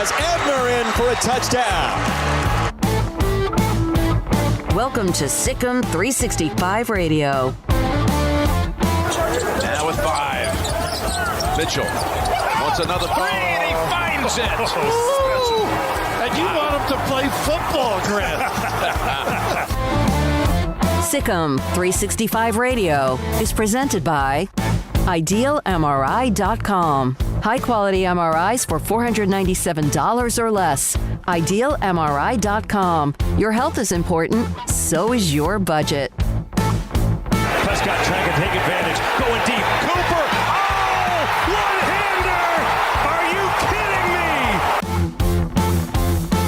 has Ebner in for a touchdown. Welcome to SicEm365 Radio. Now with 5. Mitchell wants another 3, and he finds it. And you want him to play football, Grant. SicEm365 Radio is presented by IdealMRI.com. High-quality MRIs for $497 or less. IdealMRI.com. Your health is important, so is your budget. Prescott trying to take advantage. Going deep. Cooper. Oh! One-hander! Are you kidding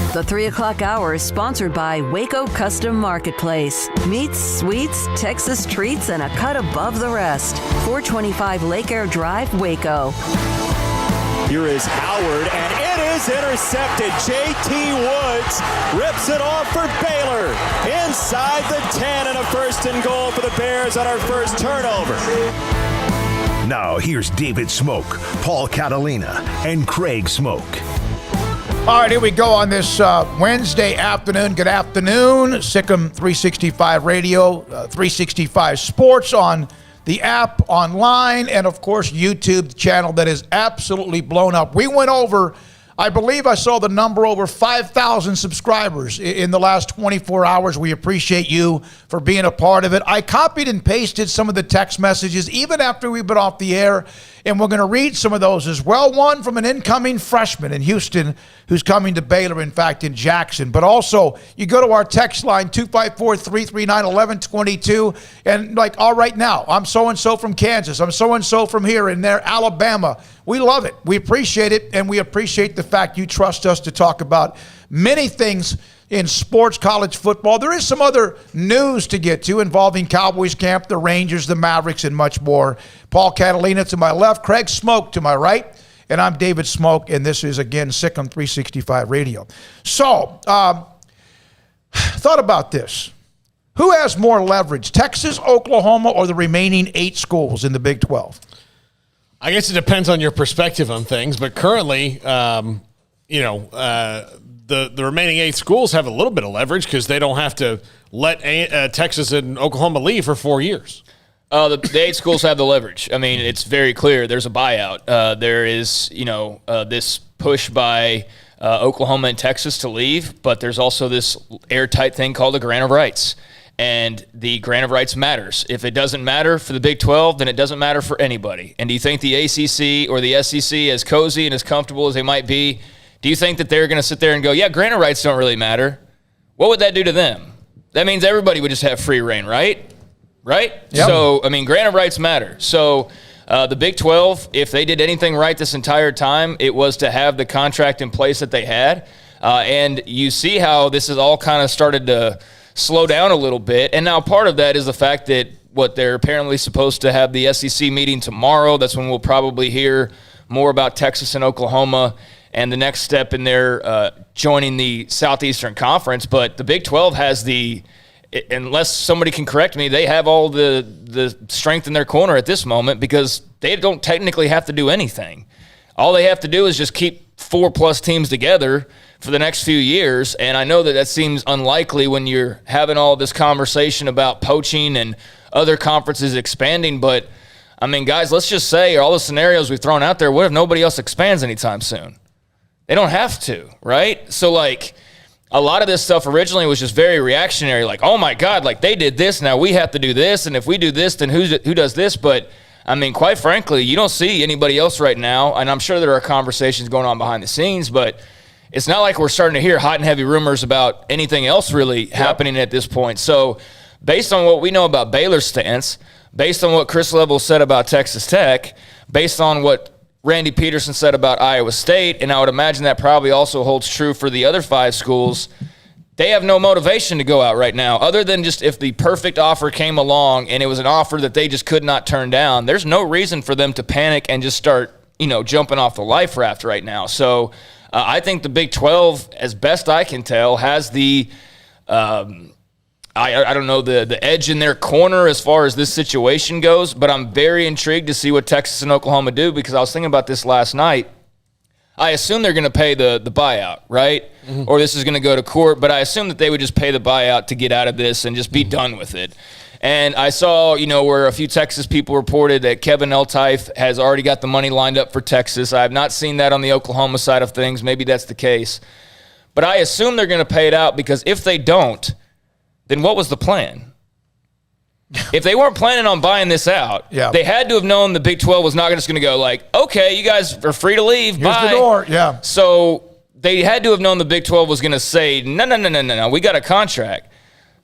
me? The 3 o'clock hour is sponsored by Waco Custom Marketplace. Meats, sweets, Texas treats, and a cut above the rest. 425 Lake Air Drive, Waco. Here is Howard, and it is intercepted. J.T. Woods rips it off for Baylor. Inside the 10, and a 1st and goal for the Bears on our first turnover. Now here's David Smoak, Paul Catalina, and Craig Smoak. All right, here we go on this Wednesday afternoon. Good afternoon. SicEm365 Radio, 365 Sports on the app, online, and of course YouTube channel that is absolutely blown up. We went over, I believe I saw the number, over 5,000 subscribers in the last 24 hours. We appreciate you for being a part of it. I copied and pasted some of the text messages even after we've been off the air, and we're going to read some of those as well. One from an incoming freshman in Houston who's coming to Baylor, in fact, in Jackson. But also, you go to our text line, 254-339-1122, and like, all right now, I'm so-and-so from Kansas. I'm so-and-so from here and there, Alabama. We love it. We appreciate it, and we appreciate the fact you trust us to talk about many things in sports, college football. There is some other news to get to involving Cowboys camp, the Rangers, the Mavericks, and much more. Paul Catalina to my left, Craig Smoak to my right, and I'm David Smoak, and this is, again, SicEm365 Radio. So, thought about this. Who has more leverage, Texas, Oklahoma, or the remaining 8 schools in the Big 12? I guess it depends on your perspective on things, but currently, the remaining 8 schools have a little bit of leverage because they don't have to let Texas and Oklahoma leave for 4 years. The 8 schools have the leverage. I mean, it's very clear. There's a buyout. There is, this push by Oklahoma and Texas to leave, but there's also this airtight thing called the grant of rights. And the grant of rights matters. If it doesn't matter for the Big 12, then it doesn't matter for anybody. And do you think the ACC or the SEC, as cozy and as comfortable as they might be, do you think that they're going to sit there and go, yeah, grant of rights don't really matter? What would that do to them? That means everybody would just have free reign, right? Right? Yep. So, I mean, grant of rights matter. So the Big 12, if they did anything right this entire time, it was to have the contract in place that they had. And you see how this has all kind of started to slow down a little bit. And now part of that is the fact that they're apparently supposed to have the SEC meeting tomorrow. That's when we'll probably hear more about Texas and Oklahoma and the next step in their joining the Southeastern Conference. But the Big 12 has unless somebody can correct me, they have all the strength in their corner at this moment because they don't technically have to do anything. All they have to do is just keep 4+ teams together for the next few years, and I know that seems unlikely when you're having all this conversation about poaching and other conferences expanding, but, I mean, guys, let's just say all the scenarios we've thrown out there, what if nobody else expands anytime soon? They don't have to, right? So, like, a lot of this stuff originally was just very reactionary, like, oh, my God, like, they did this, now we have to do this, and if we do this, then who does this? But, I mean, quite frankly, you don't see anybody else right now, and I'm sure there are conversations going on behind the scenes, but it's not like we're starting to hear hot and heavy rumors about anything else really happening at this point. So based on what we know about Baylor's stance, based on what Chris Level said about Texas Tech, based on what Randy Peterson said about Iowa State, and I would imagine that probably also holds true for the other 5 schools, they have no motivation to go out right now other than just if the perfect offer came along and it was an offer that they just could not turn down. There's no reason for them to panic and just start, jumping off the life raft right now. So I think the Big 12, as best I can tell, has the I don't know, the edge in their corner as far as this situation goes, but I'm very intrigued to see what Texas and Oklahoma do because I was thinking about this last night. I assume they're going to pay the buyout, right? Mm-hmm. Or this is going to go to court, but I assume that they would just pay the buyout to get out of this and just be done with it. And I saw, where a few Texas people reported that Kevin Eltife has already got the money lined up for Texas. I have not seen that on the Oklahoma side of things. Maybe that's the case. But I assume they're going to pay it out, because if they don't, then what was the plan? If they weren't planning on buying this out, they had to have known the Big 12 was not just going to go like, okay, you guys are free to leave. Here's the door. Yeah. So they had to have known the Big 12 was going to say, no, we got a contract.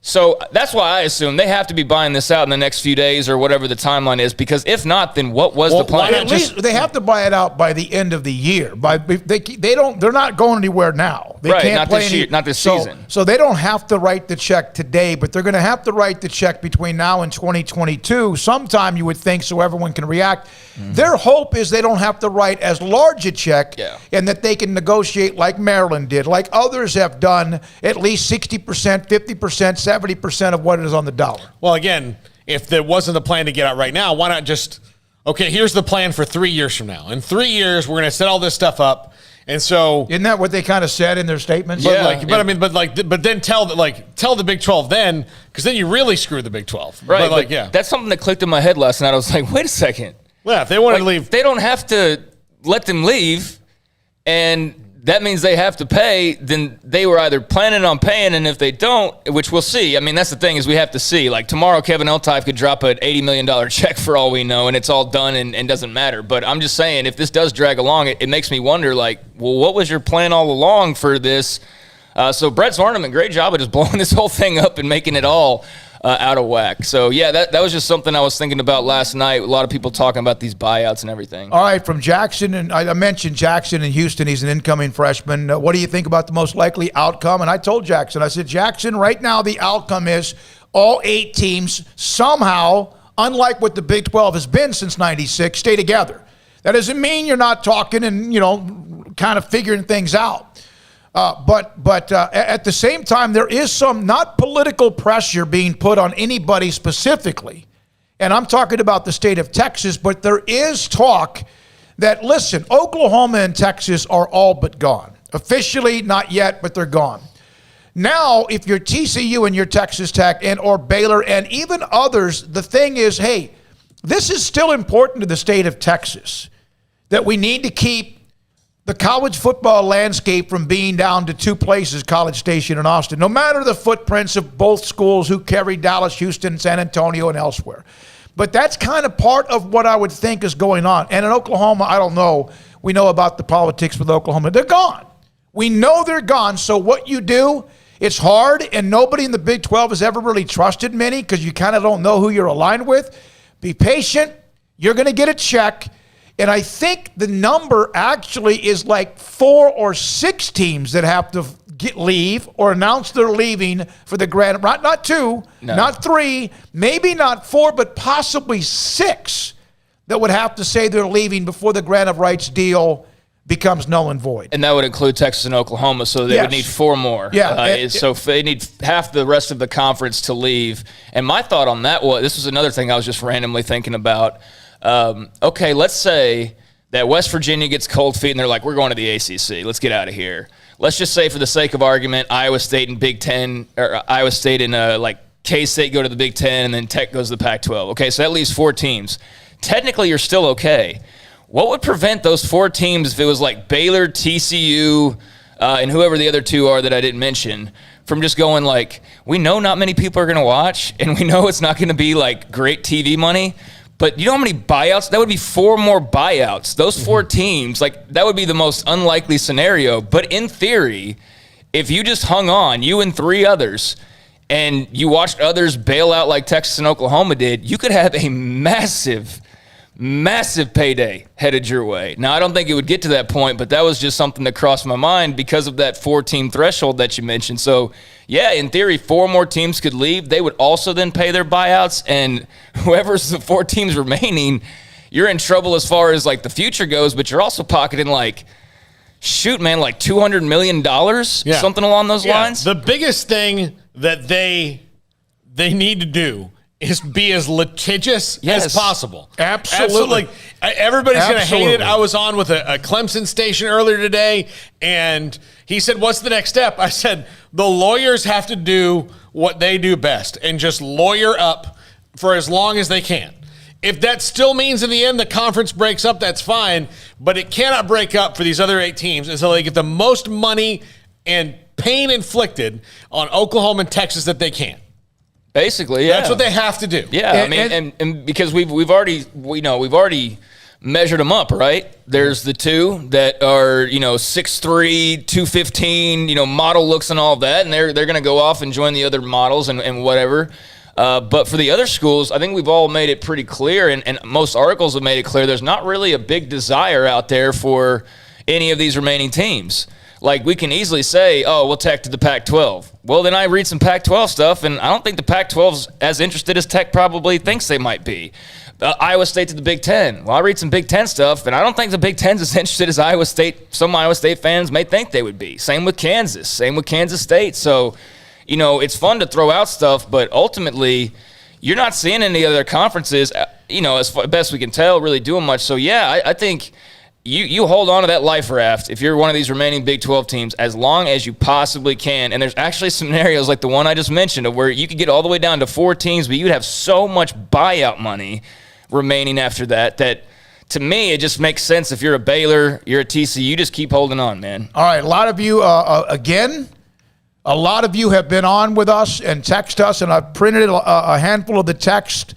So that's why I assume they have to be buying this out in the next few days or whatever the timeline is, because if not, then what was the plan? At least they have to buy it out by the end of the year. They're not going anywhere now. They can't not play this year, not this season. So they don't have to write the check today, but they're going to have to write the check between now and 2022. Sometime, you would think, so everyone can react. Mm-hmm. Their hope is they don't have to write as large a check, and that they can negotiate like Maryland did, like others have done, at least 60%, 50%, 70% of what is on the dollar. Well, again, if there wasn't a plan to get out right now, why not just, okay, here's the plan for 3 years from now. In 3 years, we're going to set all this stuff up. And so, isn't that what they kind of said in their statements? But then tell the Big 12 then, because then you really screw the Big 12. Right. But that's something that clicked in my head last night. I was like, wait a second. Yeah, if they want to leave, they don't have to let them leave, and that means they have to pay. Then they were either planning on paying, and if they don't, which we'll see. I mean, that's the thing, is we have to see. Like tomorrow, Kevin Eltife could drop an $80 million check for all we know, and it's all done and doesn't matter. But I'm just saying, if this does drag along, it makes me wonder, like, well, what was your plan all along for this? So Brett Zorneman, great job of just blowing this whole thing up and making it all out of whack. So, yeah, that was just something I was thinking about last night. A lot of people talking about these buyouts and everything. All right, from Jackson, and I mentioned Jackson in Houston. He's an incoming freshman. What do you think about the most likely outcome? And I told Jackson, I said, Jackson, right now the outcome is all 8 teams somehow, unlike what the Big 12 has been since '96, stay together. That doesn't mean you're not talking and, kind of figuring things out. But at the same time, there is some not political pressure being put on anybody specifically. And I'm talking about the state of Texas, but there is talk that, listen, Oklahoma and Texas are all but gone. Officially, not yet, but they're gone. Now, if you're TCU and you're Texas Tech and or Baylor and even others, the thing is, hey, this is still important to the state of Texas, that we need to keep the college football landscape from being down to 2 places, College Station and Austin, no matter the footprints of both schools who carry Dallas, Houston, San Antonio, and elsewhere. But that's kind of part of what I would think is going on. And in Oklahoma, I don't know. We know about the politics with Oklahoma. They're gone. We know they're gone. So what you do, it's hard, and nobody in the Big 12 has ever really trusted many because you kind of don't know who you're aligned with. Be patient. You're going to get a check. And I think the number actually is like 4 or 6 teams that have to leave or announce they're leaving for the grant. Not 2, not 3, maybe not 4, but possibly 6 that would have to say they're leaving before the grant of rights deal becomes null and void. And that would include Texas and Oklahoma, so they would need 4 more. Yeah. So they need half the rest of the conference to leave. And my thought on that was, this was another thing I was just randomly thinking about. Okay, let's say that West Virginia gets cold feet and they're like, we're going to the ACC. Let's get out of here. Let's just say, for the sake of argument, Iowa State and Big Ten, or Iowa State and K-State go to the Big Ten, and then Tech goes to the Pac-12. Okay, so that leaves 4 teams. Technically, you're still okay. What would prevent those 4 teams, if it was like Baylor, TCU, and whoever the other 2 are that I didn't mention, from just going like, we know not many people are going to watch, and we know it's not going to be like great TV money, but you know how many buyouts? That would be 4 more buyouts. Those 4 teams, that would be the most unlikely scenario. But in theory, if you just hung on, you and 3 others, and you watched others bail out like Texas and Oklahoma did, you could have a massive payday headed your way. Now, I don't think it would get to that point, but that was just something that crossed my mind because of that 4-team threshold that you mentioned. So, yeah, in theory, 4 more teams could leave. They would also then pay their buyouts, and whoever's the 4 teams remaining, you're in trouble as far as the future goes, but you're also pocketing $200 million, something along those lines. The biggest thing that they need to do is be as litigious as possible. Absolutely. Everybody's going to hate it. I was on with a Clemson station earlier today, and he said, what's the next step? I said, the lawyers have to do what they do best and just lawyer up for as long as they can. If that still means in the end the conference breaks up, that's fine, but it cannot break up for these other 8 teams until they get the most money and pain inflicted on Oklahoma and Texas that they can. Basically, yeah. That's what they have to do. Yeah, and because we've already measured them up, right? There's the 2 that are 6'3", 215, model looks and all of that, and they're going to go off and join the other models and whatever. But for the other schools, I think we've all made it pretty clear, and most articles have made it clear, there's not really a big desire out there for any of these remaining teams. Like, we can easily say, oh, we'll Tech to the Pac-12. Well, then I read some Pac-12 stuff, and I don't think the Pac-12's as interested as Tech probably thinks they might be. Iowa State to the Big Ten. Well, I read some Big Ten stuff, and I don't think the Big Ten's as interested as some Iowa State fans may think they would be. Same with Kansas. Same with Kansas State. So, it's fun to throw out stuff, but ultimately, you're not seeing any other conferences, as best we can tell, really doing much. So, yeah, I think you hold on to that life raft if you're one of these remaining Big 12 teams as long as you possibly can. And there's actually scenarios like the one I just mentioned of where you could get all the way down to 4 teams, but you'd have so much buyout money remaining after that to me, it just makes sense. If you're a Baylor, you're a TCU, you just keep holding on, man. All right, a lot of you, a lot of you have been on with us and text us, and I've printed a handful of the text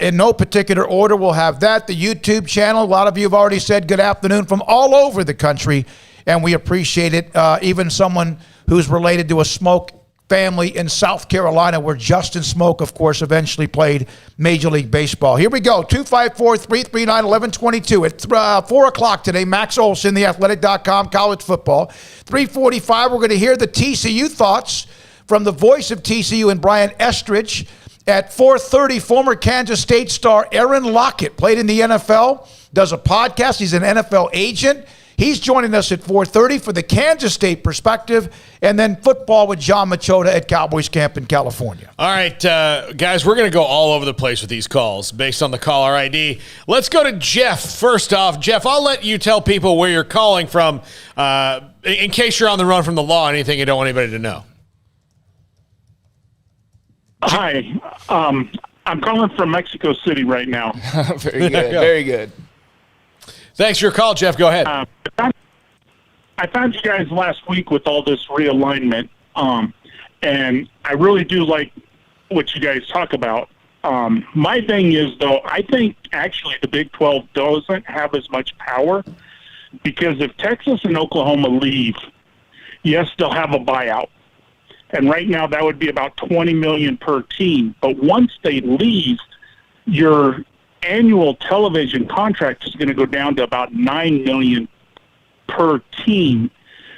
in no particular order. We'll have that, the YouTube channel. A lot of you have already said good afternoon from all over the country, and we appreciate it. Even someone who's related to a Smoak family in South Carolina, where Justin Smoak, of course, eventually played Major League Baseball. Here we go, 254-339-1122. At 4 o'clock today, Max Olson, theathletic.com, college football. 3:45, we're going to hear the TCU thoughts from the voice of TCU and Brian Estridge. At 4:30, former Kansas State star Aaron Lockett, played in the NFL, does a podcast. He's an NFL agent. He's joining us at 4:30 for the Kansas State perspective, and then football with John Machoda at Cowboys camp in California. All right, guys, we're going to go all over the place with these calls based on the caller ID. Let's go to Jeff. First off, Jeff, I'll let you tell people where you're calling from in case you're on the run from the law, anything you don't want anybody to know. Hi, I'm calling from Mexico City right now. Very good, very good. Thanks for your call, Jeff. Go ahead. I found you guys last week with all this realignment, and I really do like what you guys talk about. My thing is, though, I think actually the Big 12 doesn't have as much power, because if Texas and Oklahoma leave, yes, they'll have a buyout. And right now that would be about $20 million per team. But once they leave, your annual television contract is going to go down to about $9 million per team.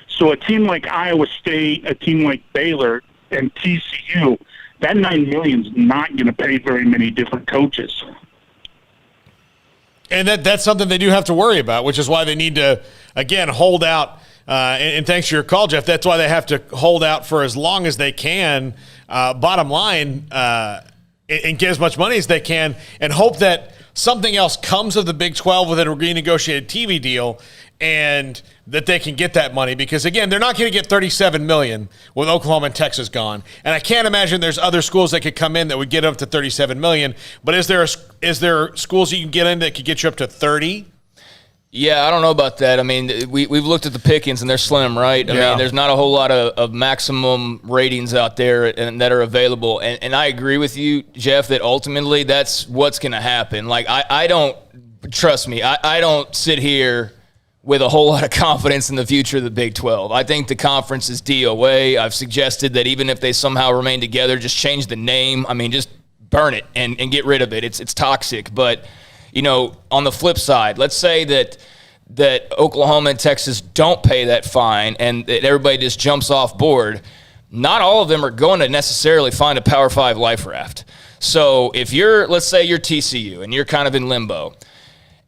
So a team like Iowa State, a team like Baylor, and TCU, that $9 million is not going to pay very many different coaches. And that's something they do have to worry about, which is why they need to, again, hold out. And thanks for your call, Jeff. That's why they have to hold out for as long as they can, bottom line, and get as much money as they can, and hope that something else comes of the Big 12 with a renegotiated TV deal, and that they can get that money. Because, again, they're not going to get $37 million with Oklahoma and Texas gone. And I can't imagine there's other schools that could come in that would get up to $37 million. But is there schools you can get in that could get you up to 30? Yeah, I don't know about that. I mean, we've looked at the pickings, and they're slim, right? I mean, there's not a whole lot of maximum ratings out there and that are available. And I agree with you, Jeff, that ultimately that's what's going to happen. Like, I don't – trust me, I don't sit here with a whole lot of confidence in the future of the Big 12. I think the conference is DOA. I've suggested that even if they somehow remain together, just change the name. I mean, just burn it and get rid of it. It's toxic. But – you know, on the flip side, let's say that Oklahoma and Texas don't pay that fine and that everybody just jumps off board. Not all of them are going to necessarily find a Power 5 life raft. So if let's say you're TCU and you're kind of in limbo,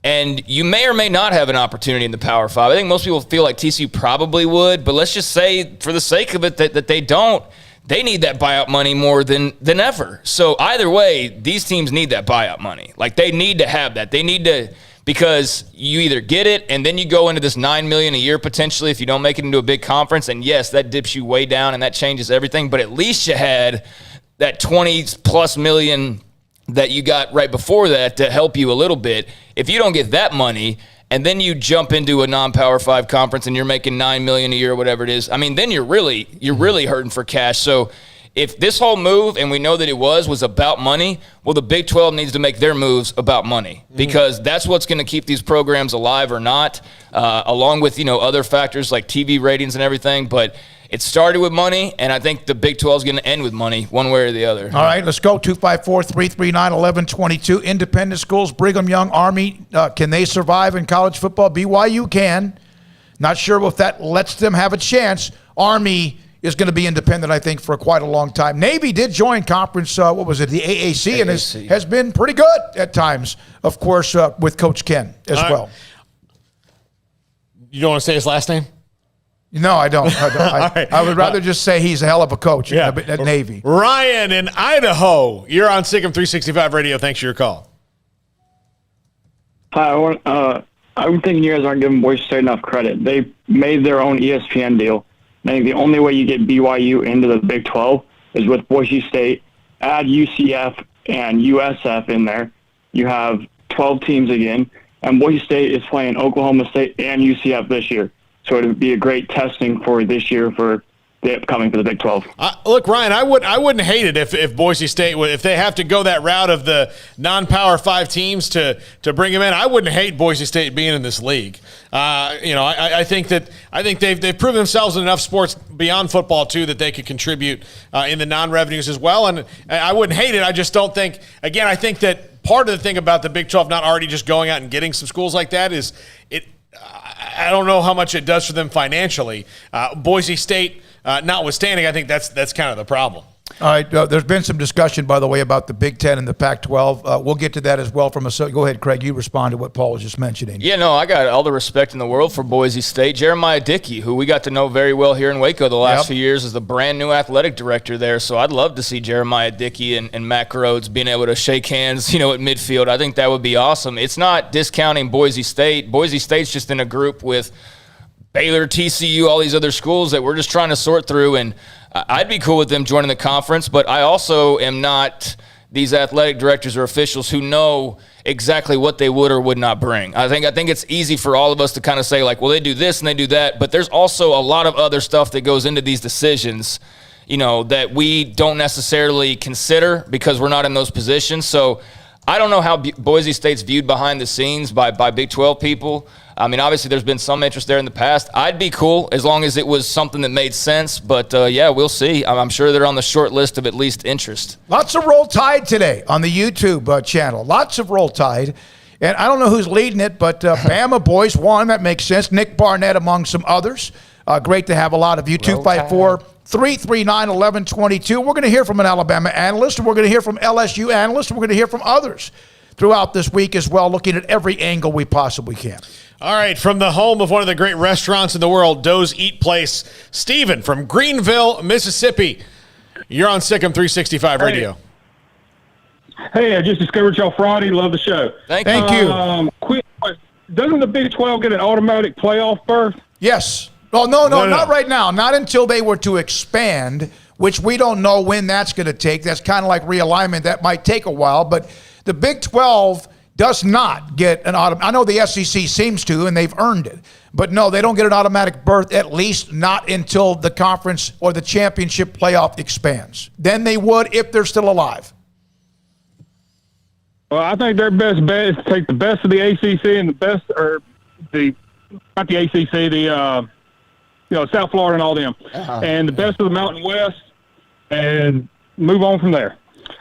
and you may or may not have an opportunity in the Power 5. I think most people feel like TCU probably would, but let's just say for the sake of it that they don't. they need that buyout money more than ever. So either way, these teams need that buyout money. Like, they need to have that. They need to, because you either get it and then you go into this $9 million a year potentially if you don't make it into a big conference. And yes, that dips you way down and that changes everything. But at least you had that 20+ million that you got right before that to help you a little bit. If you don't get that money and then you jump into a non-Power 5 conference and you're making $9 million a year or whatever it is, I mean, then you're really hurting for cash. So if this whole move, and we know that it was about money, well, the Big 12 needs to make their moves about money, because that's what's going to keep these programs alive or not, along with, other factors like TV ratings and everything. But it started with money, and I think the Big 12 is going to end with money one way or the other. All right, let's go. 254-339-1122. Independent schools, Brigham Young, Army, can they survive in college football? BYU can. Not sure if that lets them have a chance. Army is going to be independent, I think, for quite a long time. Navy did join conference, the AAC, and has been pretty good at times, of course, with Coach Ken as well. You don't want to say his last name? No, I don't. I would rather just say he's a hell of a coach at Navy. Ryan in Idaho, you're on SicEm365 Radio. Thanks for your call. Hi, I'm thinking you guys aren't giving Boise State enough credit. They made their own ESPN deal. I think the only way you get BYU into the Big 12 is with Boise State, add UCF and USF in there. You have 12 teams again, and Boise State is playing Oklahoma State and UCF this year. So it would be a great testing for this year for the upcoming for the Big 12. Look, Ryan, I wouldn't hate it if Boise State would, if they have to go that route of the non-Power 5 teams to bring them in. I wouldn't hate Boise State being in this league. I think they've proven themselves in enough sports beyond football too that they could contribute in the non-revenues as well. And I wouldn't hate it. I just don't think. Again, I think that part of the thing about the Big 12 not already just going out and getting some schools like that is it. I don't know how much it does for them financially. Boise State, notwithstanding, I think that's kind of the problem. All right. There's been some discussion, by the way, about the Big Ten and the Pac-12. We'll get to that as well. Go ahead, Craig. You respond to what Paul was just mentioning. Yeah, no, I got all the respect in the world for Boise State. Jeremiah Dickey, who we got to know very well here in Waco the last few years, is the brand new athletic director there. So I'd love to see Jeremiah Dickey and Mac Rhodes being able to shake hands, at midfield. I think that would be awesome. It's not discounting Boise State. Boise State's just in a group with Baylor, TCU, all these other schools that we're just trying to sort through, and I'd be cool with them joining the conference, but I also am not these athletic directors or officials who know exactly what they would or would not bring. I think it's easy for all of us to kind of say, like, well, they do this and they do that, but there's also a lot of other stuff that goes into these decisions, that we don't necessarily consider because we're not in those positions. So I don't know how Boise State's viewed behind the scenes by Big 12 people. I mean, obviously, there's been some interest there in the past. I'd be cool as long as it was something that made sense. But, we'll see. I'm sure they're on the short list of at least interest. Lots of Roll Tide today on the YouTube channel. Lots of Roll Tide. And I don't know who's leading it, but Bama boys won. That makes sense. Nick Barnett among some others. Great to have a lot of you. 254-339-1122. We're going to hear from an Alabama analyst, and we're going to hear from LSU analysts, and we're going to hear from others throughout this week as well, looking at every angle we possibly can. All right, from the home of one of the great restaurants in the world, Doe's Eat Place, Steven from Greenville, Mississippi. You're on SicEm365 Radio. Hey, I just discovered y'all Friday. Love the show. Thank you. Quick question. Doesn't the Big 12 get an automatic playoff berth? Yes. Oh, no, not right now. Not until they were to expand, which we don't know when that's going to take. That's kind of like realignment. That might take a while, but the Big 12 does not get an automatic. I know the SEC seems to, and they've earned it. But no, they don't get an automatic berth, at least not until the conference or the championship playoff expands. Then they would if they're still alive. Well, I think their best bet is to take the best of the ACC and the best, or not the ACC, South Florida and all them, and the best of the Mountain West, and move on from there.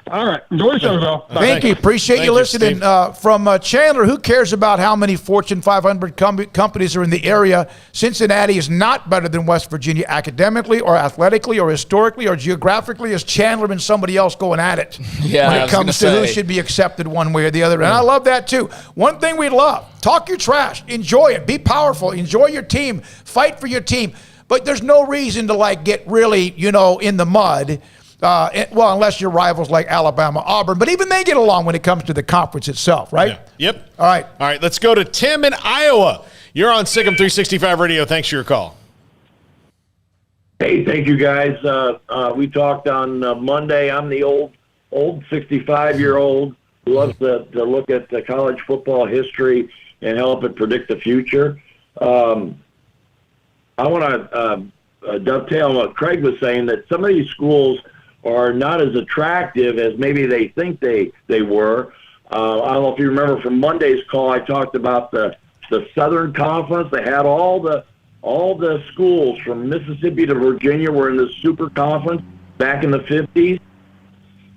All right. Enjoy the show, y'all. Thank you. Appreciate you listening. From Chandler, who cares about how many Fortune 500 companies are in the area? Cincinnati is not better than West Virginia academically or athletically or historically or geographically. Is Chandler and somebody else going at it when it comes to who should be accepted one way or the other? And I love that, too. One thing we love, talk your trash. Enjoy it. Be powerful. Enjoy your team. Fight for your team. but there's no reason to get really, in the mud. Unless your rivals like Alabama, Auburn, but even they get along when it comes to the conference itself, right? Yeah. Yep. All right. Let's go to Tim in Iowa. You're on SicEm365 Radio. Thanks for your call. Hey, thank you, guys. We talked on Monday. I'm the old 65-year-old who loves to look at the college football history and help it predict the future. I want to dovetail on what Craig was saying, that some of these schools are not as attractive as maybe they think they were. I don't know if you remember from Monday's call, I talked about the Southern Conference. They had all the schools from Mississippi to Virginia were in the Super Conference back in the 50s.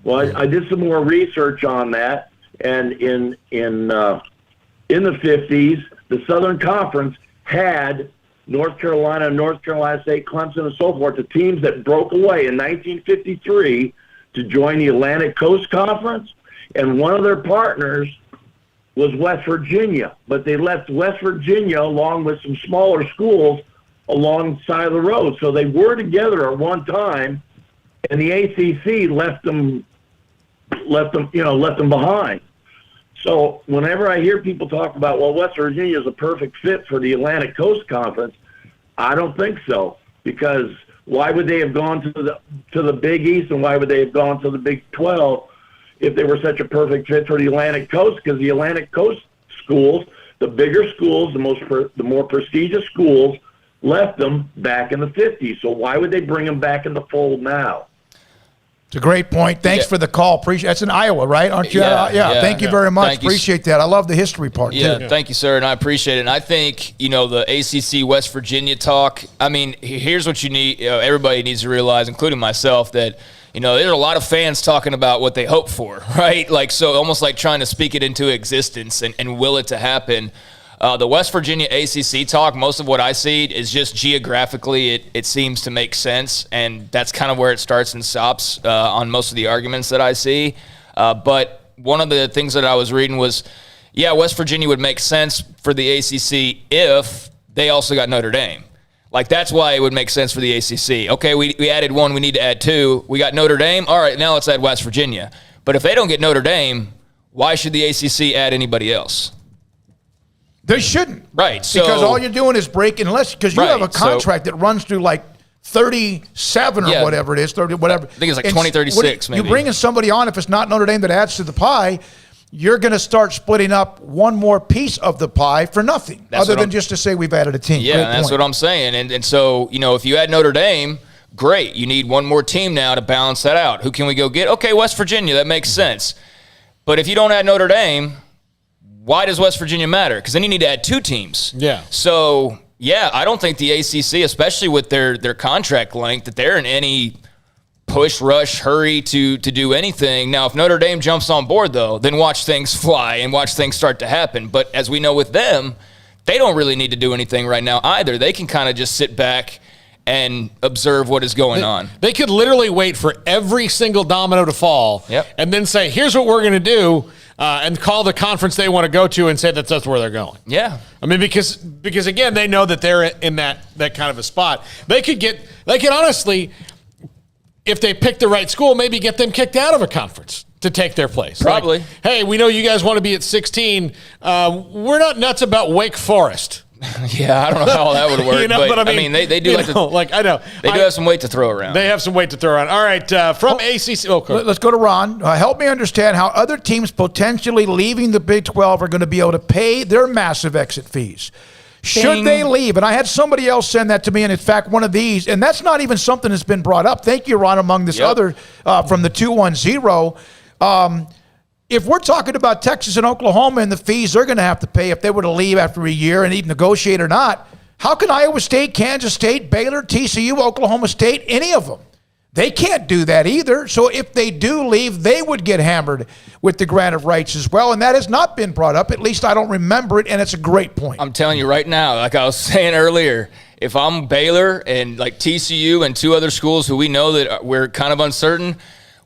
Well, I did some more research on that, and in the 50s, the Southern Conference had North Carolina, North Carolina State, Clemson, and so forth, the teams that broke away in 1953 to join the Atlantic Coast Conference, and one of their partners was West Virginia, but they left West Virginia along with some smaller schools alongside the road. So they were together at one time, and the ACC left them behind. So whenever I hear people talk about, West Virginia is a perfect fit for the Atlantic Coast Conference, I don't think so, because why would they have gone to the Big East, and why would they have gone to the Big 12 if they were such a perfect fit for the Atlantic Coast? Because the Atlantic Coast schools, the bigger schools, the more prestigious schools, left them back in the 50s. So why would they bring them back in the fold now? It's a great point. Thanks for the call. Appreciate. That's in Iowa, right? Aren't you? Yeah. Thank you very much. Appreciate that. I love the history part too. Thank you, sir, and I appreciate it. And I think the ACC West Virginia talk. I mean, here's what you need. Everybody needs to realize, including myself, that there's a lot of fans talking about what they hope for, right? So almost like trying to speak it into existence and will it to happen. The West Virginia ACC talk, most of what I see is just geographically it seems to make sense, and that's kind of where it starts and stops on most of the arguments that I see. But one of the things that I was reading was, West Virginia would make sense for the ACC if they also got Notre Dame. That's why it would make sense for the ACC. Okay, we added one, we need to add two. We got Notre Dame. All right, now let's add West Virginia. But if they don't get Notre Dame, why should the ACC add anybody else? They shouldn't. Right. Because all you're doing is breaking, because you have a contract that runs through 37 or whatever it is, 30, whatever. I think it's 2036 maybe. You're bringing somebody on, if it's not Notre Dame that adds to the pie, you're going to start splitting up one more piece of the pie for nothing, other than just to say we've added a team. Yeah, that's what I'm saying. And so, if you add Notre Dame, great. You need one more team now to balance that out. Who can we go get? Okay, West Virginia, that makes sense. But if you don't add Notre Dame, why does West Virginia matter? Because then you need to add two teams. Yeah. So, I don't think the ACC, especially with their contract length, that they're in any push, rush, hurry to do anything. Now, if Notre Dame jumps on board, though, then watch things fly and watch things start to happen. But as we know with them, they don't really need to do anything right now either. They can kind of just sit back and observe what is going on. They could literally wait for every single domino to fall and then say, here's what we're going to do. And call the conference they want to go to and say that's where they're going. Yeah. I mean, because again, they know that they're in that kind of a spot. They could honestly, if they pick the right school, maybe get them kicked out of a conference to take their place. Probably. Hey, we know you guys want to be at 16. We're not nuts about Wake Forest. I don't know how that would work. But I mean, they do I know. They do have some weight to throw around. They have some weight to throw around. All right, from ACC. Let's go to Ron. Help me understand how other teams potentially leaving the Big 12 are going to be able to pay their massive exit fees. Should they leave? And I had somebody else send that to me, and in fact, one of these, and that's not even something that's been brought up. Thank you, Ron, among this other from the 210. If we're talking about Texas and Oklahoma and the fees they're going to have to pay if they were to leave after a year and even negotiate or not, how can Iowa State, Kansas State, Baylor, TCU, Oklahoma State, any of them? They can't do that either. So if they do leave, they would get hammered with the grant of rights as well. And that has not been brought up. At least I don't remember it, and it's a great point. I'm telling you right now, like I was saying earlier, if I'm Baylor and like TCU and two other schools who we know that we're kind of uncertain,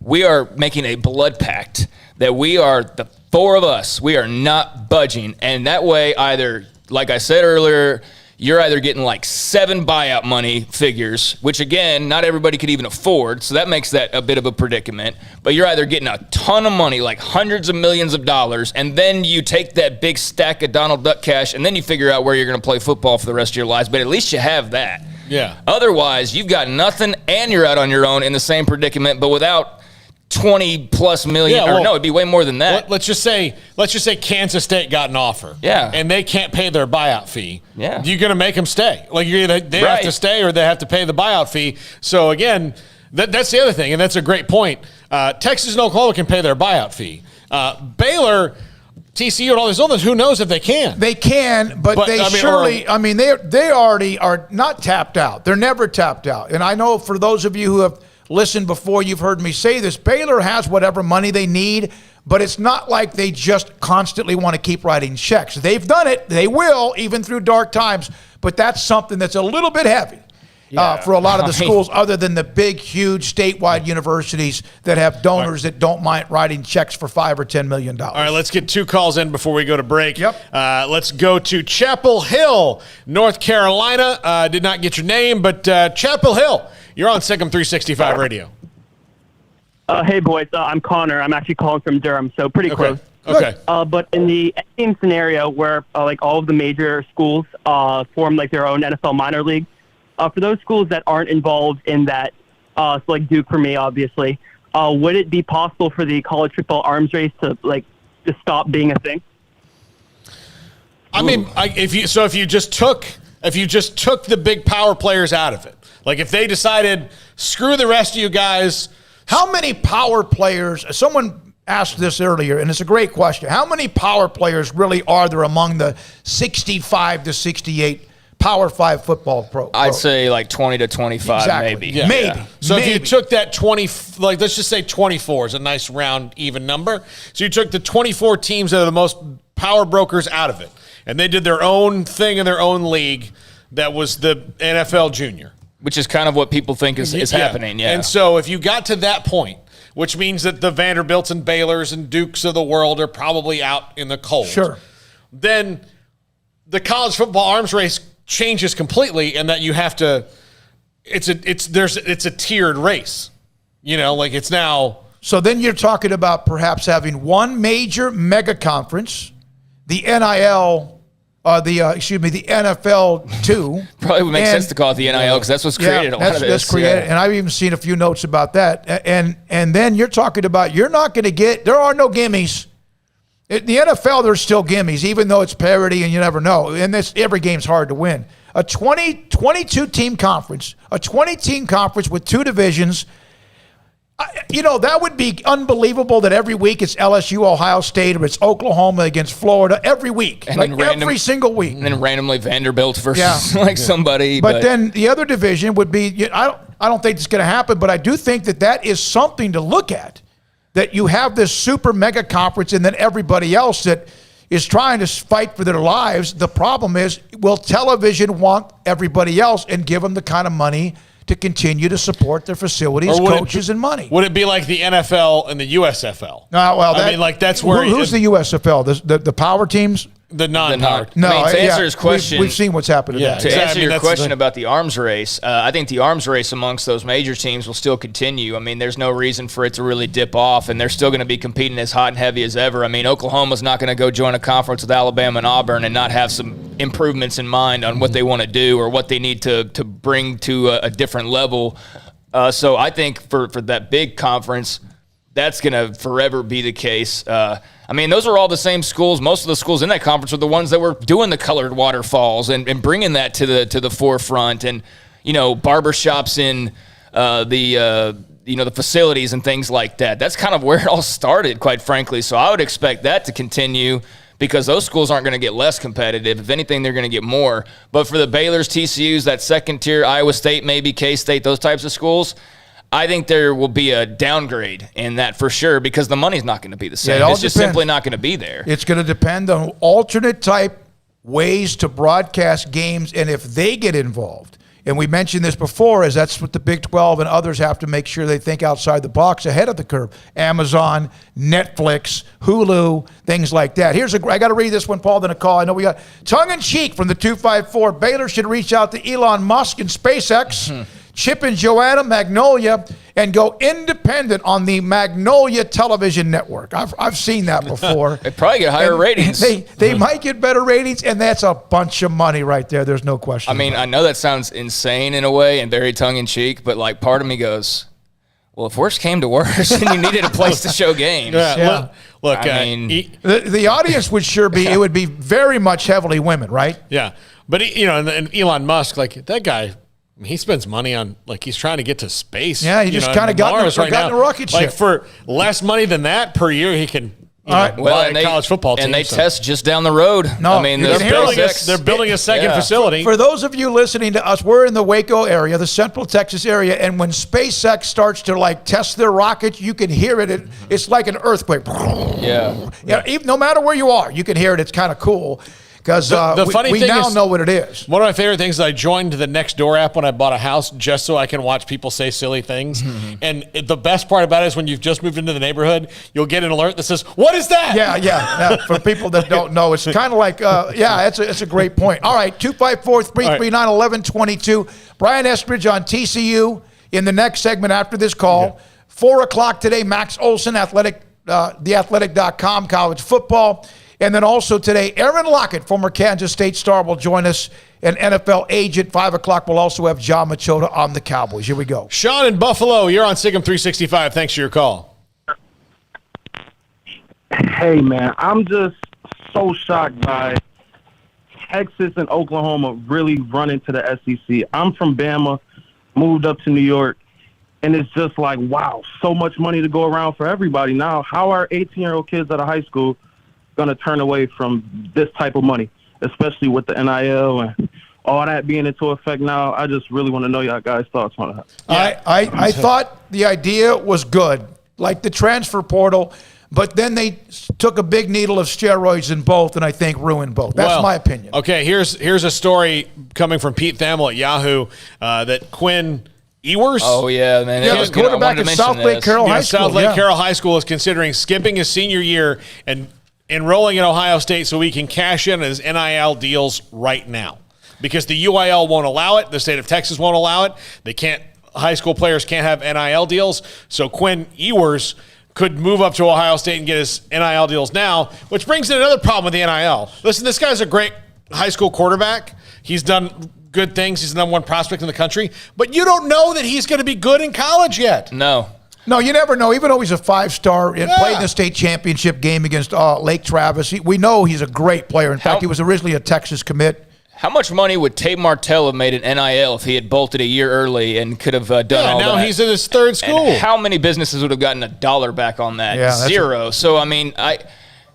we are making a blood pact that we are, the four of us, we are not budging. And that way, either, like I said earlier, you're either getting like 7 buyout money figures, which again, not everybody could even afford. So that makes that a bit of a predicament. But you're either getting a ton of money, like hundreds of millions of dollars, and then you take that big stack of Donald Duck cash, and then you figure out where you're going to play football for the rest of your lives. But at least you have that. Yeah. Otherwise, you've got nothing, and you're out on your own in the same predicament, but without 20+ million, or no, it'd be way more than that. Let's just say Kansas State got an offer. Yeah. And they can't pay their buyout fee. Yeah. You're going to make them stay. Like they have to stay or they have to pay the buyout fee. So again, that's the other thing, and that's a great point. Texas and Oklahoma can pay their buyout fee. Baylor, TCU, and all these others, who knows if they can? They can, but they they already are not tapped out. They're never tapped out. And I know for those of you who have listened before, you've heard me say this, Baylor has whatever money they need, but it's not like they just constantly want to keep writing checks. They've done it. They will, even through dark times, but that's something that's a little bit heavy. For a lot of the schools, other than the big, huge statewide universities that have donors that don't mind writing checks for $5 or $10 million. All right, let's get 2 calls in before we go to break. Yep. Let's go to Chapel Hill, North Carolina. Did not get your name, but Chapel Hill, you're on SicEm365 Radio. Hey, boys. I'm Connor. I'm actually calling from Durham, so pretty close. Okay. But in the same scenario where like all of the major schools form like their own NFL minor league, for those schools that aren't involved in that, so like Duke for me, obviously, would it be possible for the college football arms race to stop being a thing? I mean, if you just took the big power players out of it, like if they decided, screw the rest of you guys. How many power players, someone asked this earlier, and it's a great question. How many power players really are there among the 65 to 68 Power 5 football pro? I'd say like 20 to 25, maybe. Yeah. Maybe. So if you took that 20, like let's just say 24 is a nice round even number. So you took the 24 teams that are the most power brokers out of it, and they did their own thing in their own league that was the NFL Junior. Which is kind of what people think is happening, yeah. And so if you got to that point, which means that the Vanderbilts and Baylors and Dukes of the world are probably out in the cold. Sure. Then the college football arms race changes completely, and that you have to. It's a tiered race, like it's now. So then you're talking about perhaps having one major mega conference, the NIL. The NFL 2. Probably would make sense to call it the NIL because that's what's created a lot of this. That's created, and I've even seen a few notes about that. And then you're talking about you're not going to get. There are no gimmies. The NFL, there's still gimmies, even though it's parity and you never know. And every game's hard to win. A 22-team conference, a 20-team conference with 2 divisions. That would be unbelievable that every week it's LSU, Ohio State, or it's Oklahoma against Florida every week. And every single week. And then randomly Vanderbilt versus somebody. But then the other division would be, I don't think it's going to happen, but I do think that is something to look at. That you have this super mega conference and then everybody else that is trying to fight for their lives. The problem is, will television want everybody else and give them the kind of money to continue to support their facilities, coaches, and money? Would it be like the NFL and the USFL? That's where who's the USFL? The power teams. The non-power. To answer his question, we've seen what's happened to that. To answer your question about the arms race, I think the arms race amongst those major teams will still continue. I mean, there's no reason for it to really dip off, and they're still going to be competing as hot and heavy as ever. I mean, Oklahoma's not going to go join a conference with Alabama and Auburn and not have some improvements in mind on what they want to do or what they need to bring to a different level. So I think for that big conference, that's going to forever be the case. I mean, those are all the same schools. Most of the schools in that conference are the ones that were doing the colored waterfalls and bringing that to the forefront, and barbershops in the facilities and things like that. That's kind of where it all started, quite frankly. So I would expect that to continue because those schools aren't going to get less competitive. If anything, they're going to get more. But for the Baylors, TCUs, that second tier, Iowa State, maybe K-State, those types of schools, I think there will be a downgrade in that for sure because the money's not going to be the same. It's just simply not going to be there. It's going to depend on alternate type ways to broadcast games and if they get involved. And we mentioned this before, as that's what the Big 12 and others have to make sure they think outside the box, ahead of the curve. Amazon, Netflix, Hulu, things like that. I got to read this one, Paul, then a call. I know we got tongue-in-cheek from the 254. Baylor should reach out to Elon Musk and SpaceX, Chip and Joanna, Magnolia, and go independent on the Magnolia television network. I've seen that before. They probably get higher ratings. They might get better ratings, and that's a bunch of money right there. There's no question. I mean, I know that sounds insane in a way and very tongue-in-cheek, but like part of me goes, well, if worse came to worse and you needed a place to show games. Yeah. Look, I mean, the audience would sure be, it would be very much heavily women, right? Yeah. But, and Elon Musk, like that guy, he spends money on, like, he's trying to get to space. Yeah, he just kind of got in a rocket ship. Like, for less money than that per year, he can buy a college football team. And they test just down the road. No, I mean, they're building a second facility. For those of you listening to us, we're in the Waco area, the Central Texas area, and when SpaceX starts to, like, test their rockets, you can hear it. It's like an earthquake. Yeah. Even, no matter where you are, you can hear it. It's kind of cool. Because we now know what it is. One of my favorite things is I joined the Nextdoor app when I bought a house just so I can watch people say silly things. And the best part about it is when you've just moved into the neighborhood, you'll get an alert that says, "What is that?" Yeah. For people that don't know, it's kind of like, it's a great point. All right, 254-339-1122. Brian Estridge on TCU in the next segment after this call. 4 o'clock today, Max Olson, theathletic.com, college football. And then also today, Aaron Lockett, former Kansas State star, will join us, an NFL agent. 5 o'clock, we'll also have John Machoda on the Cowboys. Here we go. Sean in Buffalo, you're on SicEm365. Thanks for your call. Hey, man, I'm just so shocked by Texas and Oklahoma really running to the SEC. I'm from Bama, moved up to New York, and it's just like, wow, so much money to go around for everybody. Now, how are 18-year-old kids out of high school going to turn away from this type of money, especially with the NIL and all that being into effect now? I just really want to know y'all guys' thoughts on that. I thought the idea was good, like the transfer portal, but then they took a big needle of steroids in both, and I think ruined both. That's my opinion. Okay, here's a story coming from Pete Thamel at Yahoo that Quinn Ewers. Oh, yeah, man. Yeah, the quarterback at South Lake Carroll High School. South Lake Carroll High School is considering skipping his senior year and enrolling in Ohio State so he can cash in his NIL deals right now. Because the UIL won't allow it. The state of Texas won't allow it. High school players can't have NIL deals. So Quinn Ewers could move up to Ohio State and get his NIL deals now, which brings in another problem with the NIL. Listen, this guy's a great high school quarterback. He's done good things. He's the #1 prospect in the country. But you don't know that he's going to be good in college yet. No, you never know. Even though he's a 5-star and played in the state championship game against Lake Travis, we know he's a great player. In fact, he was originally a Texas commit. How much money would Tate Martell have made in NIL if he had bolted a year early and could have done all that? Now he's in his third school. And how many businesses would have gotten $1 back on that? Yeah, Zero. So, I mean,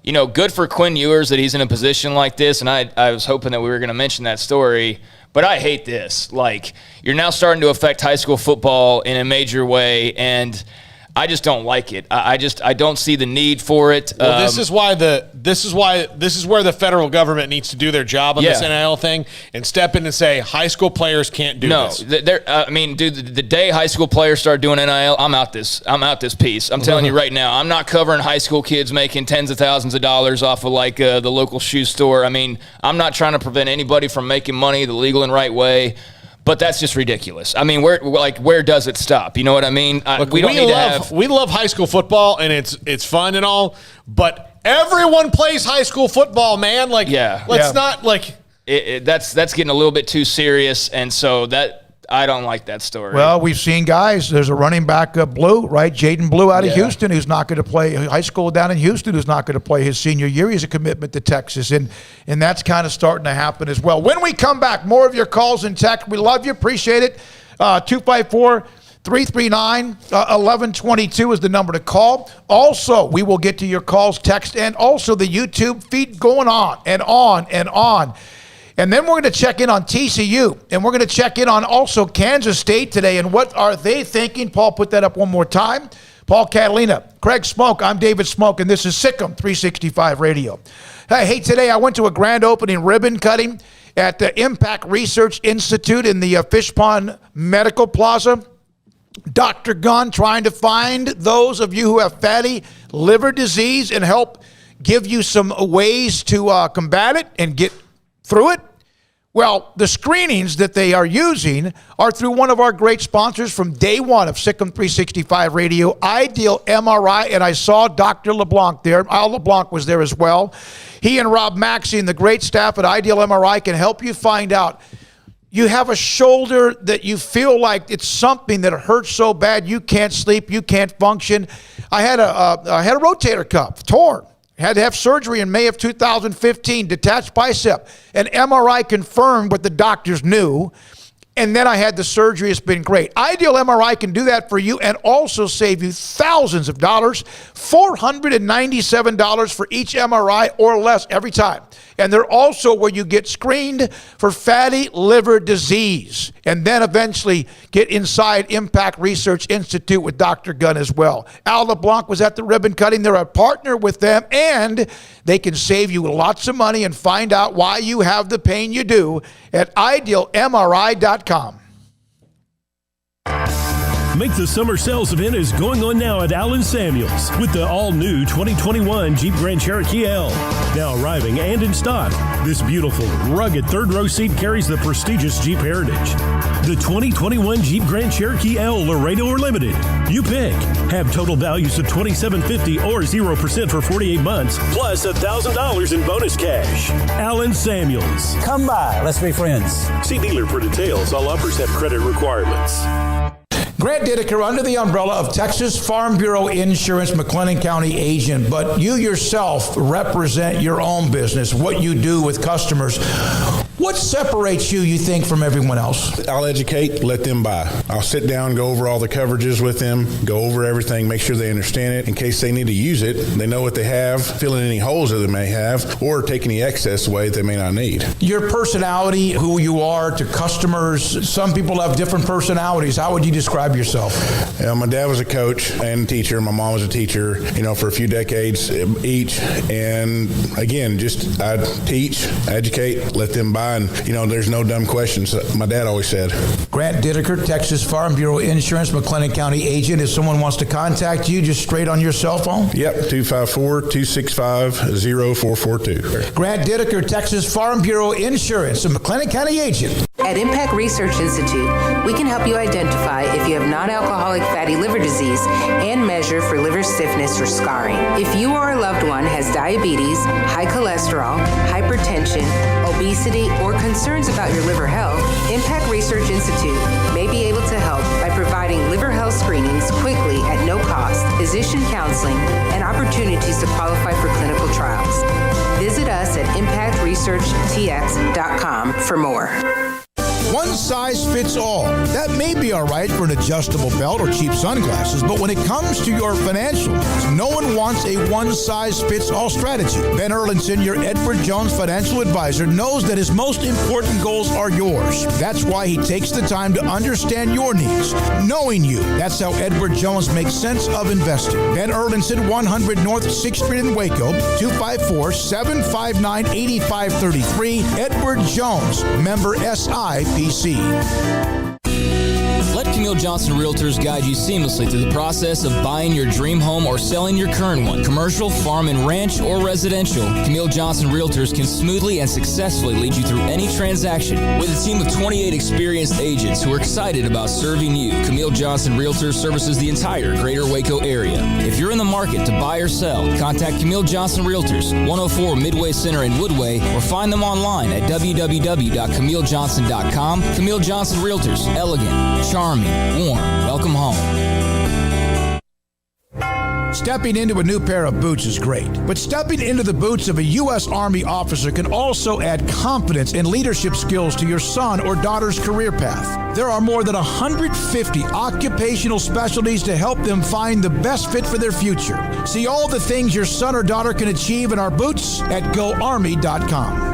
good for Quinn Ewers that he's in a position like this, and I was hoping that we were going to mention that story. But I hate this. Like, you're now starting to affect high school football in a major way, and I just don't like it. I don't see the need for it. Well, this is where the federal government needs to do their job on this NIL thing and step in and say high school players can't do this. The day high school players start doing NIL, I'm out this piece. I'm telling you right now, I'm not covering high school kids making tens of thousands of dollars off of like the local shoe store. I mean, I'm not trying to prevent anybody from making money the legal and right way. But that's just ridiculous. I mean, where does it stop? You know what I mean? We love high school football, and it's fun and all, but everyone plays high school football, man. Not like that's getting a little bit too serious, and so that I don't like that story. Well, we've seen guys. There's a running back, Blue, right? Jaden Blue out of Houston, who's not going to play high school down in Houston, who's not going to play his senior year. He's a commitment to Texas, and that's kind of starting to happen as well. When we come back, more of your calls and text. We love you, appreciate it. 254-339-1122 is the number to call. Also, we will get to your calls, text, and also the YouTube feed going on and on and on. And then we're going to check in on TCU, and we're going to check in on also Kansas State today, and what are they thinking? Paul, put that up one more time. Paul, Catalina, Craig Smoak, I'm David Smoak, and this is SicEm365 Radio. Hey, today I went to a grand opening ribbon cutting, at the Impact Research Institute in the Fish Pond Medical Plaza. Dr. Gunn trying to find those of you who have fatty liver disease and help give you some ways to combat it and get through it. Well, the screenings that they are using are through one of our great sponsors from day one of SicEm365 Radio, Ideal MRI, and I saw Dr. LeBlanc there. Al LeBlanc was there as well. He and Rob Maxey and the great staff at Ideal MRI can help you find out. You have a shoulder that you feel like it's something that hurts so bad you can't sleep, you can't function. I had a rotator cuff torn. Had to have surgery in May of 2015, detached bicep. An MRI confirmed what the doctors knew. And then I had the surgery. It's been great. Ideal MRI can do that for you and also save you thousands of dollars, $497 for each MRI or less every time. And they're also where you get screened for fatty liver disease and then eventually get inside Impact Research Institute with Dr. Gunn as well. Al LeBlanc was at the ribbon cutting. They're a partner with them, and they can save you lots of money and find out why you have the pain you do at idealmri.com. Make the summer sales event is going on now at Allen Samuels with the all-new 2021 Jeep Grand Cherokee L. Now arriving and in stock, this beautiful, rugged third-row seat carries the prestigious Jeep heritage. The 2021 Jeep Grand Cherokee L, Laredo or Limited. You pick. Have total values of $2,750 or 0% for 48 months, plus $1,000 in bonus cash. Allen Samuels. Come by. Let's be friends. See dealer for details. All offers have credit requirements. Grant Dideker, under the umbrella of Texas Farm Bureau Insurance, McLennan County agent, but you yourself represent your own business, what you do with customers. What separates you think, from everyone else? I'll educate, let them buy. I'll sit down, go over all the coverages with them, go over everything, make sure they understand it. In case they need to use it, they know what they have, fill in any holes that they may have, or take any excess away they may not need. Your personality, who you are to customers, some people have different personalities. How would you describe yourself? My dad was a coach and teacher. My mom was a teacher, for a few decades each. And again, just I teach, educate, let them buy. And, there's no dumb questions. My dad always said. Grant Dideker, Texas Farm Bureau Insurance, McLennan County agent. If someone wants to contact you, just straight on your cell phone? Yep, 254-265-0442. Grant Dideker, Texas Farm Bureau Insurance, a McLennan County agent. At Impact Research Institute, we can help you identify if you have non-alcoholic fatty liver disease and measure for liver stiffness or scarring. If you or a loved one has diabetes, high cholesterol, hypertension, obesity, or concerns about your liver health, Impact Research Institute may be able to help by providing liver health screenings quickly at no cost, physician counseling, and opportunities to qualify for clinical trials. Visit us at impactresearchtx.com for more. One size fits all. That may be all right for an adjustable belt or cheap sunglasses, but when it comes to your financials, no one wants a one-size-fits-all strategy. Ben Erlinson, your Edward Jones financial advisor, knows that his most important goals are yours. That's why he takes the time to understand your needs, knowing you. That's how Edward Jones makes sense of investing. Ben Erlinson, 100 North 6th Street in Waco, 254-759-8533. Edward Jones, member SIPC. Let Camille Johnson Realtors guide you seamlessly through the process of buying your dream home or selling your current one. Commercial, farm and ranch, or residential, Camille Johnson Realtors can smoothly and successfully lead you through any transaction. With a team of 28 experienced agents who are excited about serving you, Camille Johnson Realtors services the entire greater Waco area. If you're in the market to buy or sell, contact Camille Johnson Realtors, 104 Midway Center in Woodway, or find them online at www.camillejohnson.com. Camille Johnson Realtors, elegant, charming, warm. Welcome home. Stepping into a new pair of boots is great, but stepping into the boots of a U.S. Army officer can also add confidence and leadership skills to your son or daughter's career path. There are more than 150 occupational specialties to help them find the best fit for their future. See all the things your son or daughter can achieve in our boots at GoArmy.com.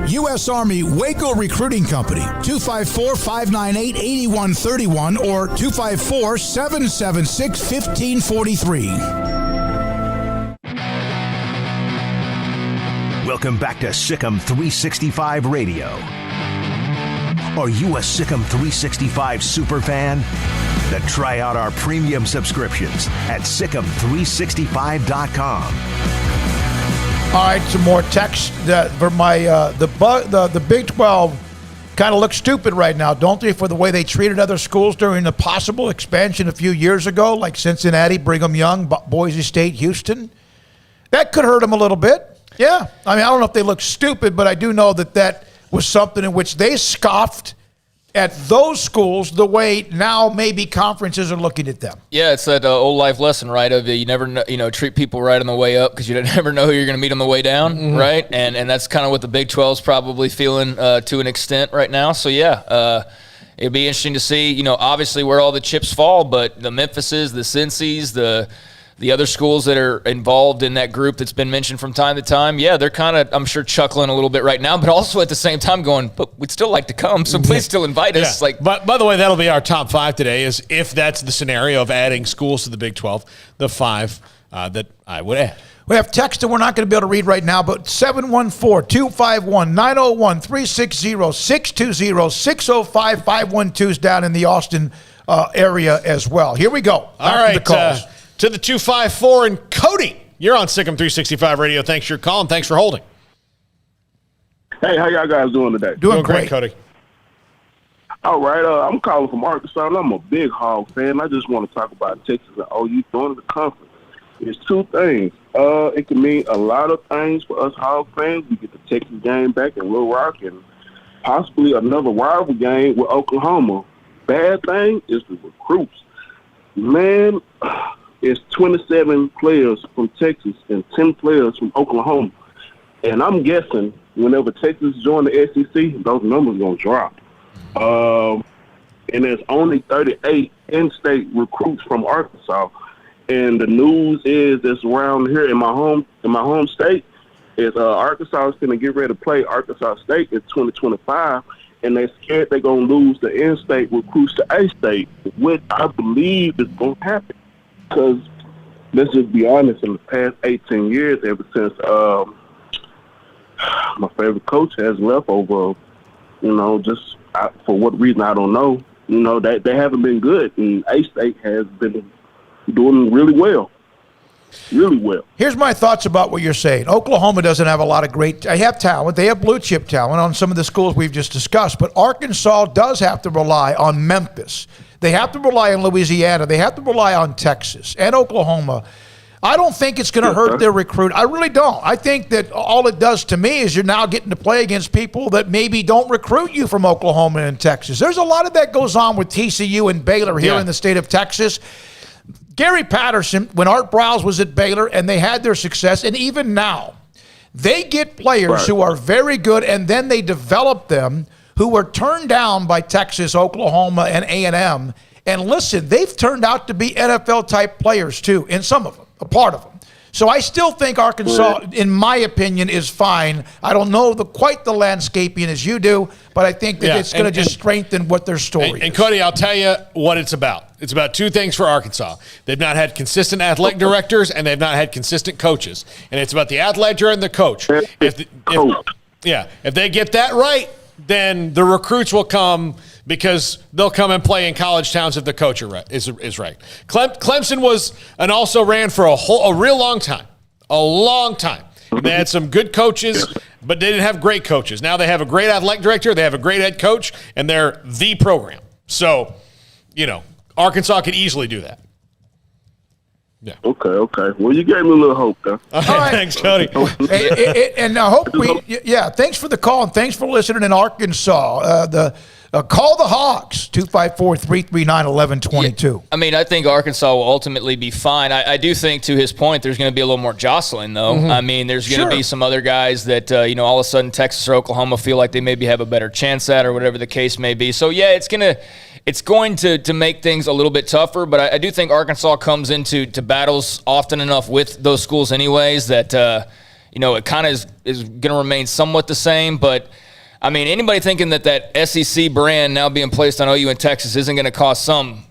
U.S. Army Waco Recruiting Company, 254-598-8131 or 254-776-1543. Welcome back to SicEm365 Radio. Are you a SicEm365 superfan? Then try out our premium subscriptions at SicEm365.com. All right, some more text. For the Big 12 kind of looks stupid right now, don't they, for the way they treated other schools during the possible expansion a few years ago, like Cincinnati, Brigham Young, Boise State, Houston? That could hurt them a little bit. Yeah. I mean, I don't know if they look stupid, but I do know that was something in which they scoffed at those schools the way now maybe conferences are looking at them. Yeah, it's that old life lesson, right? Of you never know, treat people right on the way up because you never know who you're going to meet on the way down, right? And that's kind of what the Big 12 is probably feeling to an extent right now. So yeah, it'd be interesting to see, obviously where all the chips fall, but the Memphises, the Cincy's, the other schools that are involved in that group that's been mentioned from time to time, yeah, they're kind of, I'm sure, chuckling a little bit right now, but also at the same time going, but we'd still like to come, so please still invite us. Yeah. But by the way, that'll be our top 5 today, is if that's the scenario of adding schools to the Big 12, the 5 that I would add. We have text that we're not going to be able to read right now, but 714-251-901-360-620-605-512 is down in the Austin area as well. Here we go. All right. The calls. To the 254, and Cody, you're on SicEm365 Radio. Thanks for your call, and thanks for holding. Hey, how y'all guys doing today? Doing great, Cody. All right, I'm calling from Arkansas, and I'm a big Hog fan. I just want to talk about Texas and OU going to the conference. It's 2 things. It can mean a lot of things for us Hog fans. We get the Texas game back in Little Rock and possibly another rival game with Oklahoma. Bad thing is the recruits. Man, it's 27 players from Texas and 10 players from Oklahoma. And I'm guessing whenever Texas join the SEC, those numbers are going to drop. And there's only 38 in-state recruits from Arkansas. And the news is that's around here in my home state is Arkansas is going to get ready to play Arkansas State in 2025. And they're scared they're going to lose the in-state recruits to A-State, which I believe is going to happen. Because let's just be honest, in the past 18 years, ever since my favorite coach has left over, just for what reason, I don't know. They haven't been good, and A-State has been doing really well. Really well. Here's my thoughts about what you're saying. Oklahoma doesn't have a lot of they have talent. They have blue chip talent on some of the schools we've just discussed, but Arkansas does have to rely on Memphis. They have to rely on Louisiana. They have to rely on Texas and Oklahoma. I don't think it's going to hurt their recruit. I really don't. I think that all it does to me is you're now getting to play against people that maybe don't recruit you from Oklahoma and Texas. There's a lot of that goes on with TCU and Baylor here in the state of Texas. Gary Patterson, when Art Browse was at Baylor and they had their success, and even now, they get players who are very good and then they develop them who were turned down by Texas, Oklahoma, and A&M. And listen, they've turned out to be NFL-type players too, in some of them, a part of them. So I still think Arkansas, in my opinion, is fine. I don't know quite the landscaping as you do, but I think that it's going to just strengthen what their story is. And Cody, I'll tell you what it's about. It's about 2 things for Arkansas. They've not had consistent athletic directors, and they've not had consistent coaches. And it's about the athlete and the coach. If they get that right, then the recruits will come because they'll come and play in college towns if the coach is right. Clemson was and also ran for a real long time. A long time. They had some good coaches, but they didn't have great coaches. Now they have a great athletic director, they have a great head coach, and they're the program. So, Arkansas could easily do that. Yeah. Okay. Well, you gave me a little hope, though. All right. Thanks, Cody. And I hope thanks for the call and thanks for listening in Arkansas. Call the Hogs, 254-339-1122. Yeah. I mean, I think Arkansas will ultimately be fine. I do think, to his point, there's going to be a little more jostling, though. I mean, there's going to be some other guys that, all of a sudden Texas or Oklahoma feel like they maybe have a better chance at or whatever the case may be. So, yeah, it's going to make things a little bit tougher, but I do think Arkansas comes into battles often enough with those schools anyways that, it kind of is going to remain somewhat the same. But, I mean, anybody thinking that SEC brand now being placed on OU and Texas isn't going to cause some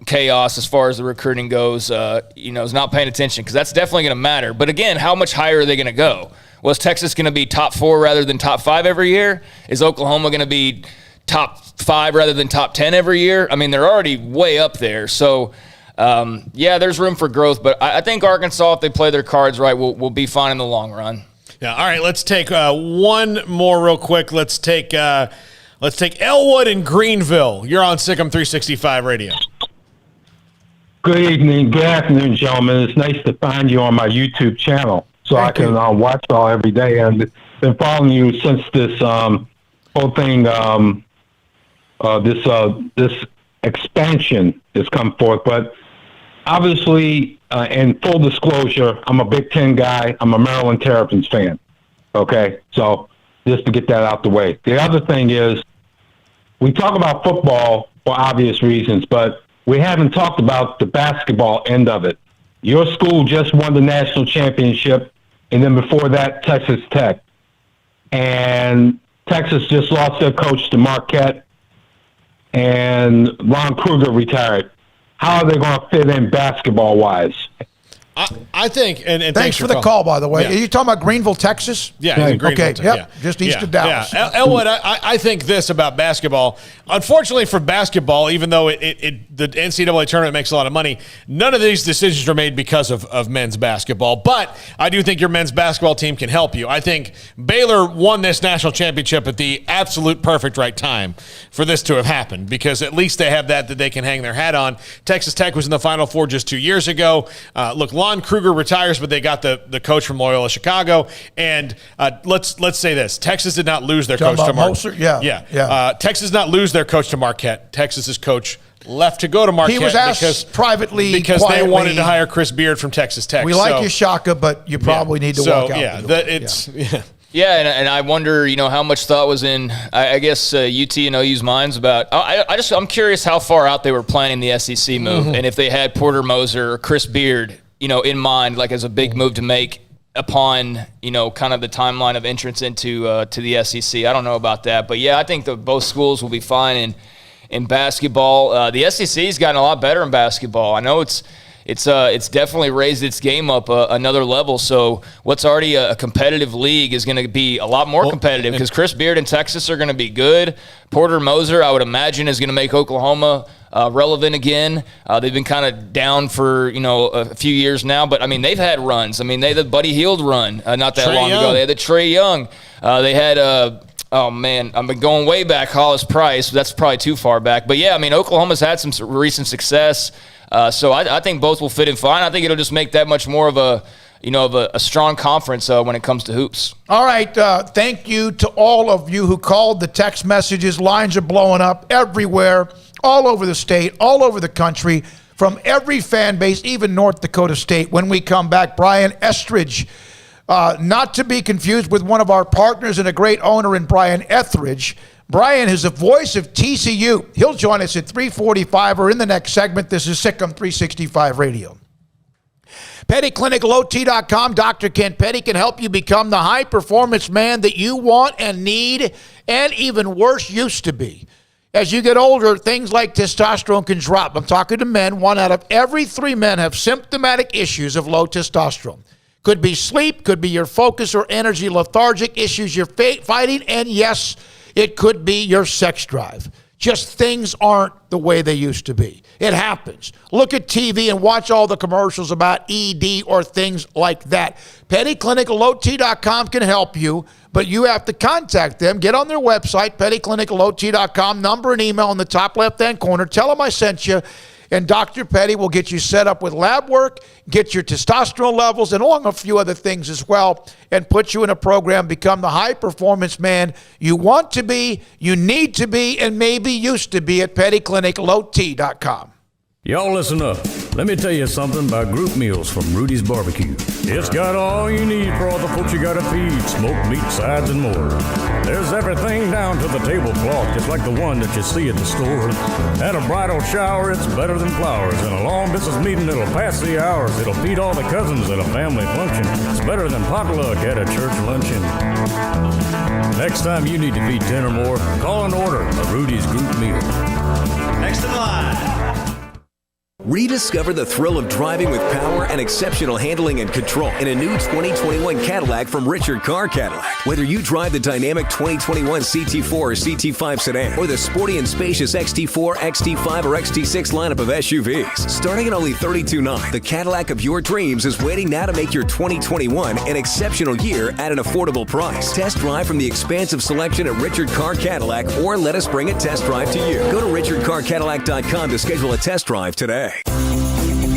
chaos as far as the recruiting goes, is not paying attention because that's definitely going to matter. But, again, how much higher are they going to go? Was Texas going to be top 4 rather than top 5 every year? Is Oklahoma going to be top 5 rather than top 10 every year? I mean, they're already way up there. So, there's room for growth. But I think Arkansas, if they play their cards right, will be fine in the long run. Yeah. All right. Let's take one more real quick. Let's take Elwood and Greenville. You're on SicEm365 Radio. Good evening. Good afternoon, gentlemen. It's nice to find you on my YouTube channel so I can watch all every day. And been following you since this whole thing, this expansion has come forth. But obviously, in full disclosure, I'm a Big Ten guy. I'm a Maryland Terrapins fan. Okay? So just to get that out the way. The other thing is, we talk about football for obvious reasons, but we haven't talked about the basketball end of it. Your school just won the national championship, and then before that, Texas Tech. And Texas just lost their coach to Marquette, and Ron Kruger retired. How are they going to fit in basketball-wise? I think, and thanks for the call, by the way. Yeah. Are you talking about Greenville, Texas? Yeah, in Greenville, okay, yep, just east of Dallas. Yeah. Elwood, I think this about basketball. Unfortunately for basketball, even though the NCAA tournament makes a lot of money, none of these decisions are made because of men's basketball. But I do think your men's basketball team can help you. I think Baylor won this national championship at the absolute perfect right time for this to have happened, because at least they have that they can hang their hat on. Texas Tech was in the Final Four just 2 years ago. Look, Lon Kruger retires, but they got the coach from Loyola Chicago. And let's say this: Texas did not lose their coach to Marquette. Yeah. Texas did not lose their coach to Marquette. Texas's coach left to go to Marquette. He was asked privately, because quietly, they wanted to hire Chris Beard from Texas Tech. We like you, Shaka, but you probably need to walk out. Yeah, and I wonder, how much thought was in, I guess, UT and OU's minds about. I'm curious how far out they were planning the SEC move, and if they had Porter Moser or Chris Beard, in mind, like as a big move to make upon, kind of the timeline of entrance into to the SEC. I don't know about that, but yeah, I think that both schools will be fine in basketball. The SEC's gotten a lot better in basketball. I know it's definitely raised its game up another level. So what's already a competitive league is going to be a lot more competitive, because Chris Beard and Texas are going to be good. Porter Moser, I would imagine, is going to make Oklahoma relevant again. They've been kind of down for a few years now, but I mean they've had runs. I mean they had the Buddy Hield run not that long ago. They had the Trae Young. They had oh man, I've been going way back, Hollis Price. But that's probably too far back. But yeah, I mean Oklahoma's had some recent success. So I think both will fit in fine. I think it'll just make that much more of a strong conference when it comes to hoops. All right. Thank you to all of you who called. The text messages, lines are blowing up everywhere, all over the state, all over the country, from every fan base, even North Dakota State. When we come back, Brian Estridge, not to be confused with one of our partners and a great owner in Brian Etheridge. Brian is the voice of TCU. He'll join us at 3:45 or in the next segment. This is SicEm365 Radio. PettyClinicLowT.com. Dr. Ken Petty can help you become the high-performance man that you want and need, and even worse, used to be. As you get older, things like testosterone can drop. I'm talking to men. 1 out of every 3 men have symptomatic issues of low testosterone. Could be sleep, could be your focus or energy, lethargic issues you're fighting, and yes, it could be your sex drive. Just things aren't the way they used to be. It happens. Look at TV and watch all the commercials about ED or things like that. PettyClinicLowT.com can help you, but you have to contact them. Get on their website, PettyClinicLowT.com, number and email in the top left-hand corner. Tell them I sent you, and Dr. Petty will get you set up with lab work, get your testosterone levels, and along a few other things as well, and put you in a program, become the high-performance man you want to be, you need to be, and maybe used to be at PettyClinicLowT.com. Y'all listen up. Let me tell you something about group meals from Rudy's Barbecue. It's got all you need for all the folks you gotta feed, smoked meat, sides, and more. There's everything down to the tablecloth, just like the one that you see at the store. At a bridal shower, it's better than flowers. In a long business meeting, it'll pass the hours. It'll feed all the cousins at a family function. It's better than potluck at a church luncheon. Next time you need to feed 10 or more, call and order a Rudy's group meal. Next in line. Rediscover the thrill of driving with power and exceptional handling and control in a new 2021 Cadillac from Richard Car Cadillac. Whether you drive the dynamic 2021 CT4 or CT5 sedan or the sporty and spacious XT4, XT5, or XT6 lineup of SUVs, starting at only $32,900, the Cadillac of your dreams is waiting now to make your 2021 an exceptional year at an affordable price. Test drive from the expansive selection at Richard Car Cadillac or let us bring a test drive to you. Go to richardcarcadillac.com to schedule a test drive today.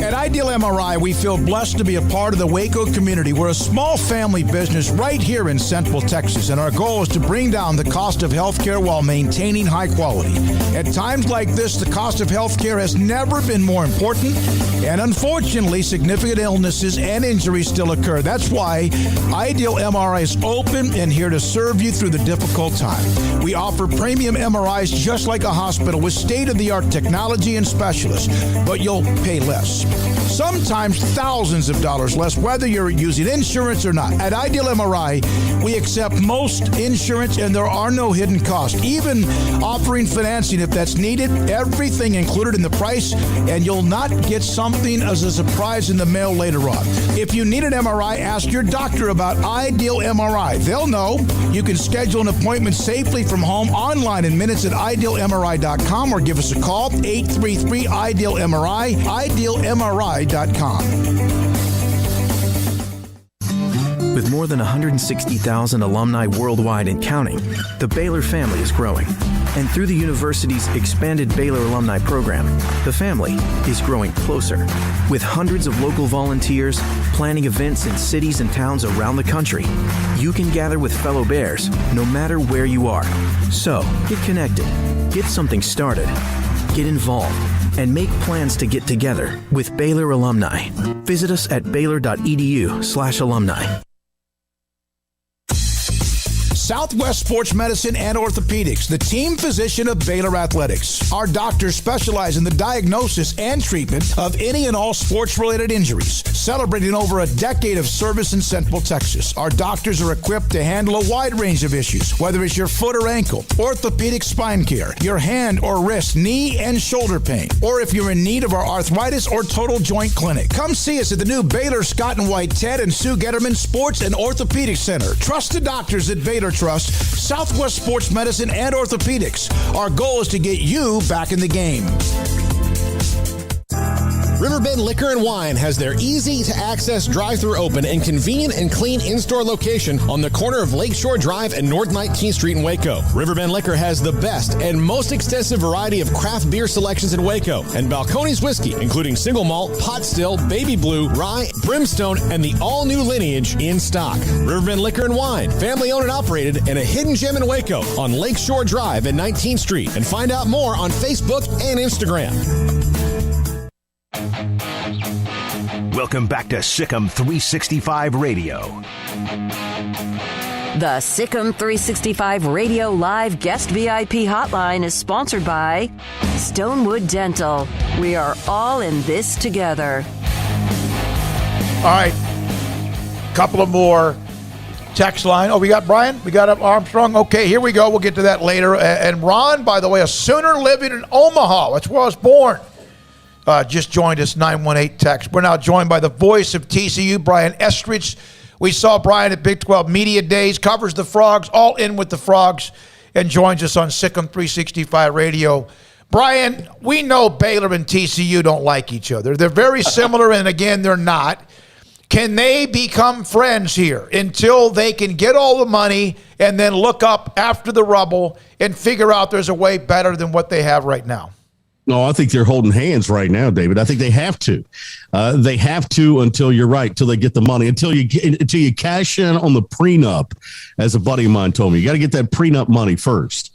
At Ideal MRI, we feel blessed to be a part of the Waco community. We're a small family business right here in Central Texas, and our goal is to bring down the cost of healthcare while maintaining high quality. At times like this, the cost of healthcare has never been more important, and unfortunately, significant illnesses and injuries still occur. That's why Ideal MRI is open and here to serve you through the difficult time. We offer premium MRIs just like a hospital with state-of-the-art technology and specialists, but you'll pay less. Sometimes thousands of dollars less, whether you're using insurance or not. At Ideal MRI, we accept most insurance and there are no hidden costs, even offering financing if that's needed. Everything included in the price, and you'll not get something as a surprise in the mail later on. If you need an MRI, ask your doctor about Ideal MRI. They'll know. You can schedule an appointment safely from home online in minutes at idealmri.com or give us a call, 833-IDEAL-MRI, idealmri.com. With more than 160,000 alumni worldwide and counting, the Baylor family is growing. And through the university's expanded Baylor alumni program, the family is growing closer. With hundreds of local volunteers planning events in cities and towns around the country, you can gather with fellow Bears no matter where you are. So, get connected, get something started, get involved, and make plans to get together with Baylor alumni. Visit us at baylor.edu/alumni. Southwest Sports Medicine and Orthopedics, the team physician of Baylor Athletics. Our doctors specialize in the diagnosis and treatment of any and all sports-related injuries, celebrating over a decade of service in Central Texas. Our doctors are equipped to handle a wide range of issues, whether it's your foot or ankle, orthopedic spine care, your hand or wrist, knee and shoulder pain, or if you're in need of our arthritis or total joint clinic. Come see us at the new Baylor Scott and White Ted and Sue Getterman Sports and Orthopedic Center. Trusted doctors at Baylor Trust, Southwest Sports Medicine and Orthopedics. Our goal is to get you back in the game. Riverbend Liquor and Wine has their easy-to-access drive-thru open and convenient and clean in-store location on the corner of Lakeshore Drive and North 19th Street in Waco. Riverbend Liquor has the best and most extensive variety of craft beer selections in Waco, and Balcones Whiskey, including single malt, pot still, baby blue, rye, brimstone, and the all-new Lineage in stock. Riverbend Liquor and Wine, family-owned and operated, and a hidden gem in Waco on Lakeshore Drive and 19th Street. And find out more on Facebook and Instagram. Welcome back to SicEm365 Radio. The SicEm365 Radio Live Guest VIP Hotline is sponsored by Stonewood Dental. We are all in this together. All right. Couple of more text line. Oh, we got Brian? We got Armstrong? Okay, here we go. We'll get to that later. And Ron, by the way, a Sooner living in Omaha. That's where I was born. Just joined us, 918 text. We're now joined by the voice of TCU, Brian Estridge. We saw Brian at Big 12 Media Days, covers the Frogs, all in with the Frogs, and joins us on SicEm365 Radio. Brian, we know Baylor and TCU don't like each other. They're very similar, and again, they're not. Can they become friends here until they can get all the money and then look up after the rubble and figure out there's a way better than what they have right now? No, I think they're holding hands right now, David. I think they have to. They have to until you're right, until they get the money, until you cash in on the prenup, as a buddy of mine told me. You got to get that prenup money first.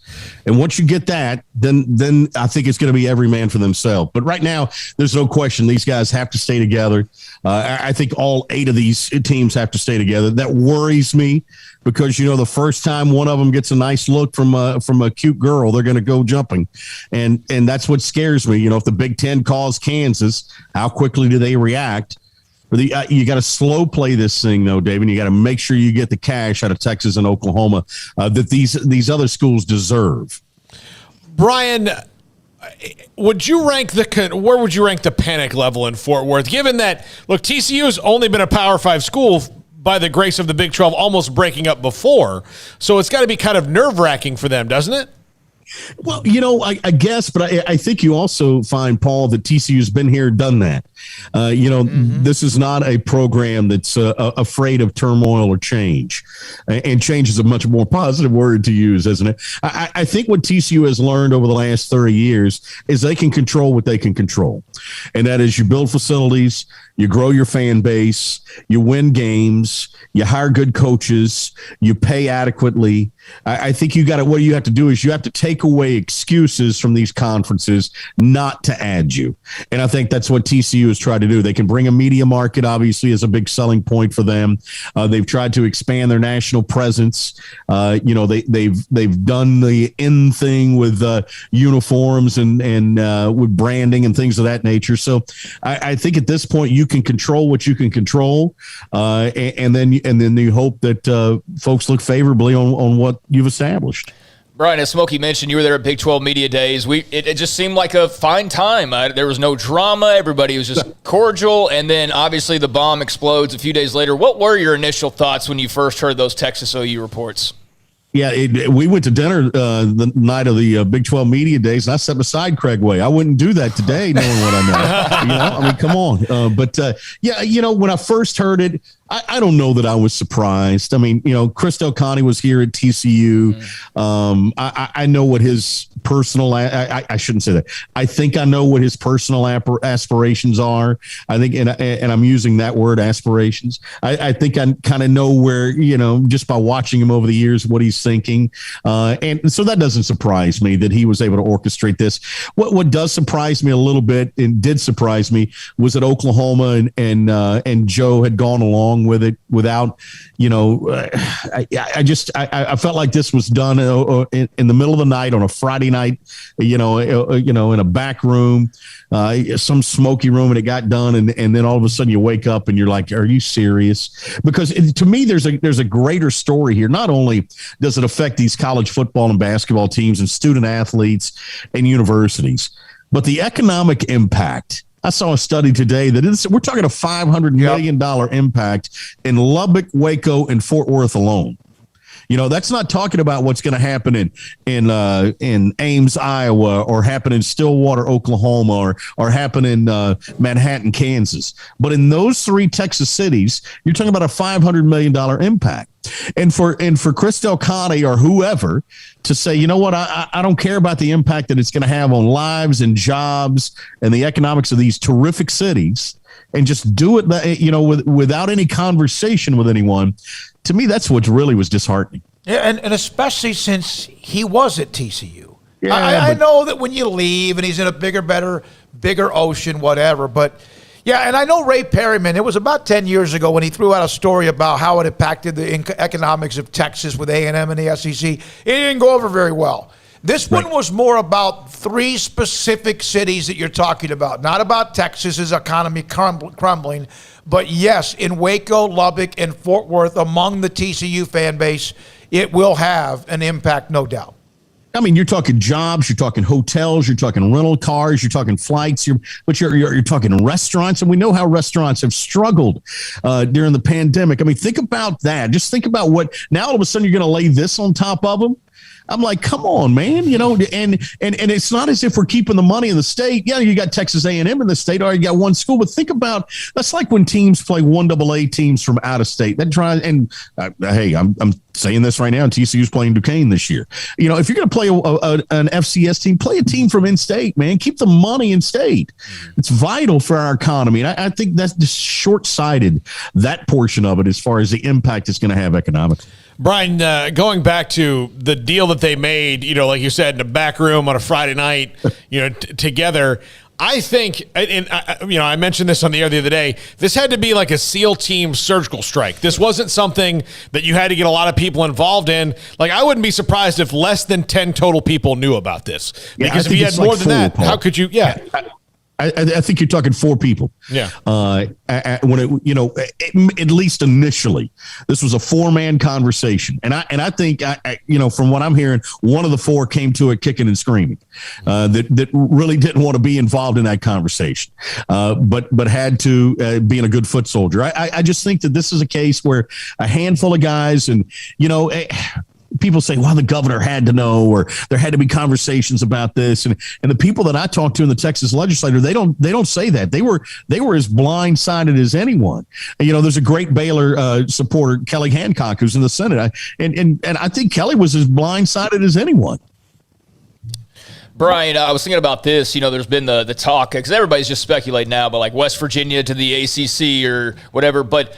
And once you get that, then I think it's going to be every man for themselves. But right now, there's no question these guys have to stay together. I think all 8 of these teams have to stay together. That worries me because, the first time one of them gets a nice look from a cute girl, they're going to go jumping. And that's what scares me. If the Big Ten calls Kansas, how quickly do they react? You got to slow play this thing, though, David. You got to make sure you get the cash out of Texas and Oklahoma that these other schools deserve. Brian, would you rank where would you rank the panic level in Fort Worth, given that, look, TCU has only been a Power 5 school by the grace of the Big 12 almost breaking up before, so it's got to be kind of nerve-wracking for them, doesn't it? Well, I guess, but I think you also find, Paul, that TCU's been here, done that. This is not a program that's afraid of turmoil or change. And change is a much more positive word to use, isn't it? I think what TCU has learned over the last 30 years is they can control what they can control. And that is you build facilities, you grow your fan base, you win games, you hire good coaches, you pay adequately. I think what you have to do is you have to take away excuses from these conferences not to add you. And I think that's what TCU has tried to do. They can bring a media market, obviously, as a big selling point for them. They've tried to expand their national presence. They've done the in thing with uniforms and with branding and things of that nature. So I think at this point you can control what you can control, and then you hope that folks look favorably on what you've established. Brian, as Smokey mentioned, you were there at Big 12 Media Days. It just seemed like a fine time. There was no drama. Everybody was just cordial. And then, obviously, the bomb explodes a few days later. What were your initial thoughts when you first heard those Texas OU reports? Yeah, we went to dinner the night of the Big 12 Media Days, and I sat beside Craig Way. I wouldn't do that today, knowing what I know. Come on. But when I first heard it, I don't know that I was surprised. Chris Del Conte was here at TCU. I know what his personal, I shouldn't say that. I think I know what his personal aspirations are. I think, and I'm using that word, aspirations. I think I kind of know where, just by watching him over the years, what he's thinking. And so that doesn't surprise me that he was able to orchestrate this. What does surprise me a little bit, and did surprise me, was that Oklahoma and Joe had gone along with it without, I felt like this was done in the middle of the night on a Friday night, in a back room, some smoky room, and it got done. And then all of a sudden you wake up and you're like, are you serious? Because to me, there's a greater story here. Not only does it affect these college football and basketball teams and student athletes and universities, but the economic impact. I saw a study today that we're talking a $500 million impact in Lubbock, Waco, and Fort Worth alone. That's not talking about what's going to happen in Ames, Iowa, or happen in Stillwater, Oklahoma, or happen in Manhattan, Kansas. But in those three Texas cities, you're talking about a $500 million impact. And for Chris Del Conte or whoever to say, you know what, I don't care about the impact that it's going to have on lives and jobs and the economics of these terrific cities, and just do it, without any conversation with anyone. To me, that's what really was disheartening. Yeah, and especially since he was at TCU. Yeah, I know that when you leave and he's in a bigger ocean, whatever, but yeah, and I know Ray Perryman, it was about 10 years ago when he threw out a story about how it impacted the economics of Texas with A&M and the SEC. It didn't go over very well. This one was more about three specific cities that you're talking about, not about Texas's economy crumbling, but yes, in Waco, Lubbock, and Fort Worth, among the TCU fan base, it will have an impact, no doubt. You're talking jobs, you're talking hotels, you're talking rental cars, you're talking flights, you're talking restaurants, and we know how restaurants have struggled during the pandemic. Think about that. Just think about what now all of a sudden you're going to lay this on top of them. I'm like, come on, man, and it's not as if we're keeping the money in the state. Yeah, you got Texas A&M in the state, or you got one school, but think about that's like when teams play 1AA teams from out of state. That tries, and hey, I'm saying this right now. TCU's playing Duquesne this year. If you're going to play an FCS team, play a team from in-state, man. Keep the money in state. It's vital for our economy, and I think that's just short-sighted, that portion of it, as far as the impact it's going to have economically. Brian, going back to the deal that they made, like you said, in a back room on a Friday night, together, I think, and I mentioned this on the air the other day, this had to be like a SEAL team surgical strike. This wasn't something that you had to get a lot of people involved in. Like, I wouldn't be surprised if less than 10 total people knew about this. Because if you had more than that, how could you? Yeah. I think you're talking 4 people. Yeah. When at least initially, this was a 4-man conversation, and I think from what I'm hearing, one of the 4 came to it kicking and screaming, that really didn't want to be involved in that conversation, but had to, being a good foot soldier. I just think that this is a case where a handful of guys, and people say, well, the governor had to know, or there had to be conversations about this. And the people that I talked to in the Texas legislature, they don't say that. They were as blindsided as anyone. There's a great Baylor supporter, Kelly Hancock, who's in the Senate. And I think Kelly was as blindsided as anyone. Brian, I was thinking about this. There's been the talk, because everybody's just speculating now about like West Virginia to the ACC or whatever. But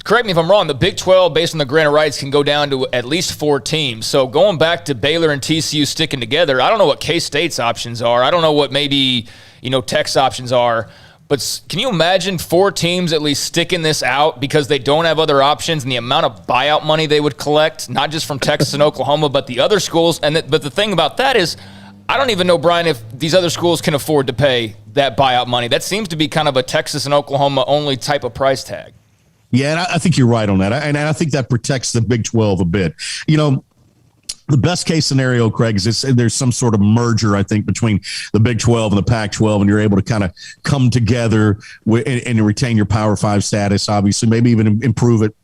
correct me if I'm wrong, the Big 12, based on the grant of rights, can go down to at least 4 teams. So going back to Baylor and TCU sticking together, I don't know what K-State's options are. I don't know what maybe, Tech's options are. But can you imagine 4 teams at least sticking this out because they don't have other options, and the amount of buyout money they would collect, not just from Texas and Oklahoma, but the other schools? But the thing about that is, I don't even know, Brian, if these other schools can afford to pay that buyout money. That seems to be kind of a Texas and Oklahoma only type of price tag. Yeah, and I think you're right on that. And I think that protects the Big 12 a bit. The best case scenario, Craig, is there's some sort of merger, I think, between the Big 12 and the Pac-12, and you're able to kind of come together and retain your Power 5 status, obviously, maybe even improve it.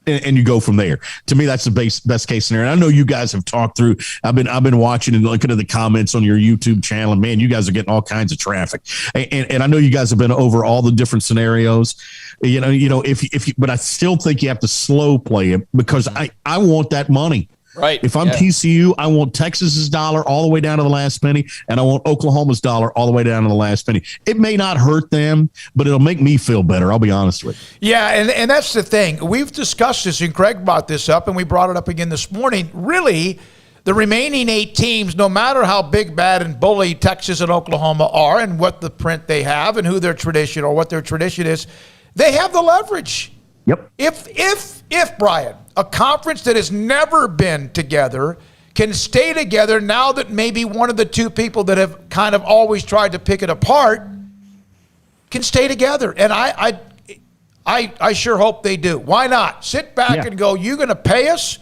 And you go from there. To me, that's the best case scenario. And I know you guys have talked through. I've been watching and looking at the comments on your YouTube channel, and man, you guys are getting all kinds of traffic. And I know you guys have been over all the different scenarios. But I still think you have to slow play it, because I want that money. Right. If I'm TCU, I want Texas's dollar all the way down to the last penny, and I want Oklahoma's dollar all the way down to the last penny. It may not hurt them, but it'll make me feel better. I'll be honest with you. Yeah, and that's the thing. We've discussed this, and Craig brought this up, and we brought it up again this morning. Really, the remaining 8 teams, no matter how big, bad, and bully Texas and Oklahoma are, and what the print they have, and who their tradition or what their tradition is, they have the leverage. Yep. If Brian, a conference that has never been together can stay together now that maybe one of the 2 people that have kind of always tried to pick it apart can stay together. And I sure hope they do. Why not? Sit back and go, you're going to pay us?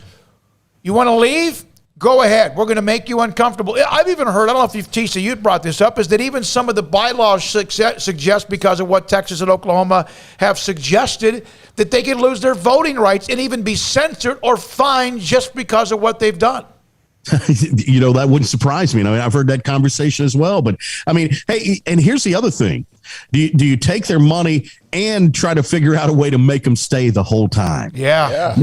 You want to leave? Go ahead. We're going to make you uncomfortable. I've even heard, I don't know if TC, you brought this up, is that even some of the bylaws suggest, because of what Texas and Oklahoma have suggested, that they can lose their voting rights and even be censored or fined just because of what they've done. That wouldn't surprise me. I've heard that conversation as well. But, hey, and here's the other thing. Do you take their money and try to figure out a way to make them stay the whole time? Yeah.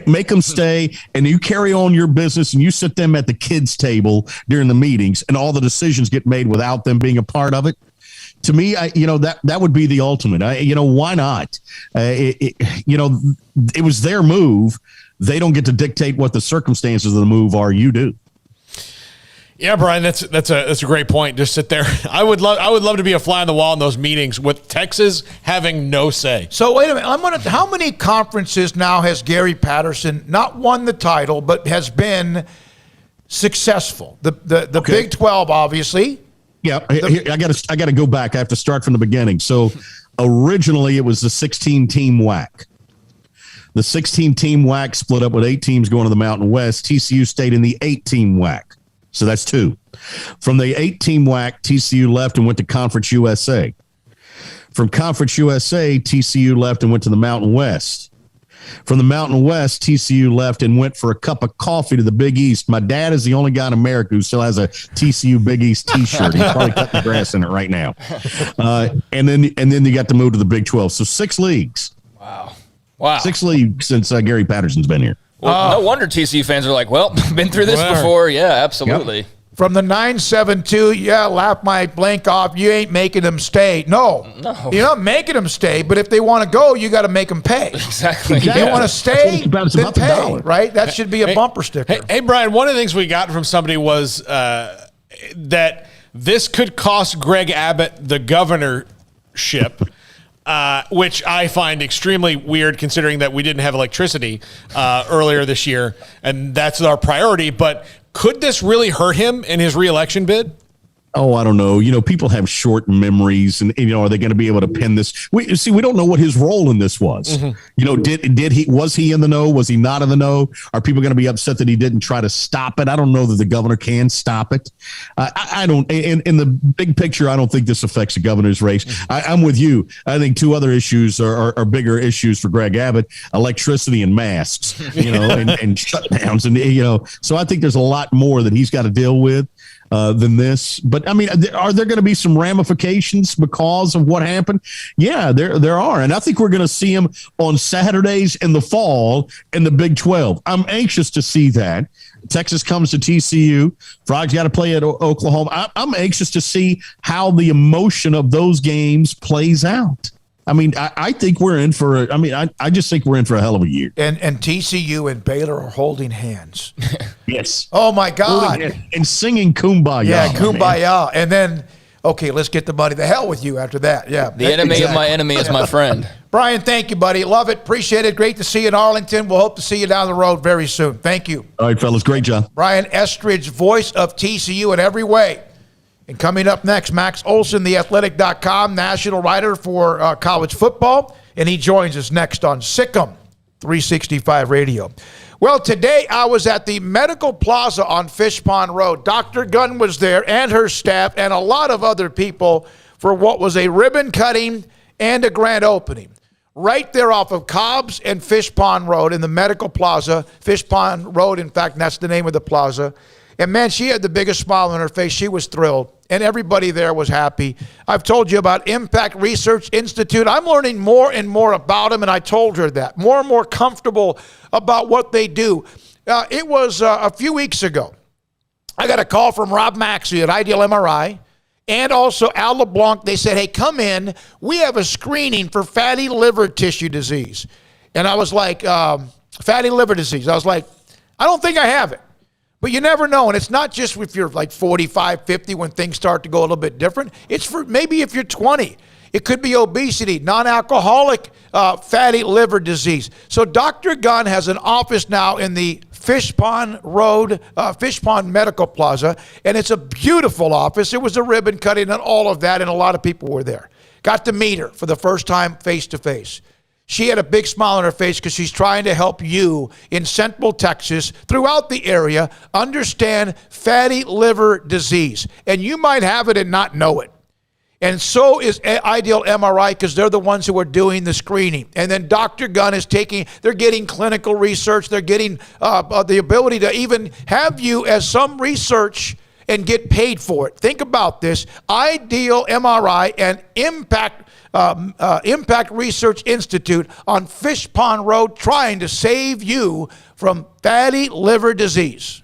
Make them stay, and you carry on your business, and you sit them at the kids' table during the meetings, and all the decisions get made without them being a part of it. To me, that would be the ultimate. Why not? It was their move. They don't get to dictate what the circumstances of the move are. You do. Yeah, Brian, that's a great point. Just sit there. I would love to be a fly on the wall in those meetings with Texas having no say. So wait a minute. How many conferences now has Gary Patterson not won the title, but has been successful? The Big 12, obviously. Yeah, I got to go back. I have to start from the beginning. So originally it was the 16-team WAC. The 16-team WAC split up with 8 teams going to the Mountain West. TCU stayed in the 8-team WAC. So that's 2. From the 8-team WAC, TCU left and went to Conference USA. From Conference USA, TCU left and went to the Mountain West. From the Mountain West, TCU left and went for a cup of coffee to the Big East. My dad is the only guy in America who still has a TCU Big East T-shirt. He's probably cutting the grass in it right now. And then you got to move to the Big 12. So 6 leagues. Wow. 6 leagues since Gary Patterson's been here. Well, no wonder TCU fans are like, well, been through this before. Yeah, absolutely. Yep. From the 972, laugh my blank off. You ain't making them stay. No. You're not making them stay, but if they want to go, you got to make them pay. Exactly. If they want to stay, then pay, right? That should be a bumper sticker. Hey, Brian, one of the things we got from somebody was that this could cost Greg Abbott the governorship. Which I find extremely weird considering that we didn't have electricity earlier this year, and that's our priority. But could this really hurt him in his reelection bid? Oh, I don't know. People have short memories, and are they going to be able to pin this? We don't know what his role in this was. Mm-hmm. Was he in the know? Was he not in the know? Are people going to be upset that he didn't try to stop it? I don't know that the governor can stop it. I don't. In the big picture, I don't think this affects the governor's race. Mm-hmm. I'm with you. I think two other issues are bigger issues for Greg Abbott: electricity and masks. And shutdowns, and So I think there's a lot more that he's got to deal with than this. But I mean, are there going to be some ramifications because of what happened? Yeah, there are. And I think we're going to see them on Saturdays in the fall in the Big 12. I'm anxious to see that. Texas comes to TCU. Frog's got to play at Oklahoma. I'm anxious to see how the emotion of those games plays out. I mean, I think we're in for I just think we're in for a hell of a year. And TCU and Baylor are holding hands. Yes. Oh, my God. And singing Kumbaya. Yeah, Kumbaya. Man. And then, okay, let's get the money. The hell with you after that. Yeah. The enemy of my enemy is my friend. Brian, thank you, buddy. Love it. Appreciate it. Great to see you in Arlington. We'll hope to see you down the road very soon. Thank you. All right, fellas. Great job. Brian Estridge, voice of TCU in every way. And coming up next, Max Olson, theathletic.com, national writer for college football. And he joins us next on SicEm365 Radio. Well, today I was at the Medical Plaza on Fish Pond Road. Dr. Gunn was there and her staff and a lot of other people for what was a ribbon cutting and a grand opening. Right there off of Cobbs and Fish Pond Road in the Medical Plaza. Fish Pond Road, in fact, that's the name of the plaza. And, man, she had the biggest smile on her face. She was thrilled, and everybody there was happy. I've told you about Impact Research Institute. I'm learning more and more about them, and I told her that. More and more comfortable about what they do. It was a few weeks ago. I got a call from Rob Maxey at Ideal MRI and also Al LeBlanc. They said, hey, come in. We have a screening for fatty liver tissue disease. And I was like, fatty liver disease. I was like, I don't think I have it. But you never know, and it's not just if you're like 45, 50 when things start to go a little bit different. It's for maybe if you're 20. It could be obesity, non-alcoholic fatty liver disease. So Dr. Gunn has an office now in the Fish Pond Road, Fish Pond Medical Plaza, and it's a beautiful office. It was a ribbon cutting and all of that, and a lot of people were there. Got to meet her for the first time face-to-face. She had a big smile on her face because she's trying to help you in Central Texas, throughout the area, understand fatty liver disease. And you might have it and not know it. And so is Ideal MRI because they're the ones who are doing the screening. And then Dr. Gunn is they're getting clinical research. They're getting the ability to even have you as some research and get paid for it. Think about this. Ideal MRI and Impact Research Institute on Fish Pond Road, trying to save you from fatty liver disease.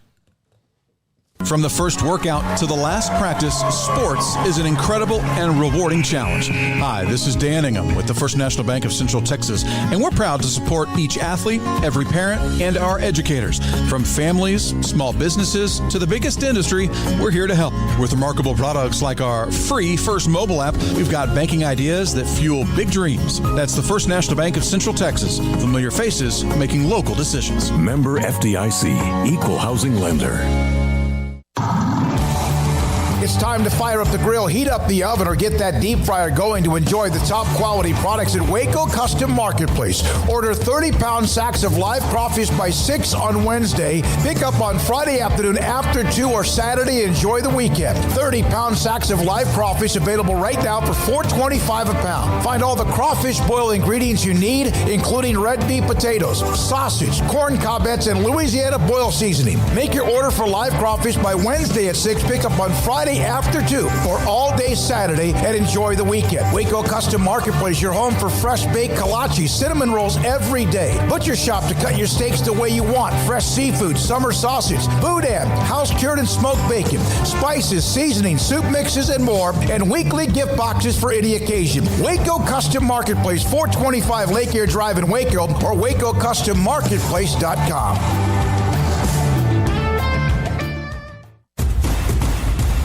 From the first workout to the last practice, sports is an incredible and rewarding challenge. Hi, this is Dan Ingham with the First National Bank of Central Texas, and we're proud to support each athlete, every parent, and our educators. From families, small businesses, to the biggest industry, we're here to help. With remarkable products like our free First mobile app, we've got banking ideas that fuel big dreams. That's the First National Bank of Central Texas. Familiar faces making local decisions. Member FDIC, Equal Housing Lender. It's time to fire up the grill, heat up the oven, or get that deep fryer going to enjoy the top quality products at Waco Custom Marketplace. Order 30-pound sacks of live crawfish by 6 on Wednesday. Pick up on Friday afternoon after 2 or Saturday. Enjoy the weekend. 30-pound sacks of live crawfish available right now for $4.25 a pound. Find all the crawfish boil ingredients you need, including red beef potatoes, sausage, corn cobettes, and Louisiana boil seasoning. Make your order for live crawfish by Wednesday at 6. Pick up on Friday after 2 or all day Saturday, and enjoy the weekend. Waco Custom Marketplace, your home for fresh baked kolache, cinnamon rolls every day. Butcher shop to cut your steaks the way you want. Fresh seafood, summer sausage, boudin, house cured and smoked bacon, spices, seasoning, soup mixes, and more, and weekly gift boxes for any occasion. Waco Custom Marketplace, 425 Lake Air Drive in Waco, or WacoCustomMarketplace.com.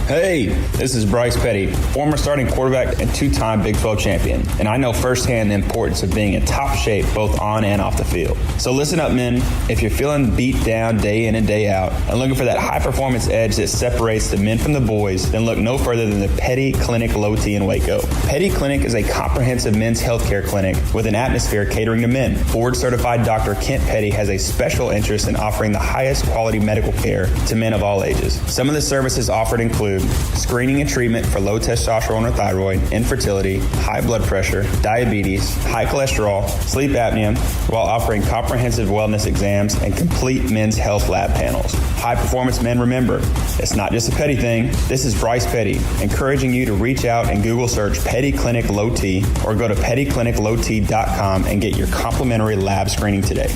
Hey, this is Bryce Petty, former starting quarterback and two-time Big 12 champion, and I know firsthand the importance of being in top shape both on and off the field. So listen up, men. If you're feeling beat down day in and day out and looking for that high-performance edge that separates the men from the boys, then look no further than the Petty Clinic Low T in Waco. Petty Clinic is a comprehensive men's healthcare clinic with an atmosphere catering to men. Board-certified Dr. Kent Petty has a special interest in offering the highest quality medical care to men of all ages. Some of the services offered include screening and treatment for low testosterone or thyroid, infertility, high blood pressure, diabetes, high cholesterol, sleep apnea, while offering comprehensive wellness exams and complete men's health lab panels. High performance men, remember, it's not just a Petty thing. This is Bryce Petty, encouraging you to reach out and Google search Petty Clinic Low T or go to pettycliniclowt.com and get your complimentary lab screening today.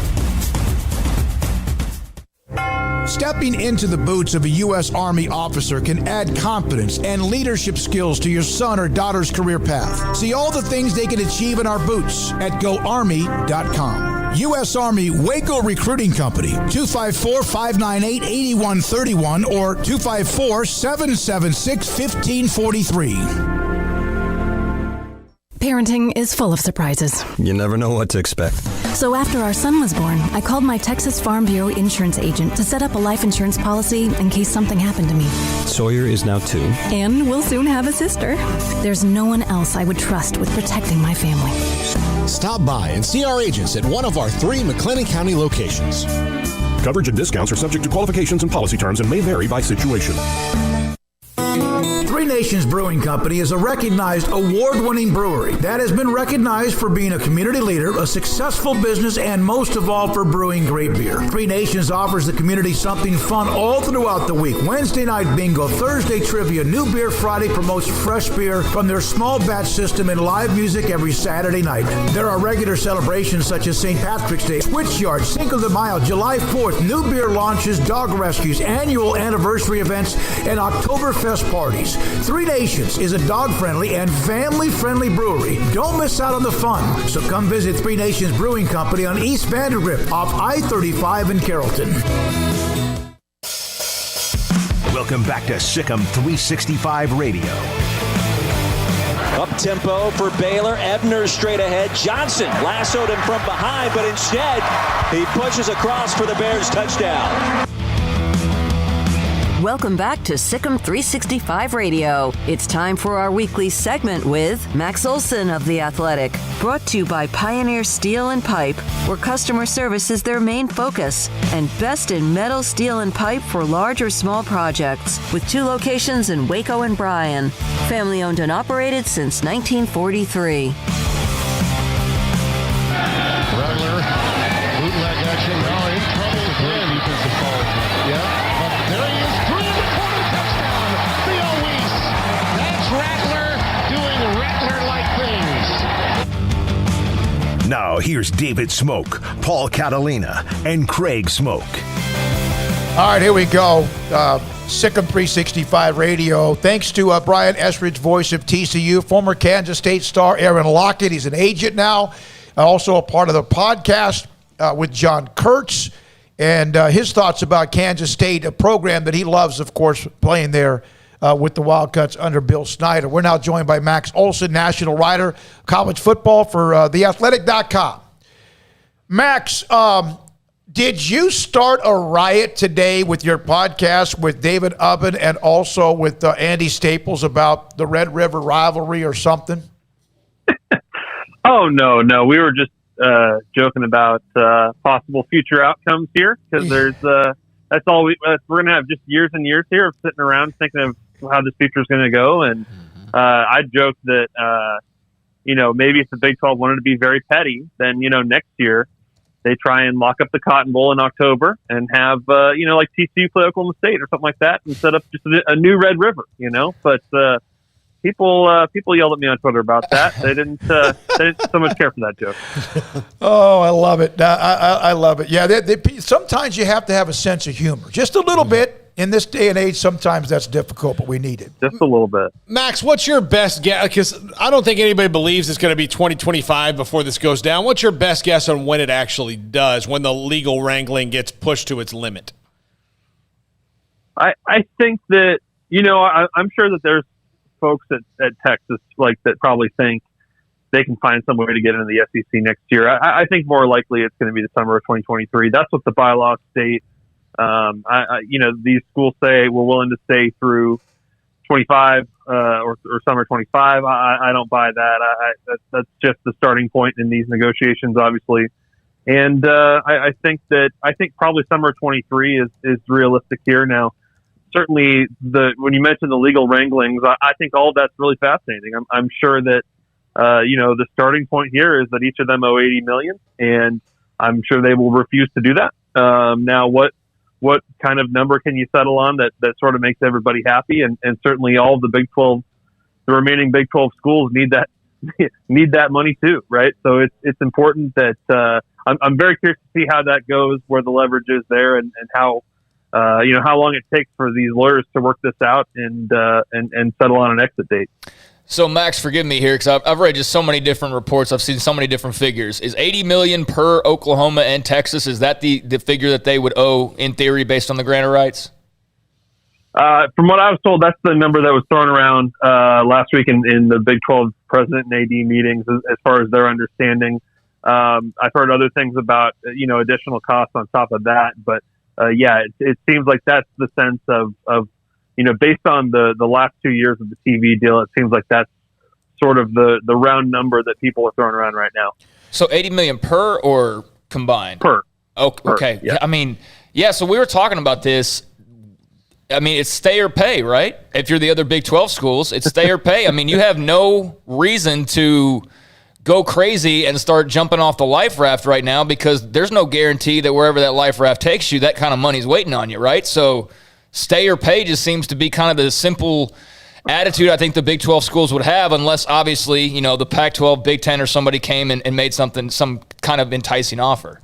Stepping into the boots of a U.S. Army officer can add confidence and leadership skills to your son or daughter's career path. See all the things they can achieve in our boots at GoArmy.com. U.S. Army Waco Recruiting Company, 254-598-8131 or 254-776-1543. Parenting is full of surprises. You never know what to expect. So after our son was born, I called my Texas Farm Bureau insurance agent to set up a life insurance policy in case something happened to me. Sawyer is now 2. And we'll soon have a sister. There's no one else I would trust with protecting my family. Stop by and see our agents at one of our 3 McLennan County locations. Coverage and discounts are subject to qualifications and policy terms and may vary by situation. Three Nations Brewing Company is a recognized award-winning brewery that has been recognized for being a community leader, a successful business, and most of all for brewing great beer. Three Nations offers the community something fun all throughout the week. Wednesday night bingo, Thursday trivia, New Beer Friday promotes fresh beer from their small batch system and live music every Saturday night. There are regular celebrations such as St. Patrick's Day, Switchyard, Cinco de Mayo, July 4th, new beer launches, dog rescues, annual anniversary events, and Oktoberfest parties. Three Nations is a dog-friendly and family-friendly brewery. Don't miss out on the fun. So come visit Three Nations Brewing Company on East Vandergrift off I-35 in Carrollton. Welcome back to SicEm365 Radio. Up tempo for Baylor. Ebner straight ahead. Johnson lassoed him from behind, but instead he pushes across for the Bears touchdown. Welcome back to SicEm365 Radio. It's time for our weekly segment with Max Olson of The Athletic. Brought to you by Pioneer Steel and Pipe, where customer service is their main focus. And best in metal, steel, and pipe for large or small projects. With 2 locations in Waco and Bryan. Family owned and operated since 1943. Rattler, bootleg action, now in trouble again. Defensive foul. Yeah. There he is, 3 in the corner, touchdown, Theo Weiss. That's Rattler doing Rattler-like things. Now here's David Smoak, Paul Catalina, and Craig Smoak. All right, here we go. SicEm365 Radio. Thanks to Brian Estridge, voice of TCU, former Kansas State star Aaron Lockett. He's an agent now, also a part of the podcast with John Kurtz. And his thoughts about Kansas State, a program that he loves, of course, playing there with the Wildcats under Bill Snyder. We're now joined by Max Olson, national writer, college football for theathletic.com. Max, did you start a riot today with your podcast with David Ubben and also with Andy Staples about the Red River rivalry or something? Oh, no. We were just joking about possible future outcomes here because there's that's all we're going to have just years and years here of sitting around thinking of how this future is going to go. And I joked that maybe if the Big 12 wanted to be very petty, then next year they try and lock up the Cotton Bowl in October and have like TCU play Oklahoma State or something like that and set up just a new Red River. But People yelled at me on Twitter about that. They didn't so much care for that joke. Oh, I love it. I love it. Yeah, sometimes you have to have a sense of humor, just a little bit. In this day and age, sometimes that's difficult, but we need it. Just a little bit. Max, what's your best guess? Because I don't think anybody believes it's going to be 2025 before this goes down. What's your best guess on when it actually does, when the legal wrangling gets pushed to its limit? I think that I'm sure that there's folks at Texas that probably think they can find some way to get into the SEC next year. I think more likely it's going to be the summer of 2023. That's what the bylaws state. These schools say we're willing to stay through 25 or summer 25. I don't buy that. That's just the starting point in these negotiations, obviously. And I think probably summer 23 is realistic here. Now, certainly when you mentioned the legal wranglings, I think all of that's really fascinating. I'm sure that the starting point here is that each of them owe $80 million, and I'm sure they will refuse to do that. Now, what kind of number can you settle on that sort of makes everybody happy? And certainly all of the remaining Big 12 schools need that money too, right? So it's important that I'm very curious to see how that goes, where the leverage is there, and how how long it takes for these lawyers to work this out and settle on an exit date. So, Max, forgive me here because I've read just so many different reports. I've seen so many different figures. Is $80 million per Oklahoma and Texas? Is that the figure that they would owe in theory based on the grant of rights? From what I was told, that's the number that was thrown around last week in the Big 12 president and AD meetings, as far as their understanding. I've heard other things about additional costs on top of that, but it seems like that's the sense of based on the last 2 years of the TV deal, it seems like that's sort of the round number that people are throwing around right now. So $80 million per or combined? Per. Oh, okay. Yeah. So we were talking about this. I mean, it's stay or pay, right? If you're the other Big 12 schools, it's stay or pay. I mean, you have no reason to go crazy and start jumping off the life raft right now because there's no guarantee that wherever that life raft takes you, that kind of money's waiting on you, right? So stay or pay just seems to be kind of the simple attitude I think the Big 12 schools would have, unless obviously, the Pac-12, Big 10, or somebody came and made some kind of enticing offer.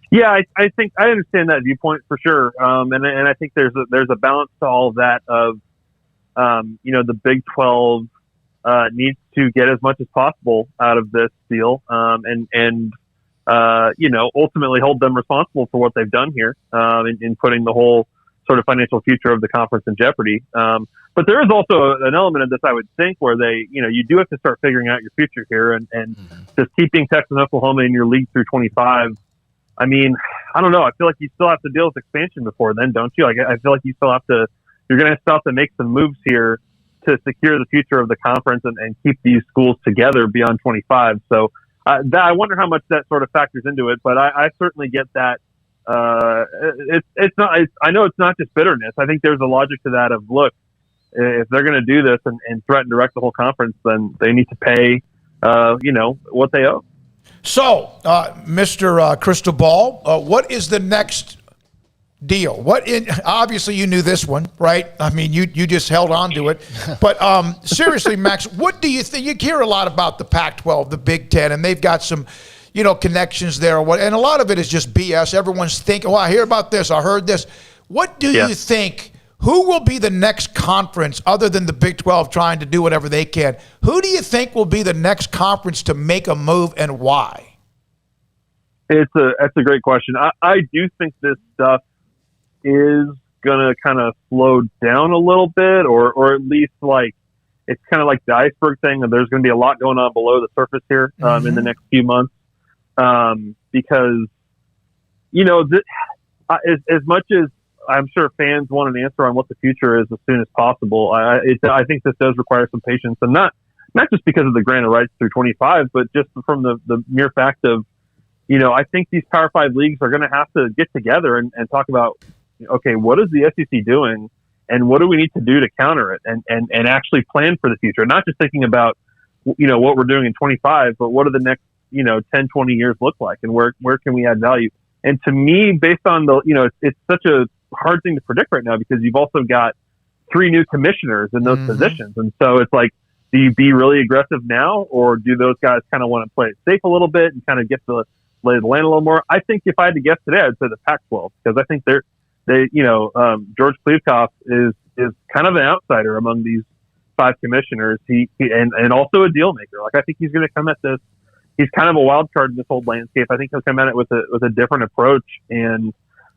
Yeah, I think I understand that viewpoint for sure, and I think there's a balance to all of that. Of the Big 12 needs to get as much as possible out of this deal, and ultimately hold them responsible for what they've done here in putting the whole sort of financial future of the conference in jeopardy. But there is also an element of this, I would think, where you do have to start figuring out your future here, and just keeping Texas and Oklahoma in your league through 25. I mean, I don't know. I feel like you still have to deal with expansion before then, don't you? Like, I feel like you're going to have to make some moves here to secure the future of the conference and keep these schools together beyond 25. So I wonder how much that sort of factors into it, but I certainly get that. It's not. I know it's not just bitterness. I think there's a logic to that. Of look, if they're going to do this and threaten to wreck the whole conference, then they need to pay, what they owe. So, Mr. Crystal Ball, what is the next deal? Obviously, you knew this one, right? I mean, you just held on to it. But seriously, Max, what do you think? You hear a lot about the Pac-12, the Big 10, and they've got some connections there. And a lot of it is just BS. Everyone's thinking, I hear about this. I heard this. What do you think? Who will be the next conference other than the Big 12 trying to do whatever they can? Who do you think will be the next conference to make a move, and why? That's a great question. I do think this stuff is going to kind of slow down a little bit, or at least it's kind of like the iceberg thing. There's going to be a lot going on below the surface here in the next few months. Because, as much as I'm sure fans want an answer on what the future is as soon as possible, I think this does require some patience, and not just because of the grant of rights through 25, but just from the mere fact of, I think these Power 5 leagues are going to have to get together and talk about, okay, what is the SEC doing, and what do we need to do to counter it, and actually plan for the future, not just thinking about, what we're doing in 25, but what are the next 10, 20 years look like, and where can we add value? And to me, based on it's such a hard thing to predict right now, because you've also got 3 new commissioners in those positions. And so it's like, do you be really aggressive now, or do those guys kind of want to play it safe a little bit and kind of get the lay of the land a little more? I think if I had to guess today, I'd say the Pac-12, because I think George Klevkoff is kind of an outsider among these 5 commissioners. He also a deal maker. Like, I think he's going to come at this. He's kind of a wild card in this whole landscape. I think he'll come at it with a different approach, and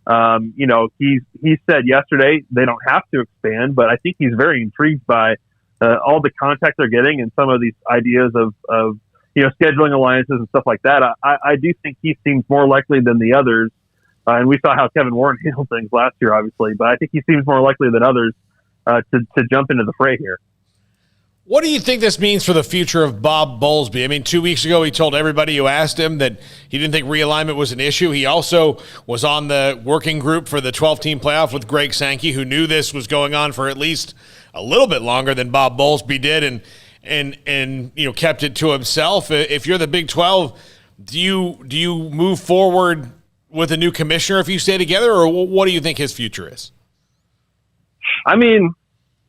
He said yesterday they don't have to expand, but I think he's very intrigued by all the contact they're getting and some of these ideas of scheduling alliances and stuff like that. I do think he seems more likely than the others. And we saw how Kevin Warren handled things last year, obviously, but I think he seems more likely than others to jump into the fray here. What do you think this means for the future of Bob Bullsby? I mean, 2 weeks ago, he told everybody who asked him that he didn't think realignment was an issue. He also was on the working group for the 12-team playoff with Greg Sankey, who knew this was going on for at least a little bit longer than Bob Bullsby did, and kept it to himself. If you're the Big 12, do you move forward with a new commissioner if you stay together, or what do you think his future is? I mean,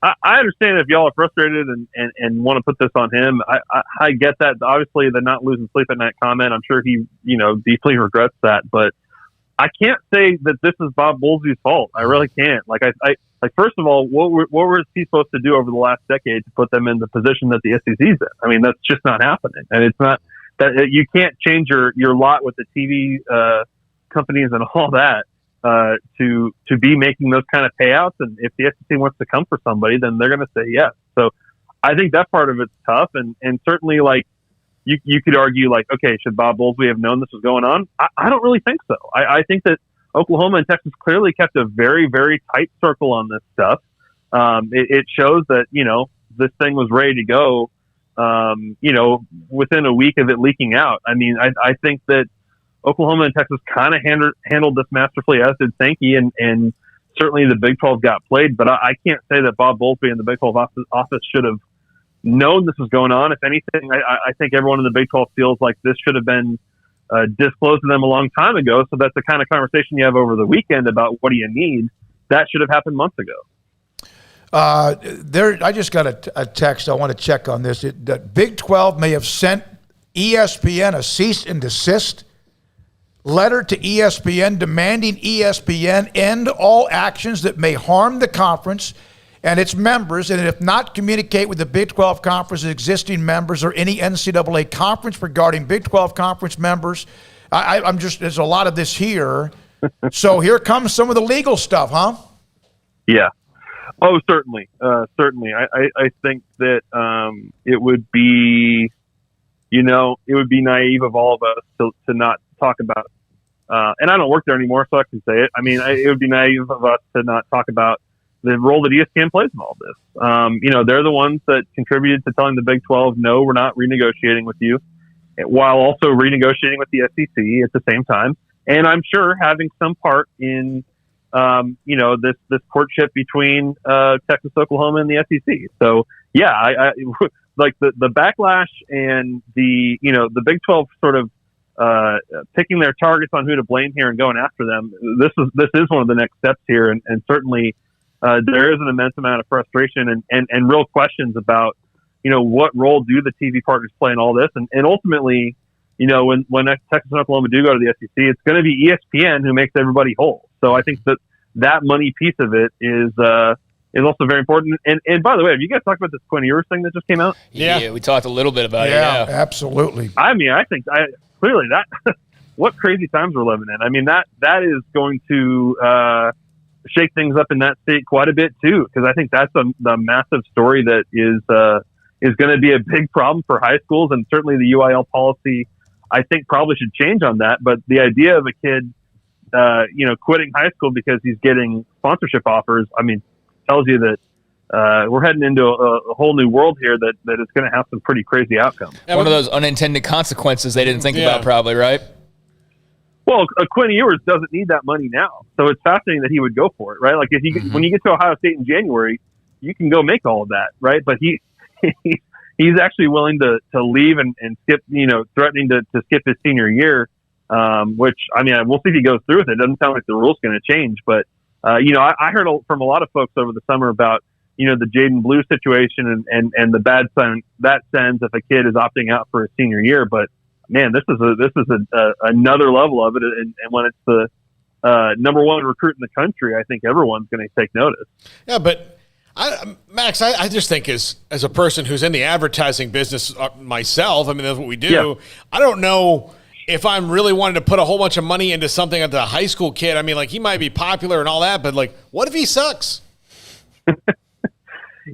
I understand if y'all are frustrated and want to put this on him. I get that. Obviously, the not losing sleep at night comment, I'm sure he, deeply regrets that. But I can't say that this is Bob Bullsby's fault. I really can't. First of all, what was he supposed to do over the last decade to put them in the position that the SEC's in? I mean, that's just not happening. And it's not that you can't change your lot with the TV companies and all that. To be making those kind of payouts, and if the SEC wants to come for somebody, then they're going to say yes. So I think that part of it's tough, and certainly you could argue okay, should Bob Bullsby have known this was going on? I don't really think so. I think that Oklahoma and Texas clearly kept a very, very tight circle on this stuff. It shows that this thing was ready to go. Within a week of it leaking out. I mean, I think that Oklahoma and Texas kind of handled this masterfully, as did Sankey, and certainly the Big 12 got played. But I can't say that Bob Bullsby and the Big 12 office should have known this was going on. If anything, I think everyone in the Big 12 feels like this should have been disclosed to them a long time ago. So that's the kind of conversation you have over the weekend about what do you need. That should have happened months ago. I just got a text. I want to check on this. That Big 12 may have sent ESPN a cease and desist letter to ESPN demanding ESPN end all actions that may harm the conference and its members, and if not, communicate with the Big 12 Conference's existing members or any NCAA conference regarding Big 12 Conference members. There's a lot of this here. So here comes some of the legal stuff, huh? Yeah. Oh, certainly. Certainly. I think that it would be, it would be naive of all of us to not talk about, and I don't work there anymore, so I can say it. I mean, it would be naive of us to not talk about the role that ESPN plays in all this. They're the ones that contributed to telling the Big 12, no, we're not renegotiating with you, while also renegotiating with the SEC at the same time. And I'm sure having some part in, this courtship between Texas, Oklahoma, and the SEC. So, yeah, I like the backlash and the Big 12 sort of picking their targets on who to blame here and going after them. This is one of the next steps here, and certainly there is an immense amount of frustration and real questions about what role do the TV partners play in all this, and ultimately when Texas and Oklahoma do go to the SEC, it's going to be ESPN who makes everybody whole. So I think that money piece of it is also very important. And by the way, have you guys talked about this Quinn Ewers thing that just came out? Yeah, we talked a little bit about it. Yeah, absolutely. I mean, I think clearly that what crazy times we're living in. I mean, that is going to shake things up in that state quite a bit too, because I think that's the massive story that is going to be a big problem for high schools, and certainly the UIL policy, I think, probably should change on that. But the idea of a kid, quitting high school because he's getting sponsorship offers, I mean, tells you that we're heading into a whole new world here that is going to have some pretty crazy outcomes. One of those unintended consequences they didn't think about, probably, right? Well, Quinn Ewers doesn't need that money now, so it's fascinating that he would go for it, right? Like when you get to Ohio State in January, you can go make all of that, right? But he's actually willing to leave and skip, threatening to skip his senior year, which, I mean, we'll see if he goes through with it. It doesn't sound like the rule's going to change, but I heard from a lot of folks over the summer about the Jaden Blue situation and the bad sign that sends if a kid is opting out for his senior year. But man, this is another level of it, and when it's the number one recruit in the country, I think everyone's going to take notice. Yeah, but Max, I just think as a person who's in the advertising business myself, I mean, that's what we do. Yeah. I don't know if I'm really wanting to put a whole bunch of money into something at the high school kid, I mean, like, he might be popular and all that, but like, what if he sucks?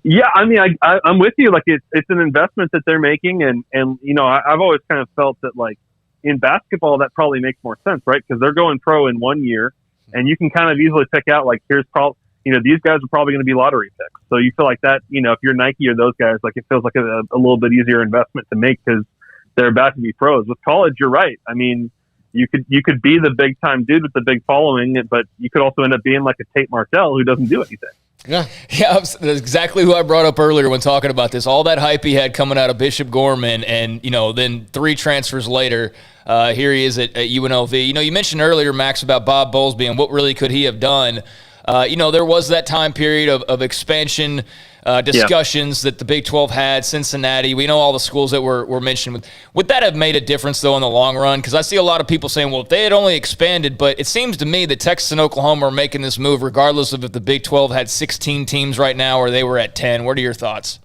Yeah, I mean, I'm with you. Like, it's an investment that they're making, and you know, I've always kind of felt that, like, in basketball, that probably makes more sense, right? Because they're going pro in 1 year, and you can kind of easily pick out, like, here's probably, you know, these guys are probably going to be lottery picks. So you feel like that, you know, if you're Nike or those guys, like, it feels like a little bit easier investment to make because they're about to be pros. With college, you're right. I mean, you could be the big time dude with the big following, but you could also end up being like a Tate Martell who doesn't do anything. Yeah, that's exactly who I brought up earlier when talking about this. All that hype he had coming out of Bishop Gorman, and, you know, then 3 transfers later, here he is at UNLV. You know, you mentioned earlier, Max, about Bob Bullsby and what really could he have done. You know, there was that time period of expansion discussions that the Big 12 had, Cincinnati. We know all the schools that were mentioned. Would that have made a difference, though, in the long run? Because I see a lot of people saying, well, if they had only expanded, but it seems to me that Texas and Oklahoma are making this move regardless of if the Big 12 had 16 teams right now or they were at 10. What are your thoughts?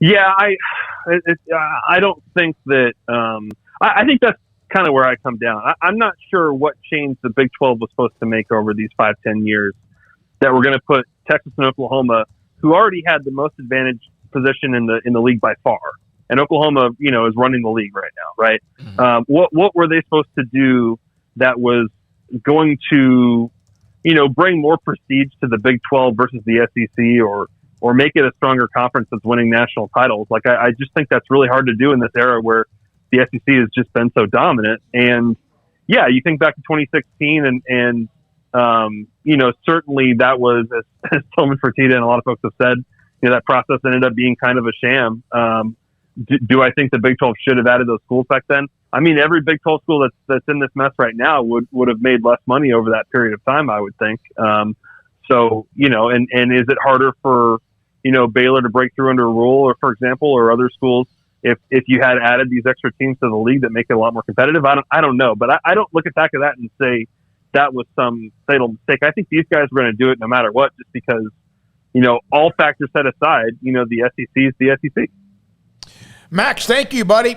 Yeah, I don't think that I think that's kind of where I come down. I'm not sure what change the Big 12 was supposed to make over these 5-10 years that we're going to put Texas and Oklahoma, who already had the most advantaged position in the league by far, and Oklahoma, you know, is running the league right now, right? Mm-hmm. What were they supposed to do that was going to, you know, bring more prestige to the Big 12 versus the SEC, or make it a stronger conference that's winning national titles? Like, I just think that's really hard to do in this era where the SEC has just been so dominant. And yeah, you think back to 2016 and you know, certainly that was, as Tillman Fertitta and a lot of folks have said, you know, that process ended up being kind of a sham. Do I think the Big 12 should have added those schools back then? I mean, every Big 12 school that's in this mess right now would have made less money over that period of time, I would think. So, you know, and is it harder for, you know, Baylor to break through under a rule, or, for example, or other schools, if you had added these extra teams to the league that make it a lot more competitive? I don't know, but I don't look back at that and say that was some fatal mistake. I think these guys were going to do it no matter what, just because, you know, all factors set aside, you know, the SEC is the SEC. Max, thank you, buddy.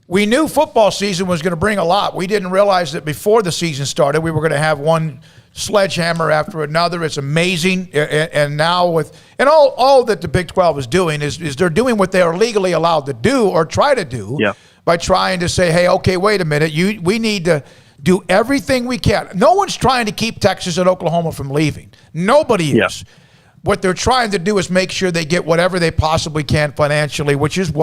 We knew football season was going to bring a lot. We didn't realize that before the season started, we were going to have one sledgehammer after another. It's amazing. And now all that the Big 12 is doing is they're doing what they are legally allowed to do, or try to do, by trying to say, hey, okay, wait a minute. We need to do everything we can. No one's trying to keep Texas and Oklahoma from leaving. Nobody is. What they're trying to do is make sure they get whatever they possibly can financially, which is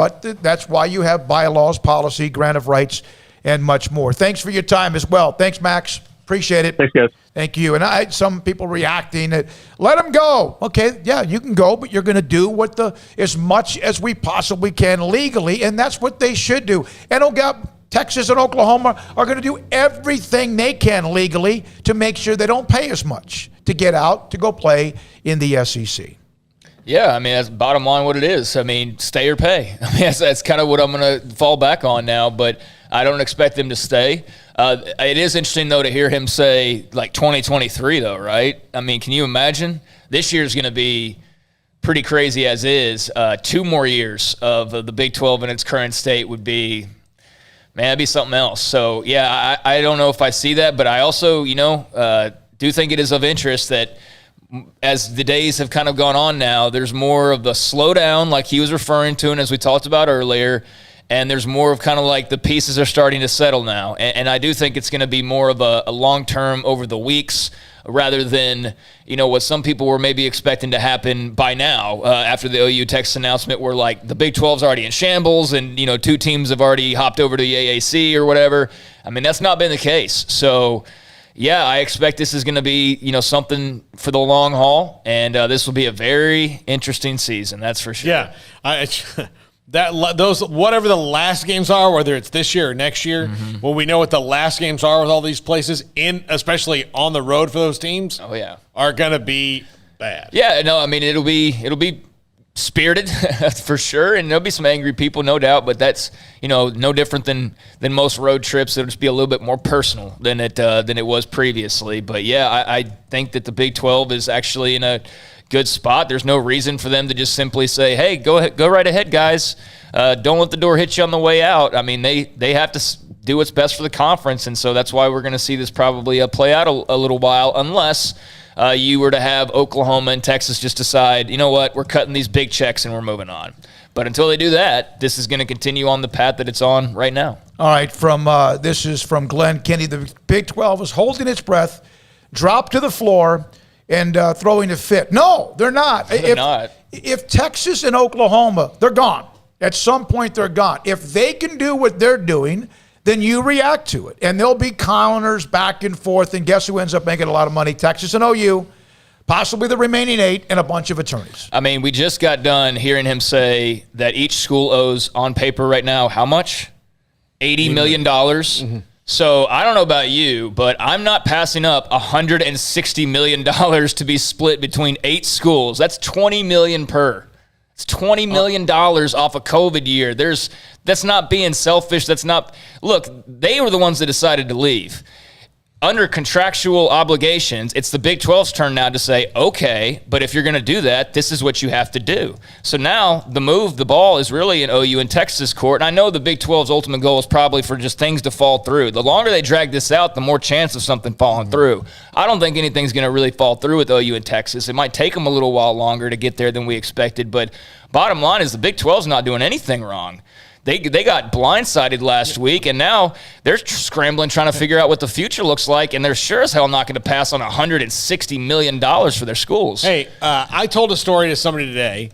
that's why you have bylaws, policy, grant of rights, and much more. Thanks for your time as well. Thanks, Max. Appreciate it. Thanks, guys. Thank you. And some people reacting that, let them go. Okay, yeah, you can go, but you're going to do as much as we possibly can legally, and that's what they should do. And Texas and Oklahoma are going to do everything they can legally to make sure they don't pay as much to get out to go play in the SEC. Yeah, I mean, that's bottom line what it is. I mean, stay or pay. I mean, that's kind of what I'm going to fall back on now, but I don't expect them to stay. It is interesting, though, to hear him say, like, 2023, though, right? I mean, can you imagine? This year's going to be pretty crazy as is. 2 more years of the Big 12 in its current state would be – man, that'd be something else. So, yeah, I don't know if I see that, but I also, you know, do think it is of interest that as the days have kind of gone on now, there's more of the slowdown like he was referring to and as we talked about earlier, and there's more of kind of like the pieces are starting to settle now. And I do think it's going to be more of a long-term over the weeks rather than, you know, what some people were maybe expecting to happen by now after the OU Texas announcement, where like the Big 12's already in shambles and, you know, 2 teams have already hopped over to the AAC or whatever. I mean, that's not been the case. So, yeah, I expect this is going to be, you know, something for the long haul, and this will be a very interesting season, that's for sure. Yeah, those whatever the last games are, whether it's this year or next year, when we know what the last games are with all these places, especially on the road for those teams, are going to be bad. Yeah, no, I mean it'll be spirited for sure, and there'll be some angry people, no doubt, but that's no different than most road trips. It'll just be a little bit more personal than it was previously. But yeah, I think that the Big 12 is actually in a good spot. There's no reason for them to just simply say, hey, go right ahead, guys. Don't let the door hit you on the way out. I mean, they have to do what's best for the conference, and so that's why we're going to see this probably play out a little while, unless you were to have Oklahoma and Texas just decide, you know what, we're cutting these big checks and we're moving on. But until they do that, this is going to continue on the path that it's on right now. All right, this is from Glenn Kenny. The Big 12 is holding its breath, dropped to the floor, and throwing a fit. No, they're not. They're not. If Texas and Oklahoma, they're gone. At some point, they're gone. If they can do what they're doing, then you react to it. And there'll be counters back and forth, and guess who ends up making a lot of money? Texas and OU, possibly the remaining 8, and a bunch of attorneys. I mean, we just got done hearing him say that each school owes, on paper right now, how much? $80 million. Mm-hmm. So I don't know about you, but I'm not passing up $160 million to be split between 8 schools. That's $20 million per. It's $20 million off a COVID year. That's not being selfish. Look, they were the ones that decided to leave. Under contractual obligations, it's the Big 12's turn now to say, okay, but if you're going to do that, this is what you have to do. So now the ball is really in OU and Texas court. And I know the Big 12's ultimate goal is probably for just things to fall through. The longer they drag this out, the more chance of something falling through. I don't think anything's going to really fall through with OU and Texas. It might take them a little while longer to get there than we expected. But bottom line is the Big 12's not doing anything wrong. They got blindsided last week, and now they're scrambling, trying to figure out what the future looks like, and they're sure as hell not going to pass on $160 million for their schools. Hey, I told a story to somebody today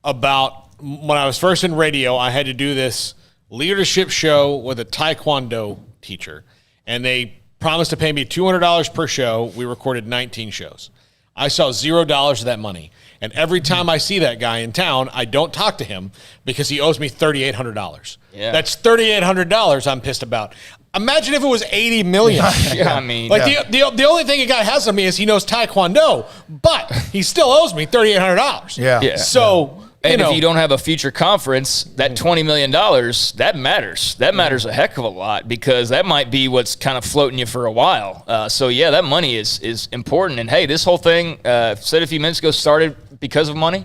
about when I was first in radio, I had to do this leadership show with a Taekwondo teacher, and they promised to pay me $200 per show. We recorded 19 shows. I saw $0 of that money. And every time I see that guy in town, I don't talk to him because he owes me $3,800. Yeah. That's $3,800 I'm pissed about. Imagine if it was $80 million. Yeah, I mean, the only thing a guy has on me is he knows Taekwondo, but he still owes me $3,800. Yeah. So, and if you don't have a future conference, that $20 million, that matters. That matters a heck of a lot because that might be what's kind of floating you for a while. So, yeah, that money is important. And, hey, this whole thing, said a few minutes ago, started because of money.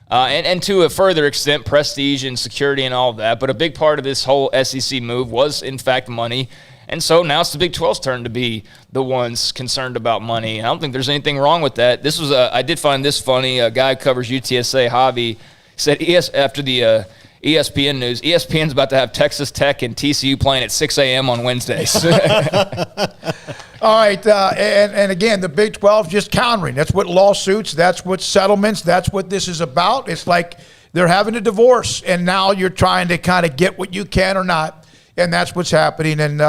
And to a further extent, prestige and security and all of that. But a big part of this whole SEC move was, in fact, money. And so now it's the Big 12's turn to be the ones concerned about money. I don't think there's anything wrong with that. I did find this funny. A guy who covers UTSA, Javi, said after the ESPN news, ESPN's about to have Texas Tech and TCU playing at 6 a.m. on Wednesdays. All right, and again, the Big 12 just countering. That's what lawsuits, that's what settlements, that's what this is about. It's like they're having a divorce, and now you're trying to kind of get what you can or not, and that's what's happening. And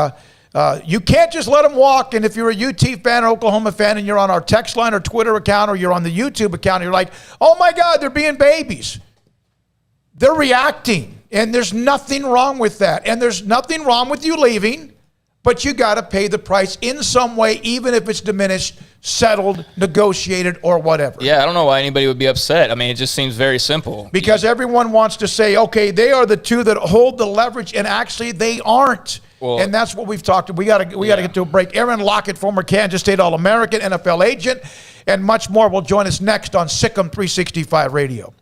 you can't just let them walk. And if you're a UT fan or Oklahoma fan and you're on our text line or Twitter account or you're on the YouTube account, you're like, oh, my God, they're being babies. They're reacting, and there's nothing wrong with that. And there's nothing wrong with you leaving, but you got to pay the price in some way, even if it's diminished, settled, negotiated, or whatever. Yeah, I don't know why anybody would be upset. I mean, it just seems very simple. Because everyone wants to say, okay, they are the two that hold the leverage, and actually they aren't. Well, and that's what we've talked about. We got to get to a break. Aaron Lockett, former Kansas State All-American, NFL agent, and much more will join us next on SicEm365 Radio.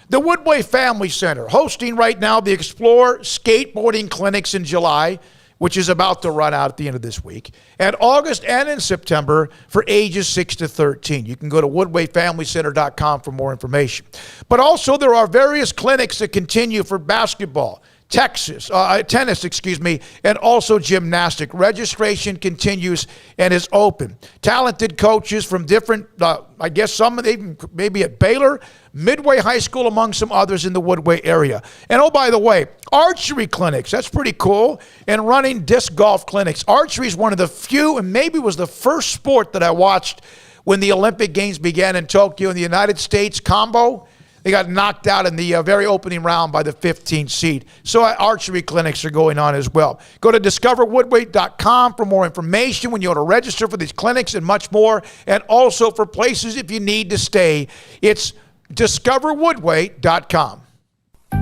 The Woodway Family Center, hosting right now the Explore Skateboarding Clinics in July, which is about to run out at the end of this week, and August and in September for ages 6 to 13. You can go to woodwayfamilycenter.com for more information. But also there are various clinics that continue for basketball, tennis, and also gymnastic. Registration continues and is open. Talented coaches from different, I guess some of them maybe at Baylor, Midway High School, among some others in the Woodway area. And oh, by the way, archery clinics, that's pretty cool, and running disc golf clinics. Archery is one of the few, and maybe was the first sport that I watched when the Olympic Games began in Tokyo in the United States combo. They got knocked out in the very opening round by the 15th seed. So archery clinics are going on as well. Go to discoverwoodway.com for more information when you want to register for these clinics and much more, and also for places if you need to stay. It's discoverwoodway.com.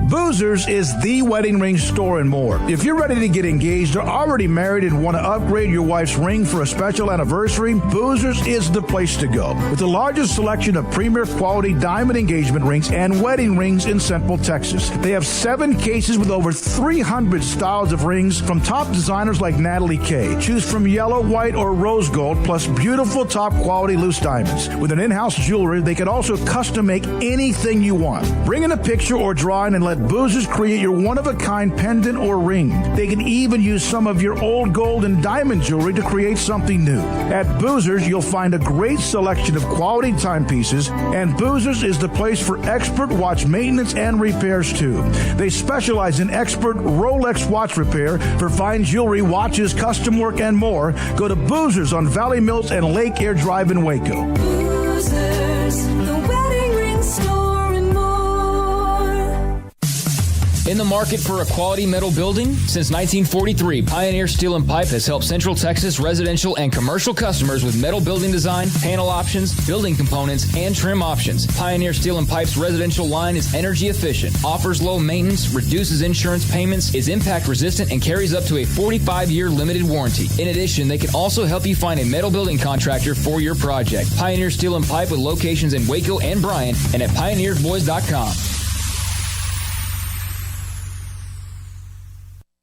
Boozers is the wedding ring store and more. If you're ready to get engaged or already married and want to upgrade your wife's ring for a special anniversary, Boozers is the place to go. With the largest selection of premier quality diamond engagement rings and wedding rings in Central Texas. They have 7 cases with over 300 styles of rings from top designers like Natalie Kay. Choose from yellow, white, or rose gold, plus beautiful top quality loose diamonds. With an in-house jewelry, they can also custom make anything you want. Bring in a picture or drawing and let Boozers create your one-of-a-kind pendant or ring. They can even use some of your old gold and diamond jewelry to create something new. At Boozers, you'll find a great selection of quality timepieces, and Boozers is the place for expert watch maintenance and repairs too. They specialize in expert Rolex watch repair for fine jewelry, watches, custom work, and more. Go to Boozers on Valley Mills and Lake Air Drive in Waco. Boozers, the wedding ring store. In the market for a quality metal building? Since 1943, Pioneer Steel and Pipe has helped Central Texas residential and commercial customers with metal building design, panel options, building components, and trim options. Pioneer Steel and Pipe's residential line is energy efficient, offers low maintenance, reduces insurance payments, is impact resistant, and carries up to a 45-year limited warranty. In addition, they can also help you find a metal building contractor for your project. Pioneer Steel and Pipe with locations in Waco and Bryan and at pioneersboys.com.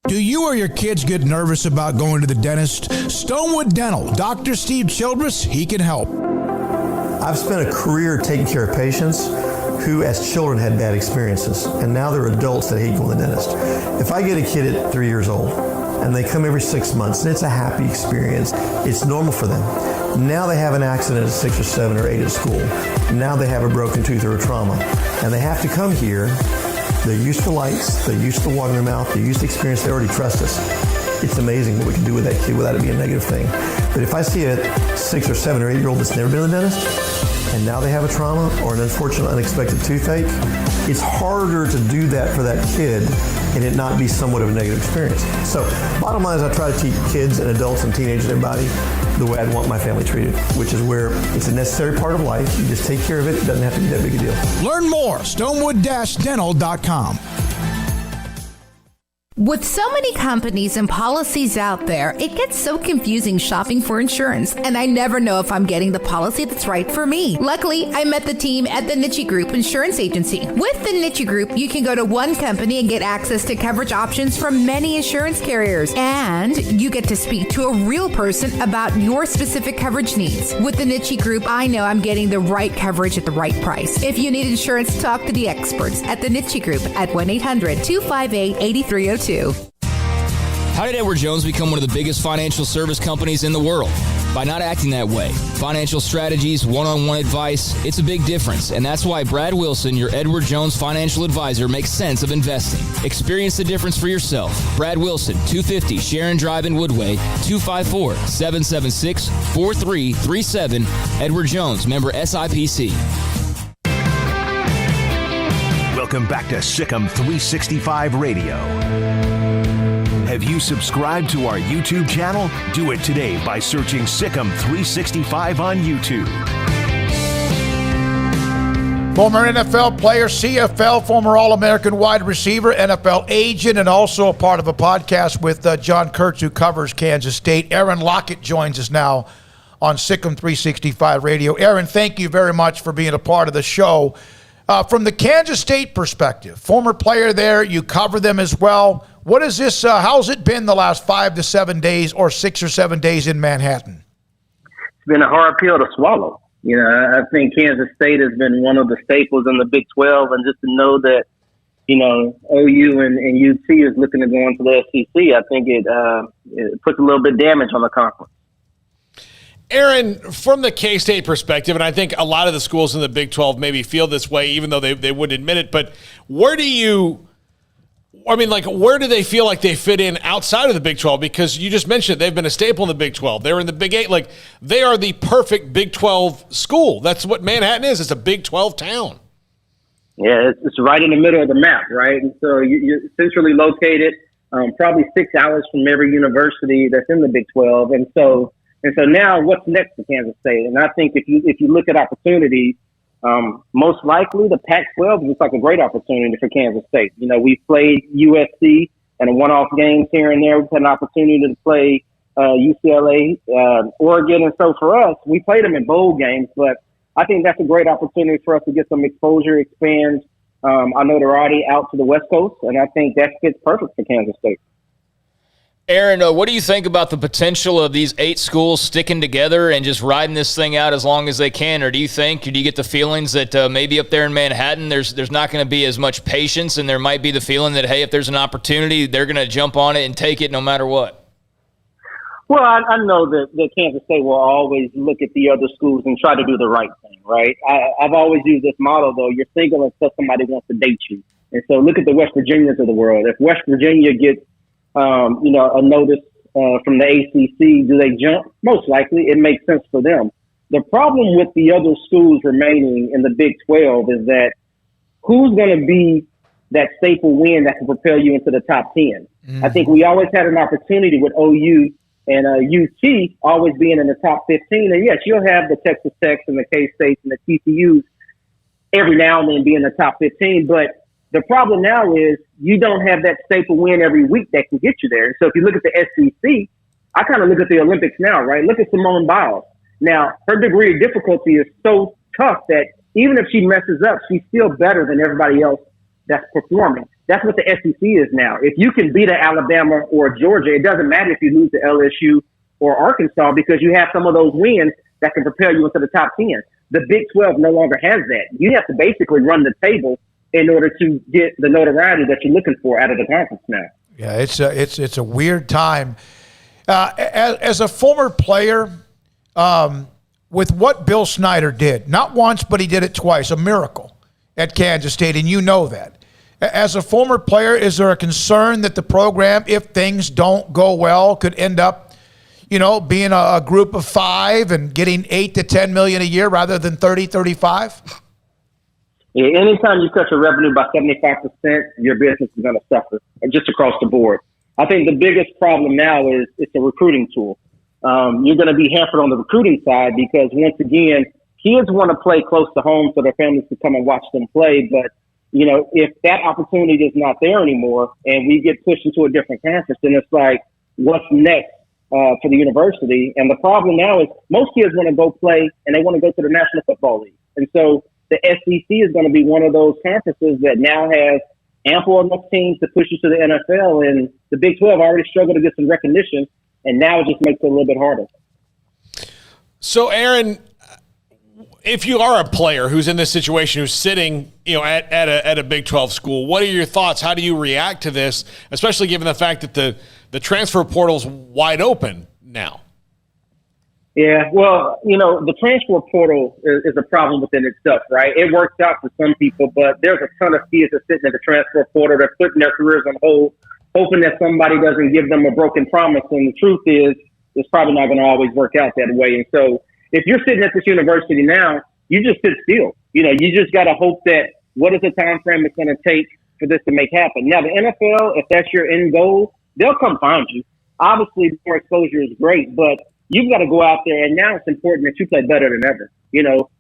Do you or your kids get nervous about going to the dentist? Stonewood Dental, Dr. Steve Childress, he can help. I've spent a career taking care of patients who as children had bad experiences, and now they're adults that hate going to the dentist. If I get a kid at 3 years old and they come every 6 months and it's a happy experience, it's normal for them. Now they have an accident at 6 or 7 or 8 at school. Now they have a broken tooth or a trauma, and they have to come here. They're used to lights, they're used to water in their mouth, they're used to experience, they already trust us. It's amazing what we can do with that kid without it being a negative thing. But if I see a 6 or 7 or 8 year old that's never been to the dentist, and now they have a trauma or an unfortunate unexpected toothache, it's harder to do that for that kid and it not be somewhat of a negative experience. So bottom line is I try to teach kids and adults and teenagers and everybody the way I'd want my family treated, which is where it's a necessary part of life. You just take care of it. It doesn't have to be that big a deal. Learn more, stonewood-dental.com. With so many companies and policies out there, it gets so confusing shopping for insurance, and I never know if I'm getting the policy that's right for me. Luckily, I met the team at the Niche Group Insurance Agency. With the Niche Group, you can go to one company and get access to coverage options from many insurance carriers, and you get to speak to a real person about your specific coverage needs. With the Niche Group, I know I'm getting the right coverage at the right price. If you need insurance, talk to the experts at the Niche Group at 1-800-258-8302. How did Edward Jones become one of the biggest financial service companies in the world? By not acting that way. Financial strategies, one-on-one advice, it's a big difference. And that's why Brad Wilson, your Edward Jones financial advisor, makes sense of investing. Experience the difference for yourself. Brad Wilson, 250 Sharon Drive in Woodway, 254-776-4337. Edward Jones, member SIPC. Welcome back to SicEm365 Radio. Have you subscribed to our YouTube channel? Do it today by searching SicEm365 on YouTube. Former NFL player, CFL, former All-American wide receiver, NFL agent, and also a part of a podcast with John Kurtz, who covers Kansas State. Aaron Lockett joins us now on SicEm365 Radio. Aaron, thank you very much for being a part of the show. From the Kansas State perspective, former player there, you cover them as well. What is this? How's it been the last 5 to 7 days or 6 or 7 days in Manhattan? It's been a hard pill to swallow. You know, I think Kansas State has been one of the staples in the Big 12, and just to know that, you know, OU and UT is looking to go into the SEC, I think it puts a little bit of damage on the conference. Aaron, from the K-State perspective, and I think a lot of the schools in the Big 12 maybe feel this way, even though they wouldn't admit it, but where do they feel like they fit in outside of the Big 12? Because you just mentioned they've been a staple in the Big 12. They were in the Big 8. Like, they are the perfect Big 12 school. That's what Manhattan is. It's a Big 12 town. Yeah, it's right in the middle of the map, right? And so you're centrally located, probably 6 hours from every university that's in the Big 12. And so now what's next for Kansas State? And I think if you look at opportunities, Most likely the Pac-12 looks like a great opportunity for Kansas State. You know, we played USC in a one-off games here and there. We've had an opportunity to play UCLA, Oregon. And so for us, we played them in bowl games, but I think that's a great opportunity for us to get some exposure, expand our notoriety out to the West Coast, and I think that fits perfect for Kansas State. Aaron, what do you think about the potential of these 8 schools sticking together and just riding this thing out as long as they can? Or do you get the feelings that maybe up there in Manhattan there's not going to be as much patience, and there might be the feeling that, hey, if there's an opportunity, they're going to jump on it and take it no matter what? Well, I know that Kansas State will always look at the other schools and try to do the right thing, right? I've always used this model, though. You're single until somebody wants to date you. And so look at the West Virginians of the world. If West Virginia gets a notice from the ACC, do they jump? Most likely. It makes sense for them. The problem with the other schools remaining in the Big 12 is that who's going to be that staple win that can propel you into the top 10? I think we always had an opportunity with OU and UT always being in the top 15. And yes, you'll have the Texas Techs and the K-States and the TCUs every now and then be in the top 15. But the problem now is you don't have that staple win every week that can get you there. And so if you look at the SEC, I kind of look at the Olympics now, right? Look at Simone Biles. Now, her degree of difficulty is so tough that even if she messes up, she's still better than everybody else that's performing. That's what the SEC is now. If you can beat an Alabama or Georgia, it doesn't matter if you lose to LSU or Arkansas because you have some of those wins that can propel you into the top 10. The Big 12 no longer has that. You have to basically run the table in order to get the notoriety that you're looking for out of the conference now. Yeah, it's a weird time. As a former player, with what Bill Snyder did, not once, but he did it twice, a miracle at Kansas State, and you know that. As a former player, is there a concern that the program, if things don't go well, could end up, being a group of 5 and getting $8 to $10 million a year rather than 30, 35? Yeah, anytime you cut your revenue by 75%, your business is going to suffer, just across the board. I think the biggest problem now is it's a recruiting tool. You're going to be hampered on the recruiting side because, once again, kids want to play close to home so their families can come and watch them play. But, if that opportunity is not there anymore and we get pushed into a different conference, then it's like, what's next for the university? And the problem now is most kids want to go play and they want to go to the National Football League. And so the SEC is going to be one of those conferences that now has ample enough teams to push you to the NFL. And the Big 12 already struggled to get some recognition, and now it just makes it a little bit harder. So, Aaron, if you are a player who's in this situation, who's sitting, at a Big 12 school, what are your thoughts? How do you react to this, especially given the fact that the transfer portal's wide open now? Yeah, well, the transfer portal is a problem within itself, right? It works out for some people, but there's a ton of kids that are sitting in the transfer portal. They're putting their careers on hold, hoping that somebody doesn't give them a broken promise. And the truth is, it's probably not going to always work out that way. And so if you're sitting at this university now, you just sit still. You just got to hope that what is the time frame it's going to take for this to make happen. Now, the NFL, if that's your end goal, they'll come find you. Obviously, more exposure is great, but you've got to go out there, and now it's important that you play better than ever.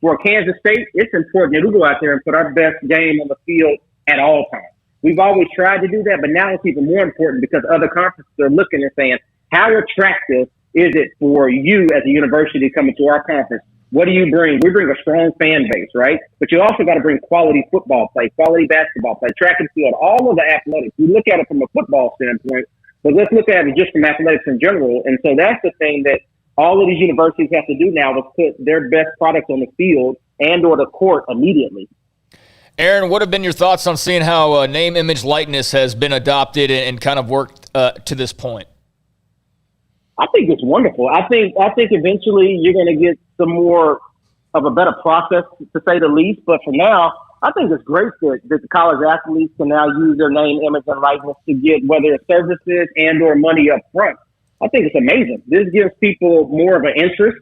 For Kansas State, it's important that we go out there and put our best game on the field at all times. We've always tried to do that, but now it's even more important because other conferences are looking and saying, how attractive is it for you as a university coming to our conference? What do you bring? We bring a strong fan base, right? But you also got to bring quality football play, quality basketball play, track and field, all of the athletics. We look at it from a football standpoint, but let's look at it just from athletics in general. And so that's the thing that all of these universities have to do now is put their best product on the field and or the court immediately. Aaron, what have been your thoughts on seeing how name, image, likeness has been adopted and kind of worked to this point? I think it's wonderful. I think eventually you're going to get some more of a better process, to say the least. But for now, I think it's great that the college athletes can now use their name, image, and likeness to get whether it's services and or money up front. I think it's amazing. This gives people more of an interest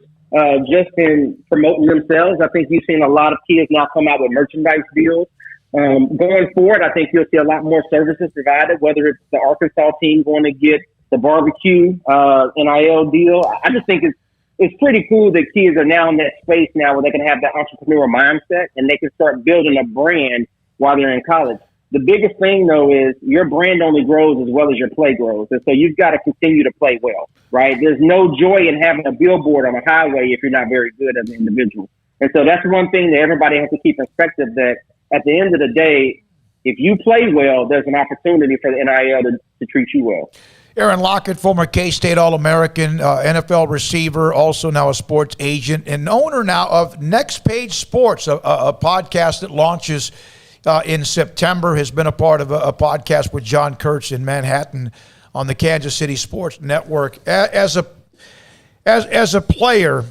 just in promoting themselves. I think you've seen a lot of kids now come out with merchandise deals. Going forward, I think you'll see a lot more services provided, whether it's the Arkansas team going to get the barbecue NIL deal. I just think it's pretty cool that kids are now in that space now where they can have that entrepreneurial mindset and they can start building a brand while they're in college. The biggest thing, though, is your brand only grows as well as your play grows. And so you've got to continue to play well, right? There's no joy in having a billboard on a highway if you're not very good as an individual. And so that's one thing that everybody has to keep in perspective, that at the end of the day, if you play well, there's an opportunity for the NIL to treat you well. Aaron Lockett, former K-State All-American, NFL receiver, also now a sports agent, and owner now of Next Page Sports, a podcast that launches in September, has been a part of a podcast with John Kurtz in Manhattan on the Kansas City Sports Network. As a player,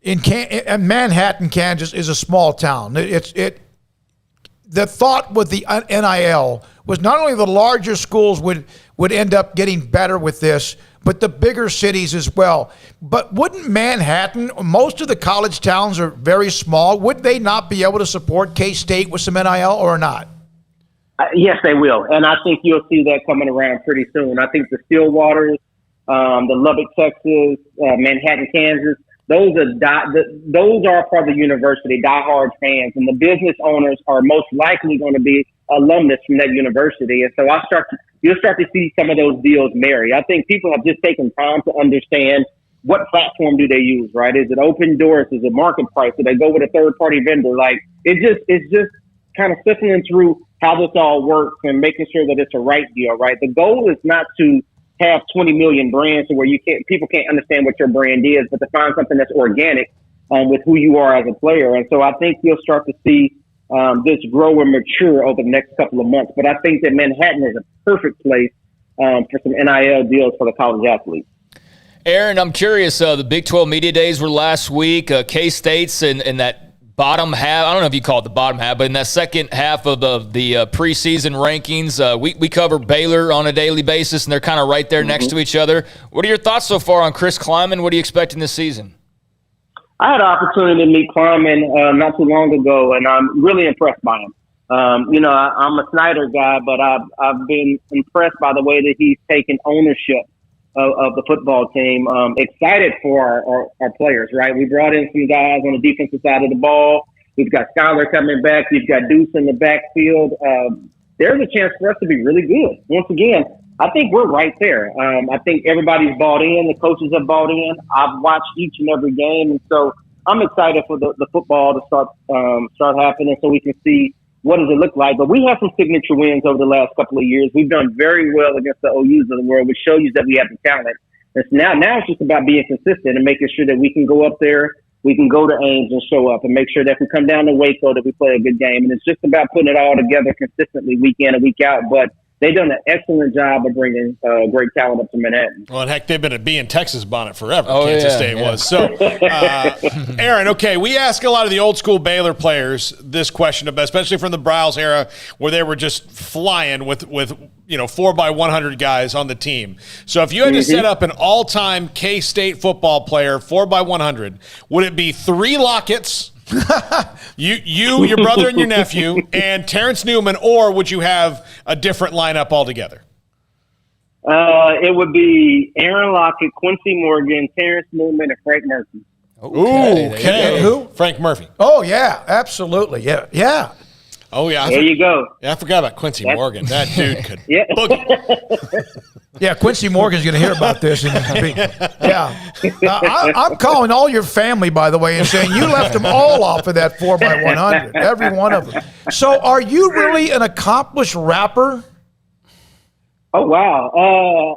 in Manhattan, Kansas is a small town. The thought with the NIL was not only the larger schools would end up getting better with this, but the bigger cities as well. But wouldn't Manhattan, most of the college towns are very small, would they not be able to support K-State with some NIL or not? Yes, they will. And I think you'll see that coming around pretty soon. I think the Stillwaters, the Lubbock, Texas, Manhattan, Kansas, those are part of the university, diehard fans, and the business owners are most likely going to be alumnus from that university. And so you'll start to see some of those deals marry. I think people have just taken time to understand what platform do they use, right? Is it open doors? Is it market price? Do they go with a third party vendor? Like it's just kind of sifting through how this all works and making sure that it's a right deal, right? The goal is not to have 20 million brands to where people can't understand what your brand is, but to find something that's organic with who you are as a player. And so I think you'll start to see this grow and mature over the next couple of months. But I think that Manhattan is a perfect place for some NIL deals for the college athletes. Aaron, I'm curious, the Big 12 Media Days were last week. K-State's in that bottom half. I don't know if you call it the bottom half, but in that second half of the preseason rankings, we cover Baylor on a daily basis, and they're kind of right there next to each other. What are your thoughts so far on Chris Kleiman? What are you expecting this season? I had an opportunity to meet Kleiman not too long ago, and I'm really impressed by him. I'm a Snyder guy, but I've been impressed by the way that he's taken ownership of the football team. Excited for our players, right? We brought in some guys on the defensive side of the ball. We've got Skyler coming back. We've got Deuce in the backfield. There's a chance for us to be really good. Once again, I think we're right there. I think everybody's bought in. The coaches have bought in. I've watched each and every game, and so I'm excited for the football to start happening, so we can see what does it look like. But we have some signature wins over the last couple of years. We've done very well against the OUs of the world, which shows you that we have the talent. And now it's just about being consistent and making sure that we can go up there, we can go to Ames and show up, and make sure that if we come down to Waco that we play a good game. And it's just about putting it all together consistently week in and week out. But they've done an excellent job of bringing great talent up to Manhattan. Well, and heck, they've been a bee in Texas bonnet forever. Kansas State was. So, Aaron, okay, we ask a lot of the old school Baylor players this question, especially from the Browse era, where they were just flying with 4x100 guys on the team. So, if you had to set up an all-time K-State football player 4x100, would it be 3 Locketts? you, your brother, and your nephew, and Terrence Newman, or would you have a different lineup altogether? It would be Aaron Lockett, Quincy Morgan, Terrence Newman, and Frank Murphy. Okay. Who? Frank Murphy. Oh, yeah, absolutely. Yeah. Oh, yeah. There you go. Yeah, I forgot about Quincy Morgan. That dude could boogie. Yeah, Quincy Morgan's going to hear about this. I'm calling all your family, by the way, and saying you left them all off of that 4x100, every one of them. So are you really an accomplished rapper? Oh, wow.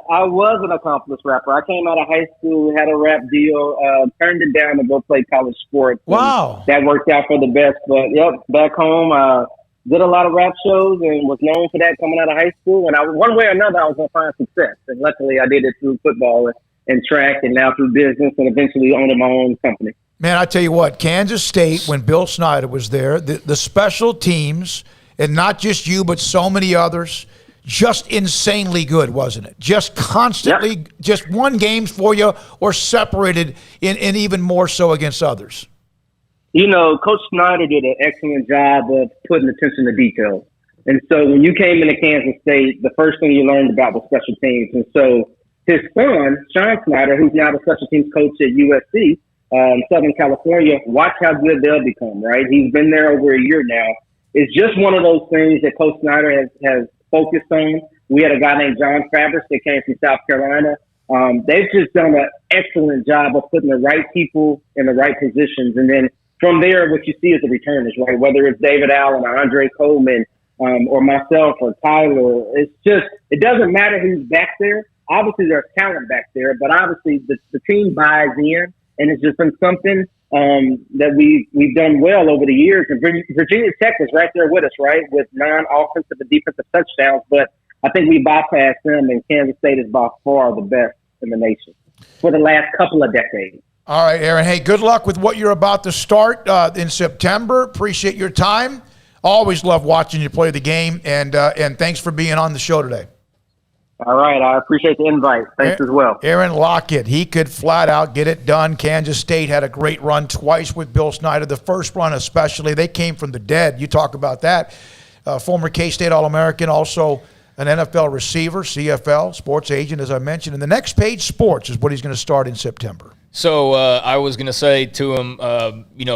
I was an accomplished rapper. I came out of high school, had a rap deal, turned it down to go play college sports. Wow. That worked out for the best. But, back home, did a lot of rap shows and was known for that coming out of high school. And one way or another, I was going to find success. And luckily, I did it through football and track and now through business and eventually owning my own company. Man, I tell you what, Kansas State, when Bill Snyder was there, the special teams, and not just you, but so many others, just insanely good, wasn't it? Just constantly, just won games for you or separated and even more so against others. Coach Snyder did an excellent job of putting attention to details. And so when you came into Kansas State, the first thing you learned about was special teams. And so his son, Sean Snyder, who's now the special teams coach at USC, Southern California, watch how good they'll become, right? He's been there over a year now. It's just one of those things that Coach Snyder has focused on. We had a guy named John Fabris that came from South Carolina. They've just done an excellent job of putting the right people in the right positions. And then from there, what you see is the returners, right? Whether it's David Allen or Andre Coleman or myself or Tyler, it's just, it doesn't matter who's back there. Obviously, there's talent back there, but obviously the team buys in, and it's just been something that we've done well over the years. And Virginia Tech is right there with us, right, with 9 offensive and defensive touchdowns. But I think we bypassed them, and Kansas State is by far the best in the nation for the last couple of decades. All right, Aaron. Hey, good luck with what you're about to start in September. Appreciate your time. Always love watching you play the game, and thanks for being on the show today. All right, I appreciate the invite. Thanks as well. Aaron Lockett, he could flat out get it done. Kansas State had a great run twice with Bill Snyder. The first run especially, they came from the dead. You talk about that. Former K-State All-American, also an NFL receiver, CFL, sports agent, as I mentioned. And the Next Page Sports is what he's going to start in September. So I was going to say to him,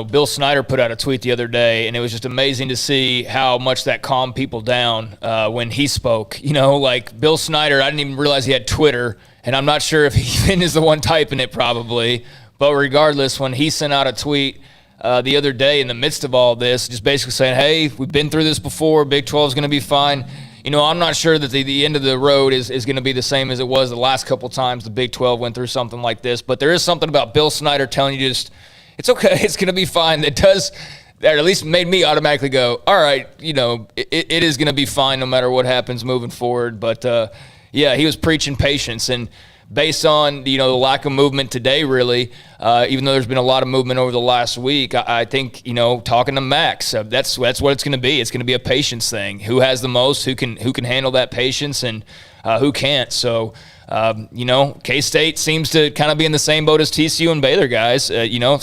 Bill Snyder put out a tweet the other day, and it was just amazing to see how much that calmed people down when he spoke. Like Bill Snyder, I didn't even realize he had Twitter, and I'm not sure if he even is the one typing it probably. But regardless, when he sent out a tweet the other day in the midst of all this, just basically saying, hey, we've been through this before, Big 12 is going to be fine. I'm not sure that the end of the road is going to be the same as it was the last couple times the Big 12 went through something like this. But there is something about Bill Snyder telling you just, it's okay, it's going to be fine. That at least made me automatically go, all right, it is going to be fine no matter what happens moving forward. But, he was preaching patience. And based on, the lack of movement today, really, even though there's been a lot of movement over the last week, I think, talking to Max, that's what it's going to be. It's going to be a patience thing. Who has the most, who can handle that patience, and who can't. So, K-State seems to kind of be in the same boat as TCU and Baylor guys,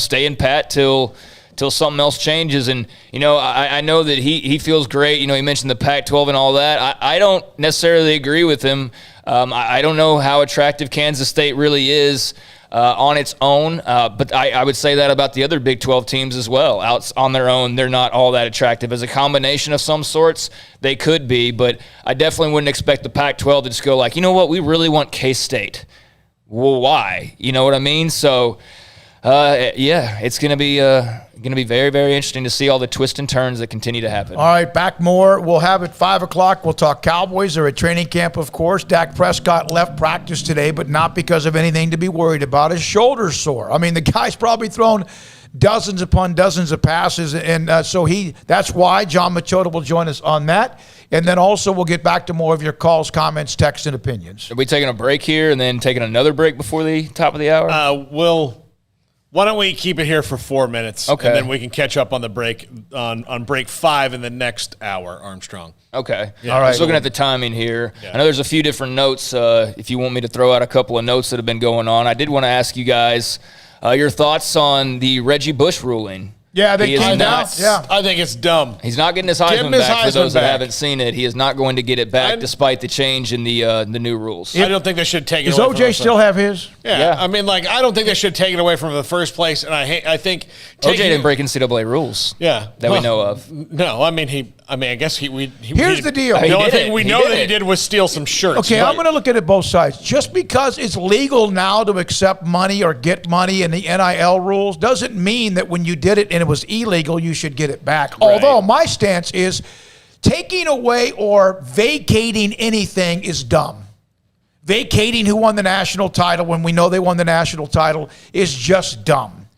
staying pat till something else changes. And, I know that he feels great. He mentioned the Pac-12 and all that. I don't necessarily agree with him. I don't know how attractive Kansas State really is on its own, but I would say that about the other Big 12 teams as well. Out on their own, they're not all that attractive. As a combination of some sorts, they could be, but I definitely wouldn't expect the Pac-12 to just go like, you know what, we really want K-State. Well, why? You know what I mean? So, it's going to be very, very interesting to see all the twists and turns that continue to happen. All right, back more. We'll have at 5 o'clock. We'll talk Cowboys. They're at training camp, of course. Dak Prescott left practice today, but not because of anything to be worried about. His shoulder's sore. I mean, the guy's probably thrown dozens upon dozens of passes, and that's why John Machoda will join us on that. And then also we'll get back to more of your calls, comments, texts, and opinions. Are we taking a break here and then taking another break before the top of the hour? Why don't we keep it here for 4 minutes, okay, and then we can catch up on the break on break 5 in the next hour, Armstrong. Okay. Yeah. All right. Just looking at the timing here. Yeah. I know there's a few different notes. If you want me to throw out a couple of notes that have been going on, I did want to ask you guys your thoughts on the Reggie Bush ruling. Yeah, they came out. Yeah, I think it's dumb. He's not getting his Heisman back. For those that haven't seen it, he is not going to get it back, despite the change in the new rules. I don't think they should take it away. Does OJ still have his? Yeah. I mean, I don't think they should take it away from him in the first place. And I think OJ didn't break NCAA rules. Yeah, that we know of. No, I guess he. Here's the deal. The only thing we know that he did was steal some shirts. Okay, I'm going to look at it both sides. Just because it's legal now to accept money or get money in the NIL rules doesn't mean that when you did it and it was illegal, you should get it back. Right. Although my stance is taking away or vacating anything is dumb. Vacating who won the national title when we know they won the national title is just dumb.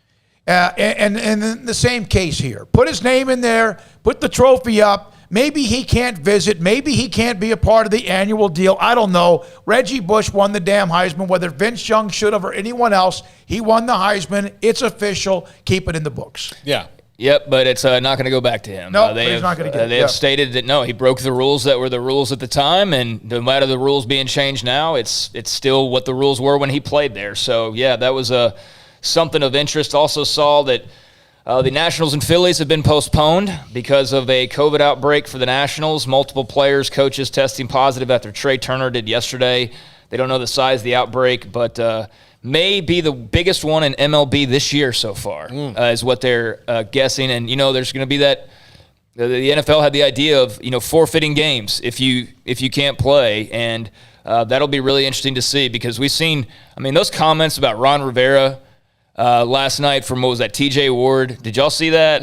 And in the same case here, put his name in there, put the trophy up. Maybe he can't visit. Maybe he can't be a part of the annual deal. I don't know. Reggie Bush won the damn Heisman, whether Vince Young should have or anyone else. He won the Heisman. It's official. Keep it in the books. Yeah. Yep, but it's not going to go back to him. No, he's not going to get it. They have stated that, no, he broke the rules that were the rules at the time, and no matter the rules being changed now, it's still what the rules were when he played there. So, yeah, that was something of interest. Also saw that the Nationals and Phillies have been postponed because of a COVID outbreak for the Nationals. Multiple players, coaches testing positive after Trey Turner did yesterday. They don't know the size of the outbreak, but may be the biggest one in MLB this year so far, is what they're guessing. And, there's going to be that the NFL had the idea of, forfeiting games if you can't play. And that'll be really interesting to see because we've seen, those comments about Ron Rivera last night from, what was that, TJ Ward. Did y'all see that?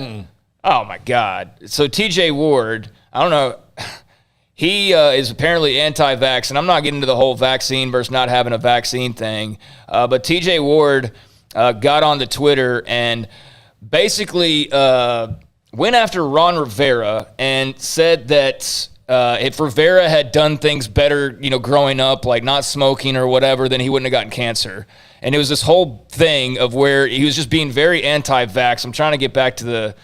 Oh, my God. So TJ Ward, I don't know. He is apparently anti-vax, and I'm not getting into the whole vaccine versus not having a vaccine thing. But TJ Ward got onto Twitter and basically went after Ron Rivera and said that if Rivera had done things better, growing up, like not smoking or whatever, then he wouldn't have gotten cancer. And it was this whole thing of where he was just being very anti-vax. I'm trying to get back to the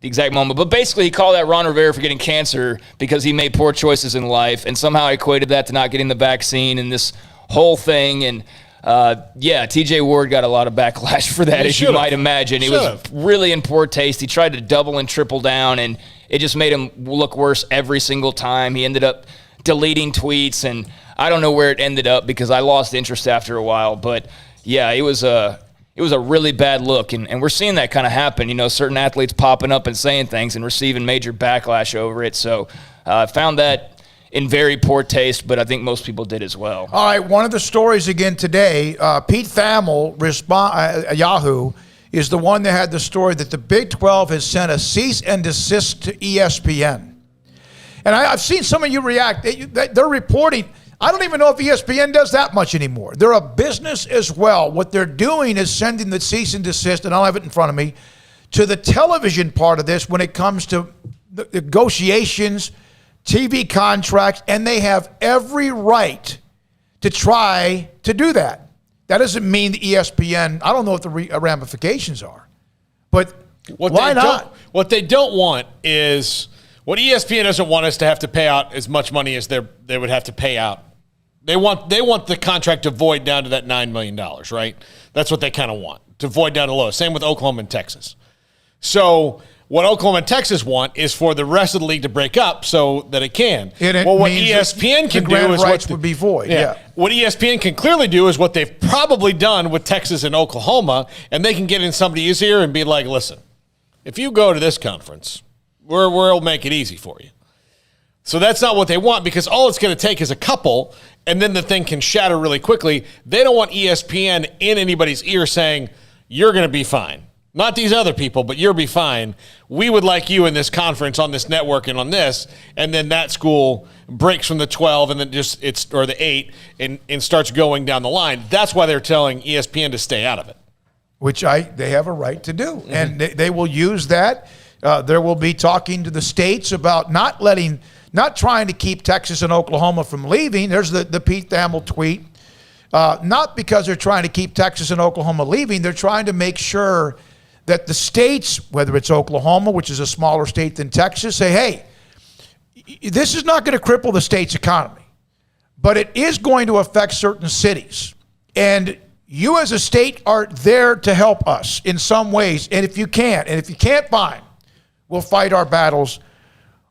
exact moment. But basically, he called out Ron Rivera for getting cancer because he made poor choices in life and somehow equated that to not getting the vaccine and this whole thing. And, TJ Ward got a lot of backlash for that, as you might imagine. It was really in poor taste. He tried to double and triple down, and it just made him look worse every single time. He ended up deleting tweets, and I don't know where it ended up because I lost interest after a while. But, yeah, it was a really bad look, and we're seeing that kind of happen. Certain athletes popping up and saying things and receiving major backlash over it. So I found that in very poor taste, but I think most people did as well. All right, one of the stories again today, Pete Thamel, Yahoo, is the one that had the story that the Big 12 has sent a cease and desist to ESPN. And I've seen some of you react. They're reporting. I don't even know if ESPN does that much anymore. They're a business as well. What they're doing is sending the cease and desist, and I'll have it in front of me, to the television part of this when it comes to the negotiations, TV contracts, and they have every right to try to do that. That doesn't mean the ESPN, I don't know what the ramifications are, but why not? What they don't want is, what ESPN doesn't want us to have to pay out as much money as they would have to pay out. They want the contract to void down to that $9 million, right? That's what they kind of want, to void down to low. Same with Oklahoma and Texas. So what Oklahoma and Texas want is for the rest of the league to break up so that it can. Well, what ESPN can do is rights would be void. Yeah. What ESPN can clearly do is what they've probably done with Texas and Oklahoma, and they can get in somebody's ear and be like, listen, if you go to this conference, we'll make it easy for you. So that's not what they want, because all it's going to take is a couple, and then the thing can shatter really quickly. They don't want ESPN in anybody's ear saying, you're going to be fine. Not these other people, but you'll be fine. We would like you in this conference, on this network, and on this. And then that school breaks from the 12 and then or the 8 and starts going down the line. That's why they're telling ESPN to stay out of it. Which they have a right to do. Mm-hmm. And they will use that. There will be talking to the states about not trying to keep Texas and Oklahoma from leaving. There's the Pete Thamel tweet. Not because they're trying to keep Texas and Oklahoma leaving. They're trying to make sure that the states, whether it's Oklahoma, which is a smaller state than Texas, say, hey, this is not going to cripple the state's economy, but it is going to affect certain cities. And you as a state are there to help us in some ways. And if you can't, fine, we'll fight our battles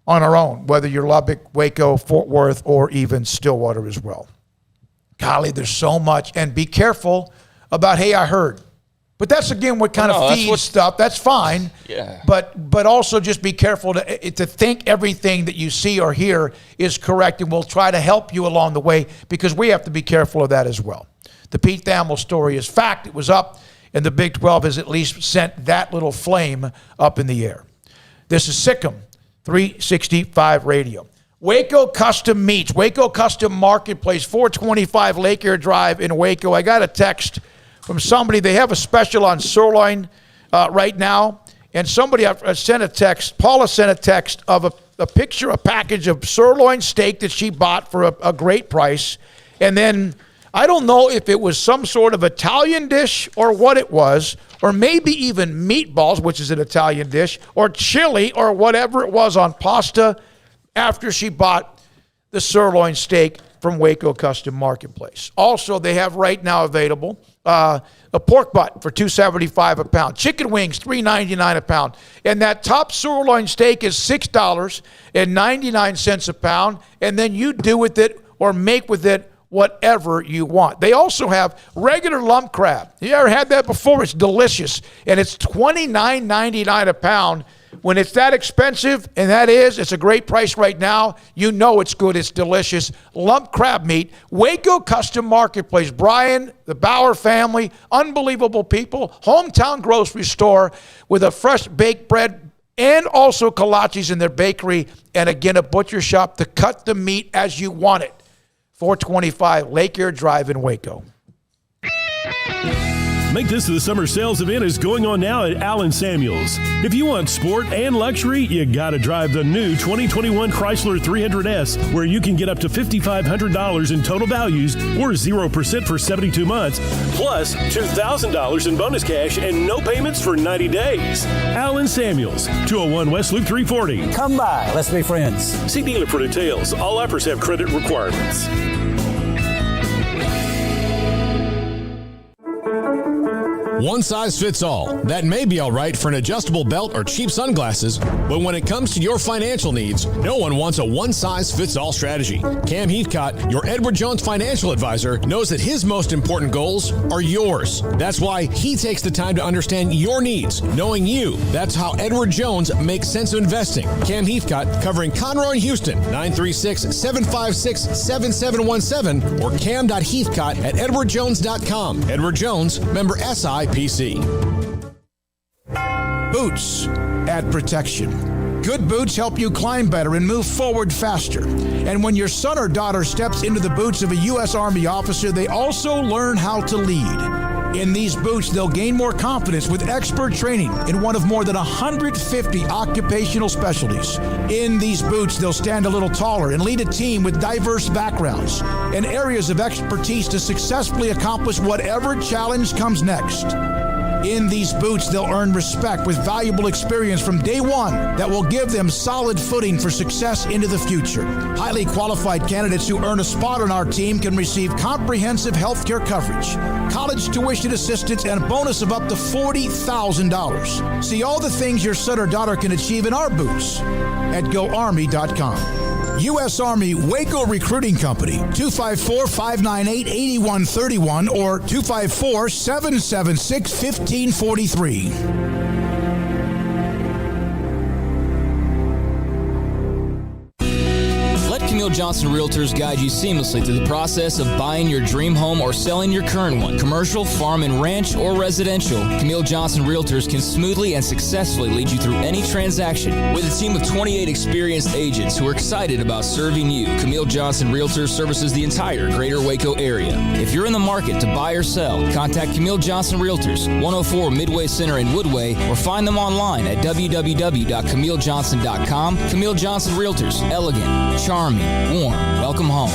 on our own, whether you're Lubbock, Waco, Fort Worth, or even Stillwater as well. Golly, there's so much. And be careful about, hey, I heard. But that's, again, what kind of feeds stuff. That's fine. Yeah. But also just be careful to think everything that you see or hear is correct, and we'll try to help you along the way, because we have to be careful of that as well. The Pete Thamel story is fact. It was up, and the Big 12 has at least sent that little flame up in the air. This is SicEm365 Radio. Waco Custom Meats, Waco Custom Marketplace, 425 Lake Air Drive in Waco. I got a text from somebody. They have a special on sirloin right now. And somebody sent a text, Paula sent a text of a picture, a package of sirloin steak that she bought for a great price. And then I don't know if it was some sort of Italian dish or what it was, or maybe even meatballs, which is an Italian dish, or chili or whatever it was on pasta after she bought the sirloin steak from Waco Custom Marketplace. Also, they have right now available a pork butt for $2.75 a pound, chicken wings $3.99 a pound, and that top sirloin steak is $6.99 a pound, and then you do with it or make with it whatever you want. They also have regular lump crab. You ever had that before? It's delicious. And it's $29.99 a pound. When it's that expensive, and it's a great price right now, you know it's good, it's delicious. Lump crab meat, Waco Custom Marketplace. Brian, the Bauer family, unbelievable people, hometown grocery store with a fresh baked bread and also kolaches in their bakery. And again, a butcher shop to cut the meat as you want it. 425 Lake Air Drive in Waco. Make this the summer sales event is going on now at Allen Samuels. If you want sport and luxury, you gotta drive the new 2021 Chrysler 300S, where you can get up to $5,500 in total values or 0% for 72 months, plus $2,000 in bonus cash and no payments for 90 days. Allen Samuels, 201 West Loop 340. Come by, let's be friends. See dealer for details. All offers have credit requirements. One size fits all. That may be all right for an adjustable belt or cheap sunglasses, but when it comes to your financial needs, no one wants a one-size-fits-all strategy. Cam Heathcott, your Edward Jones financial advisor, knows that his most important goals are yours. That's why he takes the time to understand your needs, knowing you. That's how Edward Jones makes sense of investing. Cam Heathcott, covering Conroe and Houston, 936-756-7717 or cam.heathcott@edwardjones.com. Edward Jones, member SIPC. Boots add protection. Good boots help you climb better and move forward faster. And when your son or daughter steps into the boots of a U.S. Army officer, they also learn how to lead. In these boots, they'll gain more confidence with expert training in one of more than 150 occupational specialties. In these boots, they'll stand a little taller and lead a team with diverse backgrounds and areas of expertise to successfully accomplish whatever challenge comes next. In these boots, they'll earn respect with valuable experience from day one that will give them solid footing for success into the future. Highly qualified candidates who earn a spot on our team can receive comprehensive health care coverage, college tuition assistance, and a bonus of up to $40,000. See all the things your son or daughter can achieve in our boots at GoArmy.com. U.S. Army Waco Recruiting Company, 254-598-8131 or 254-776-1543. Camille Johnson Realtors guide you seamlessly through the process of buying your dream home or selling your current one. Commercial, farm and ranch, or residential, Camille Johnson Realtors can smoothly and successfully lead you through any transaction. With a team of 28 experienced agents who are excited about serving you, Camille Johnson Realtors services the entire greater Waco area. If you're in the market to buy or sell, contact Camille Johnson Realtors, 104 Midway Center in Woodway, or find them online at www.camillejohnson.com. Camille Johnson Realtors, elegant, charming, warm. Welcome home.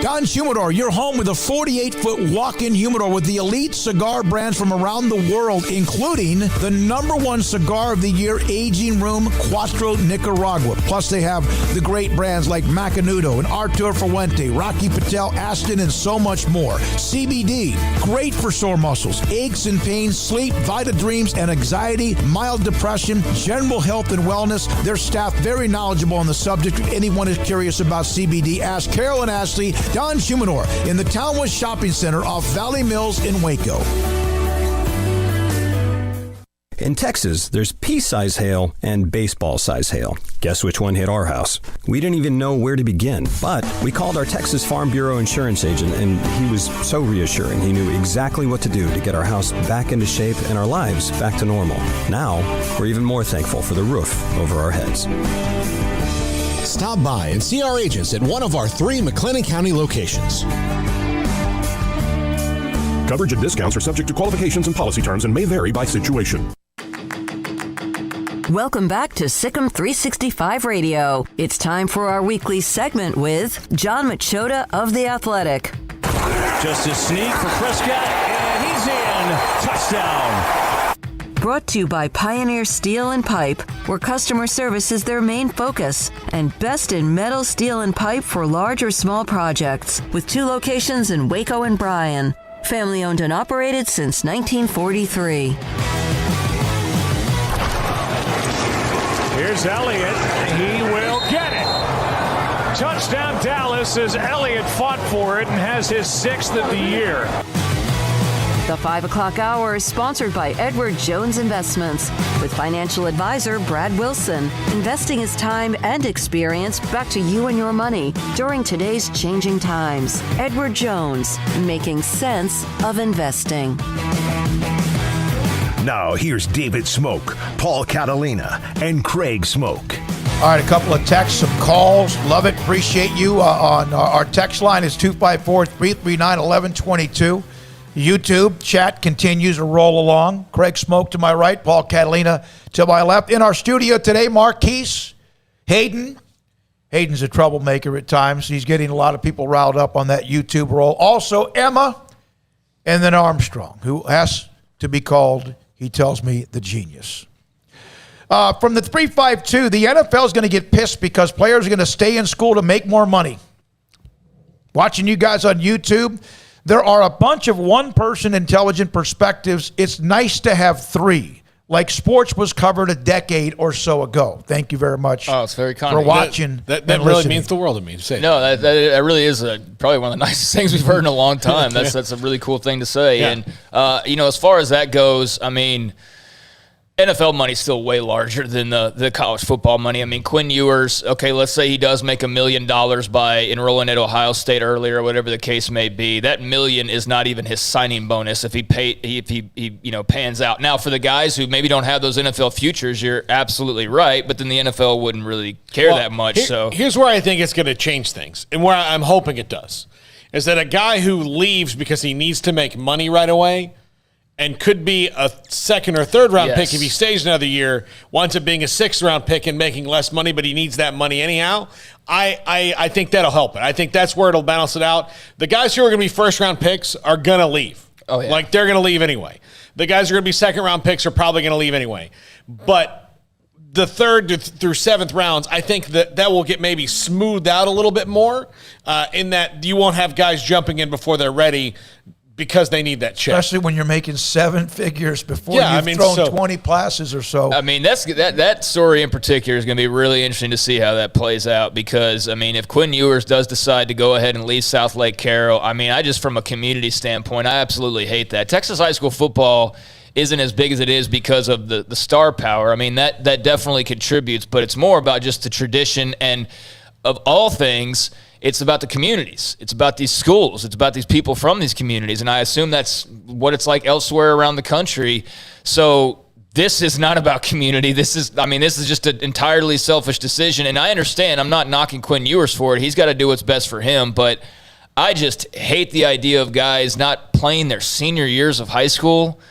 Don Humidor, your home with a 48-foot walk-in humidor with the elite cigar brands from around the world, including the #1 cigar of the year, Aging Room Cuatro Nicaragua. Plus, they have the great brands like Macanudo and Artur Fuente, Rocky Patel, Aston, and so much more. CBD, great for sore muscles, aches and pains, sleep, Vita Dreams, and anxiety, mild depression, general health and wellness. Their staff very knowledgeable on the subject. If anyone is curious about CBD, ask Carol and Ashley. Don Humidor in the Townwest Shopping Center off Valley Mills in Waco. In Texas, there's pea-size hail and baseball-size hail. Guess which one hit our house? We didn't even know where to begin, but we called our Texas Farm Bureau insurance agent, and he was so reassuring. He knew exactly what to do to get our house back into shape and our lives back to normal. Now, we're even more thankful for the roof over our heads. Stop by and see our agents at one of our 3 McLennan County locations. Coverage and discounts are subject to qualifications and policy terms and may vary by situation. Welcome back to SicEm365 Radio. It's time for our weekly segment with John Machoda of The Athletic. Just a sneak for Prescott, and he's in. Touchdown. Brought to you by Pioneer Steel and Pipe, where customer service is their main focus, and best in metal, steel, and pipe for large or small projects, with 2 locations in Waco and Bryan. Family owned and operated since 1943. Here's Elliott. He will get it. Touchdown Dallas as Elliott fought for it and has his 6th of the year. The 5 o'clock hour is sponsored by Edward Jones Investments with financial advisor Brad Wilson. Investing is time and experience back to you and your money during today's changing times. Edward Jones, making sense of investing. Now here's David Smoak, Paul Catalina, and Craig Smoak. All right, a couple of texts, some calls. Love it. Appreciate you. On our text line is 254-339-1122. YouTube chat continues to roll along. Craig Smoak to my right, Paul Catalina to my left. In our studio today, Marquise Hayden. Hayden's a troublemaker at times. He's getting a lot of people riled up on that YouTube roll. Also, Emma, and then Armstrong, who has to be called, he tells me, the genius. From the 352, the NFL is going to get pissed because players are going to stay in school to make more money. Watching you guys on YouTube, there are a bunch of one-person intelligent perspectives. It's nice to have three, like sports was covered a decade or so ago. Thank you very much. Oh, it's very kind for watching. That really listening. means the world to me to say. No, that really is probably one of the nicest things we've heard in a long time. That's a really cool thing to say. Yeah. And as far as that goes, I mean, NFL money is still way larger than the college football money. I mean, Quinn Ewers, okay, let's say he does make $1 million by enrolling at Ohio State earlier, or whatever the case may be. That $1 million is not even his signing bonus if he pans out. Now, for the guys who maybe don't have those NFL futures, you're absolutely right, but then the NFL wouldn't really care that much. Here's where I think it's going to change things, and where I'm hoping it does, is that a guy who leaves because he needs to make money right away and could be a second or third round pick if he stays another year, winds up being a 6th round pick and making less money, but he needs that money anyhow. I think that'll help it. I think that's where it'll balance it out. The guys who are going to be 1st round picks are going to leave. Oh, yeah. Like, they're going to leave anyway. The guys who are going to be 2nd round picks are probably going to leave anyway. But the 3rd through 7th rounds, I think that will get maybe smoothed out a little bit more in that you won't have guys jumping in before they're ready because they need that check. Especially when you're making 7 figures before you've thrown 20 passes or so. I mean, that story in particular is going to be really interesting to see how that plays out because, I mean, if Quinn Ewers does decide to go ahead and leave South Lake Carroll, I mean, from a community standpoint, I absolutely hate that. Texas high school football isn't as big as it is because of the star power. I mean, that definitely contributes, but it's more about just the tradition and, of all things, it's about the communities. It's about these schools. It's about these people from these communities. And I assume that's what it's like elsewhere around the country. So this is not about community. This is just an entirely selfish decision. And I understand. I'm not knocking Quinn Ewers for it. He's got to do what's best for him. But I just hate the idea of guys not playing their senior years of high school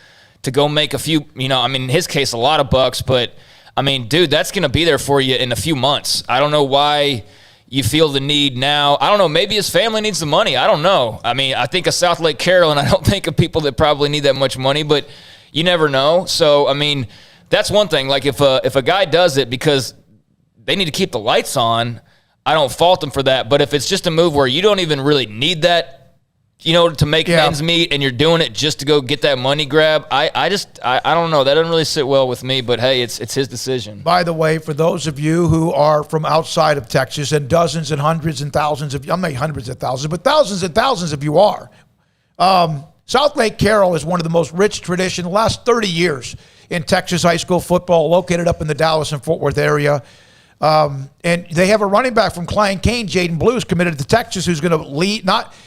to go make a few, in his case, a lot of bucks. But, I mean, dude, that's going to be there for you in a few months. I don't know why you feel the need now. I don't know. Maybe his family needs the money. I don't know. I mean, I think of South Lake Carroll, and I don't think of people that probably need that much money, but you never know. So, I mean, that's one thing. Like, if a guy does it because they need to keep the lights on, I don't fault them for that. But if it's just a move where you don't even really need that, to make ends meet, and you're doing it just to go get that money grab, I don't know. That doesn't really sit well with me, but hey, it's his decision. By the way, for those of you who are from outside of Texas, and dozens and hundreds and thousands of, I'm not hundreds of thousands, but thousands and thousands of you are, South Lake Carroll is one of the most rich tradition the last 30 years in Texas high school football, located up in the Dallas and Fort Worth area. And they have a running back from Klein Kane, Jaden Blues, committed to Texas, who's going to leave.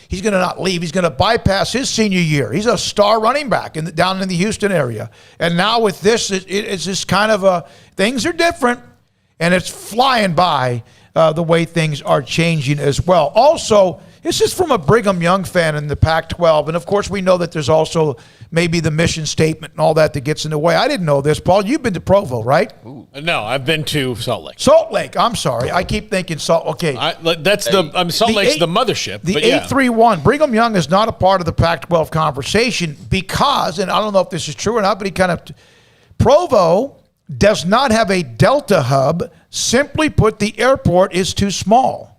He's going to not leave. He's going to bypass his senior year. He's a star running back down in the Houston area. And now with this, it's just kind of things are different, and it's flying by the way things are changing as well. Also, this is from a Brigham Young fan in the Pac-12. And, of course, we know that there's also maybe the mission statement and all that gets in the way. I didn't know this. Paul, you've been to Provo, right? Ooh. No, I've been to Salt Lake. Salt Lake. I'm sorry. I keep thinking Salt. Okay. Salt Lake's the mothership. The 831. Brigham Young is not a part of the Pac-12 conversation because, and I don't know if this is true or not, but Provo does not have a Delta hub. Simply put, the airport is too small.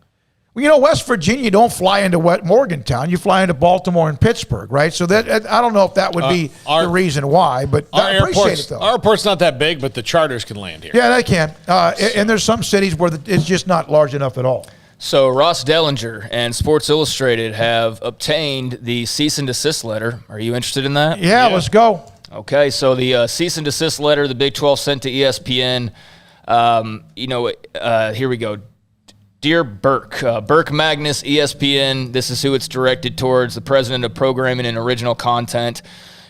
Well, West Virginia, you don't fly into Morgantown. You fly into Baltimore and Pittsburgh, right? So that I don't know if that would be the reason why, but I appreciate it, though. Our airport's not that big, but the charters can land here. Yeah, they can. And there's some cities where it's just not large enough at all. So Ross Dellinger and Sports Illustrated have obtained the cease and desist letter. Are you interested in that? Yeah, let's go. Okay, so the cease and desist letter the Big 12 sent to ESPN, here we go. Dear Burke Magnus, ESPN, this is who it's directed towards, the president of programming and original content.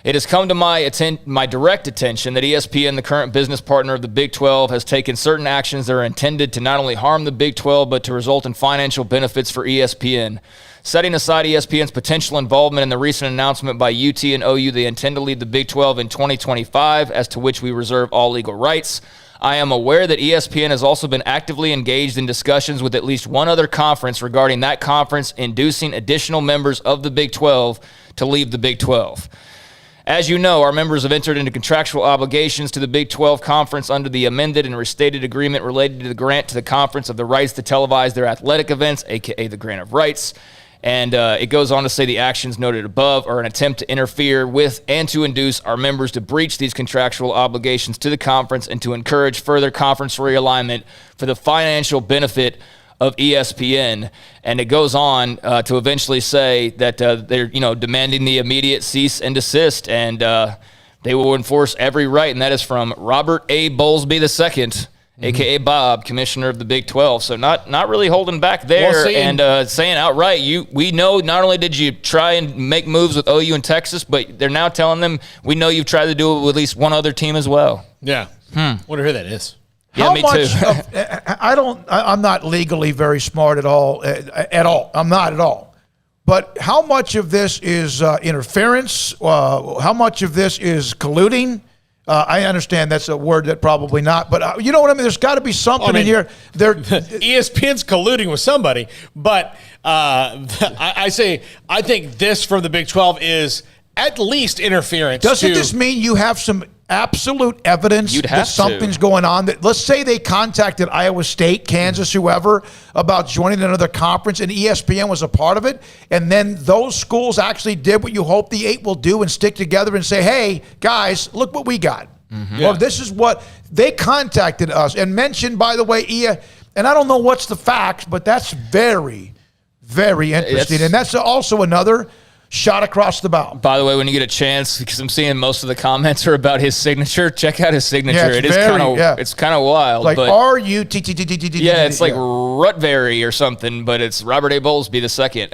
It has come to my direct attention that ESPN, the current business partner of the Big 12, has taken certain actions that are intended to not only harm the Big 12, but to result in financial benefits for ESPN. Setting aside ESPN's potential involvement in the recent announcement by UT and OU they intend to leave the Big 12 in 2025, as to which we reserve all legal rights, I am aware that ESPN has also been actively engaged in discussions with at least one other conference regarding that conference inducing additional members of the Big 12 to leave the Big 12. As you know, our members have entered into contractual obligations to the Big 12 Conference under the amended and restated agreement related to the grant to the conference of the rights to televise their athletic events, a.k.a. the grant of rights. And it goes on to say the actions noted above are an attempt to interfere with and to induce our members to breach these contractual obligations to the conference and to encourage further conference realignment for the financial benefit of ESPN. And it goes on to eventually say that they're demanding the immediate cease and desist, and they will enforce every right. And that is from Robert A. Bullsby II, a.k.a. Bob, commissioner of the Big 12. So not really holding back there, and saying outright, we know not only did you try and make moves with OU and Texas, but they're now telling them, we know you've tried to do it with at least one other team as well. Yeah. Wonder who that is. Yeah, How me much too. I'm not legally very smart at all. I'm not at all. But how much of this is interference? How much of this is colluding? I understand that's a word that probably not, but you know what I mean? There's got to be something in here. ESPN's colluding with somebody, but I think this from the Big 12 is at least interference. Doesn't this mean you have some absolute evidence that something's going on? That, let's say they contacted Iowa State, Kansas, whoever, about joining another conference, and ESPN was a part of it, and then those schools actually did what you hope the 8 will do and stick together and say, hey, guys, look what we got. Well, this is what they contacted us and mentioned, by the way, and I don't know what's the facts, but that's very, very interesting. And that's also another shot across the bow. By the way, when you get a chance, because I'm seeing most of the comments are about his signature, check out his signature. Yeah, it's kind of wild. Like but R-U-T-T-T-T-T-T. Yeah, it's like Rutberry or something, but it's Robert A. Bullsby II.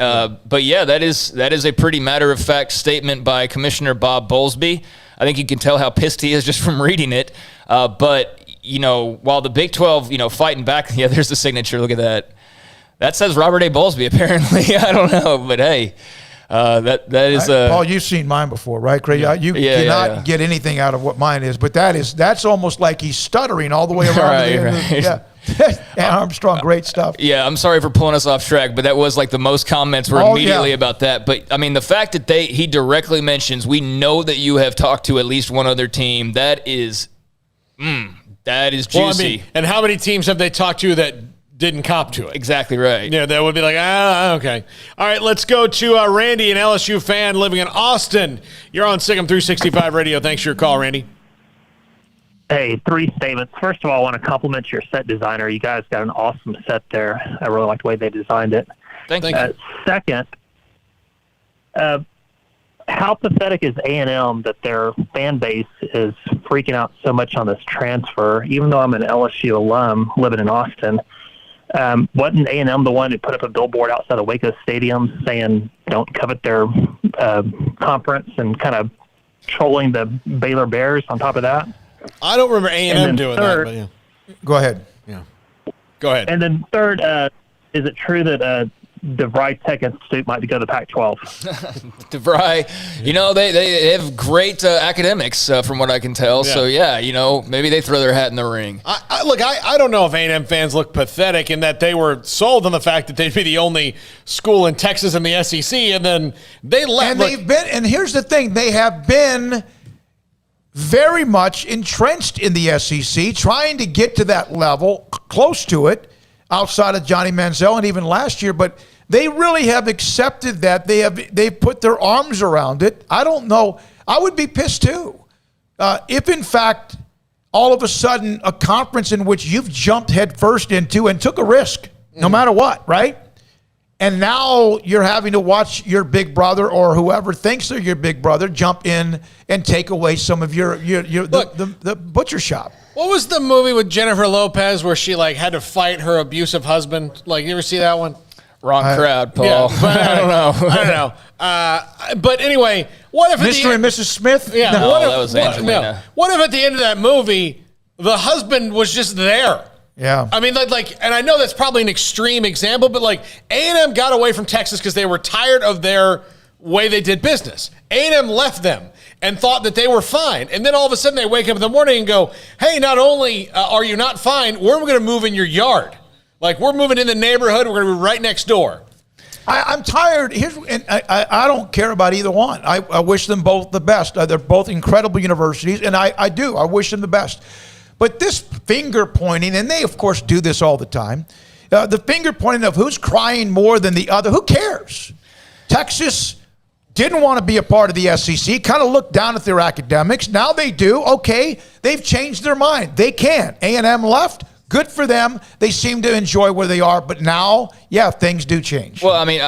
But yeah, that is a pretty matter-of-fact statement by Commissioner Bob Bullsby. I think you can tell how pissed he is just from reading it. But, while the Big 12, fighting back, yeah, there's the signature. Look at that. That says Robert A. Bullsby, apparently. I don't know, but hey. That is Paul, you've seen mine before, right, Craig? You cannot get anything out of what mine is, but that's almost like he's stuttering all the way around. Right. And Armstrong, great stuff. Yeah, I'm sorry for pulling us off track, but that was like the most comments were immediately about that. But I mean, the fact that he directly mentions, we know that you have talked to at least one other team. That is juicy. Well, and how many teams have they talked to that didn't cop to it? Exactly right. Yeah, that would be like, okay. All right, let's go to Randy, an LSU fan living in Austin. You're on SicEm365 Radio. Thanks for your call, Randy. Hey, 3 statements. First of all, I want to compliment your set designer. You guys got an awesome set there. I really like the way they designed it. Thank you. Second, how pathetic is A&M that their fan base is freaking out so much on this transfer? Even though I'm an LSU alum living in Austin, wasn't A&M the one who put up a billboard outside of Waco Stadium saying don't covet their conference and kind of trolling the Baylor Bears on top of that? I don't remember A&M doing that. But yeah. Go ahead. Yeah. Go ahead. And then third, is it true that DeVry Tech Institute might go to the Pac-12? DeVry, they have great academics from what I can tell. Yeah. So, maybe they throw their hat in the ring. I don't know if A&M fans look pathetic in that they were sold on the fact that they'd be the only school in Texas in the SEC, and then they left. And here's the thing, they have been very much entrenched in the SEC, trying to get to that level, close to it, outside of Johnny Manziel and even last year, but they really have accepted that. They've put their arms around it. I don't know. I would be pissed too. If in fact, all of a sudden, a conference in which you've jumped headfirst into and took a risk, no matter what, right? And now you're having to watch your big brother or whoever thinks they're your big brother jump in and take away some of the butcher shop. What was the movie with Jennifer Lopez where she like had to fight her abusive husband? Like, you ever see that one? Wrong crowd, Paul. Yeah, but I don't know. But anyway, what if Mr. and Mrs. Smith? Yeah. No, what if, that was Angelina. What if at the end of that movie, the husband was just there? Yeah. I mean, like, and I know that's probably an extreme example, but like A&M got away from Texas because they were tired of their way they did business. A&M left them and thought that they were fine. And then all of a sudden they wake up in the morning and go, hey, not only are you not fine, we're going to move in your yard. Like, we're moving in the neighborhood. We're going to be right next door. I'm tired. I don't care about either one. I wish them both the best. They're both incredible universities, and I do. I wish them the best. But this finger pointing, and they, of course, do this all the time, the finger pointing of who's crying more than the other, who cares? Texas didn't want to be a part of the SEC, kind of looked down at their academics. Now they do. Okay, they've changed their mind. They can. A&M left. Good for them. They seem to enjoy where they are. But now, yeah, things do change. Well, I mean,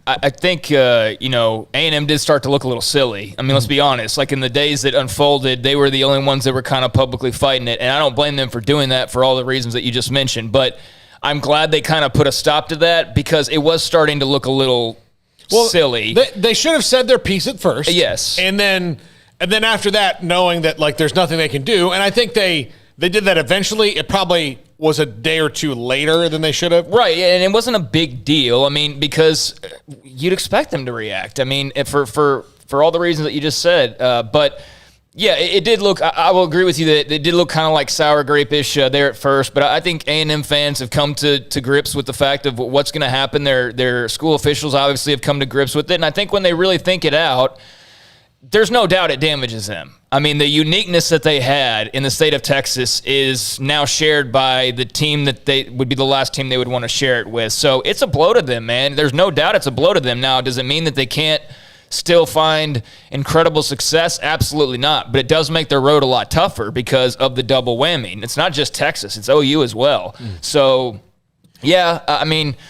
I think, A&M did start to look a little silly. I mean, let's be honest. Like, in the days that unfolded, they were the only ones that were kind of publicly fighting it. And I don't blame them for doing that for all the reasons that you just mentioned. But I'm glad they kind of put a stop to that because it was starting to look a little silly. They should have said their piece at first. Yes. And then after that, knowing that, like, there's nothing they can do. And I think they did that eventually. It probably was a day or two later than they should have. Right, and it wasn't a big deal. I mean, because you'd expect them to react. I mean, for all the reasons that you just said. But, yeah, it did look – I will agree with you that it did look kind of like sour grape-ish there at first. But I think A&M fans have come to grips with the fact of what's going to happen. Their school officials obviously have come to grips with it. And I think when they really think it out – there's no doubt it damages them. I mean, the uniqueness that they had in the state of Texas is now shared by the team that they would be the last team they would want to share it with. So it's a blow to them, man. There's no doubt it's a blow to them. Now, does it mean that they can't still find incredible success? Absolutely not. But it does make their road a lot tougher because of the double whammy. It's not just Texas. It's OU as well. So, yeah, I mean –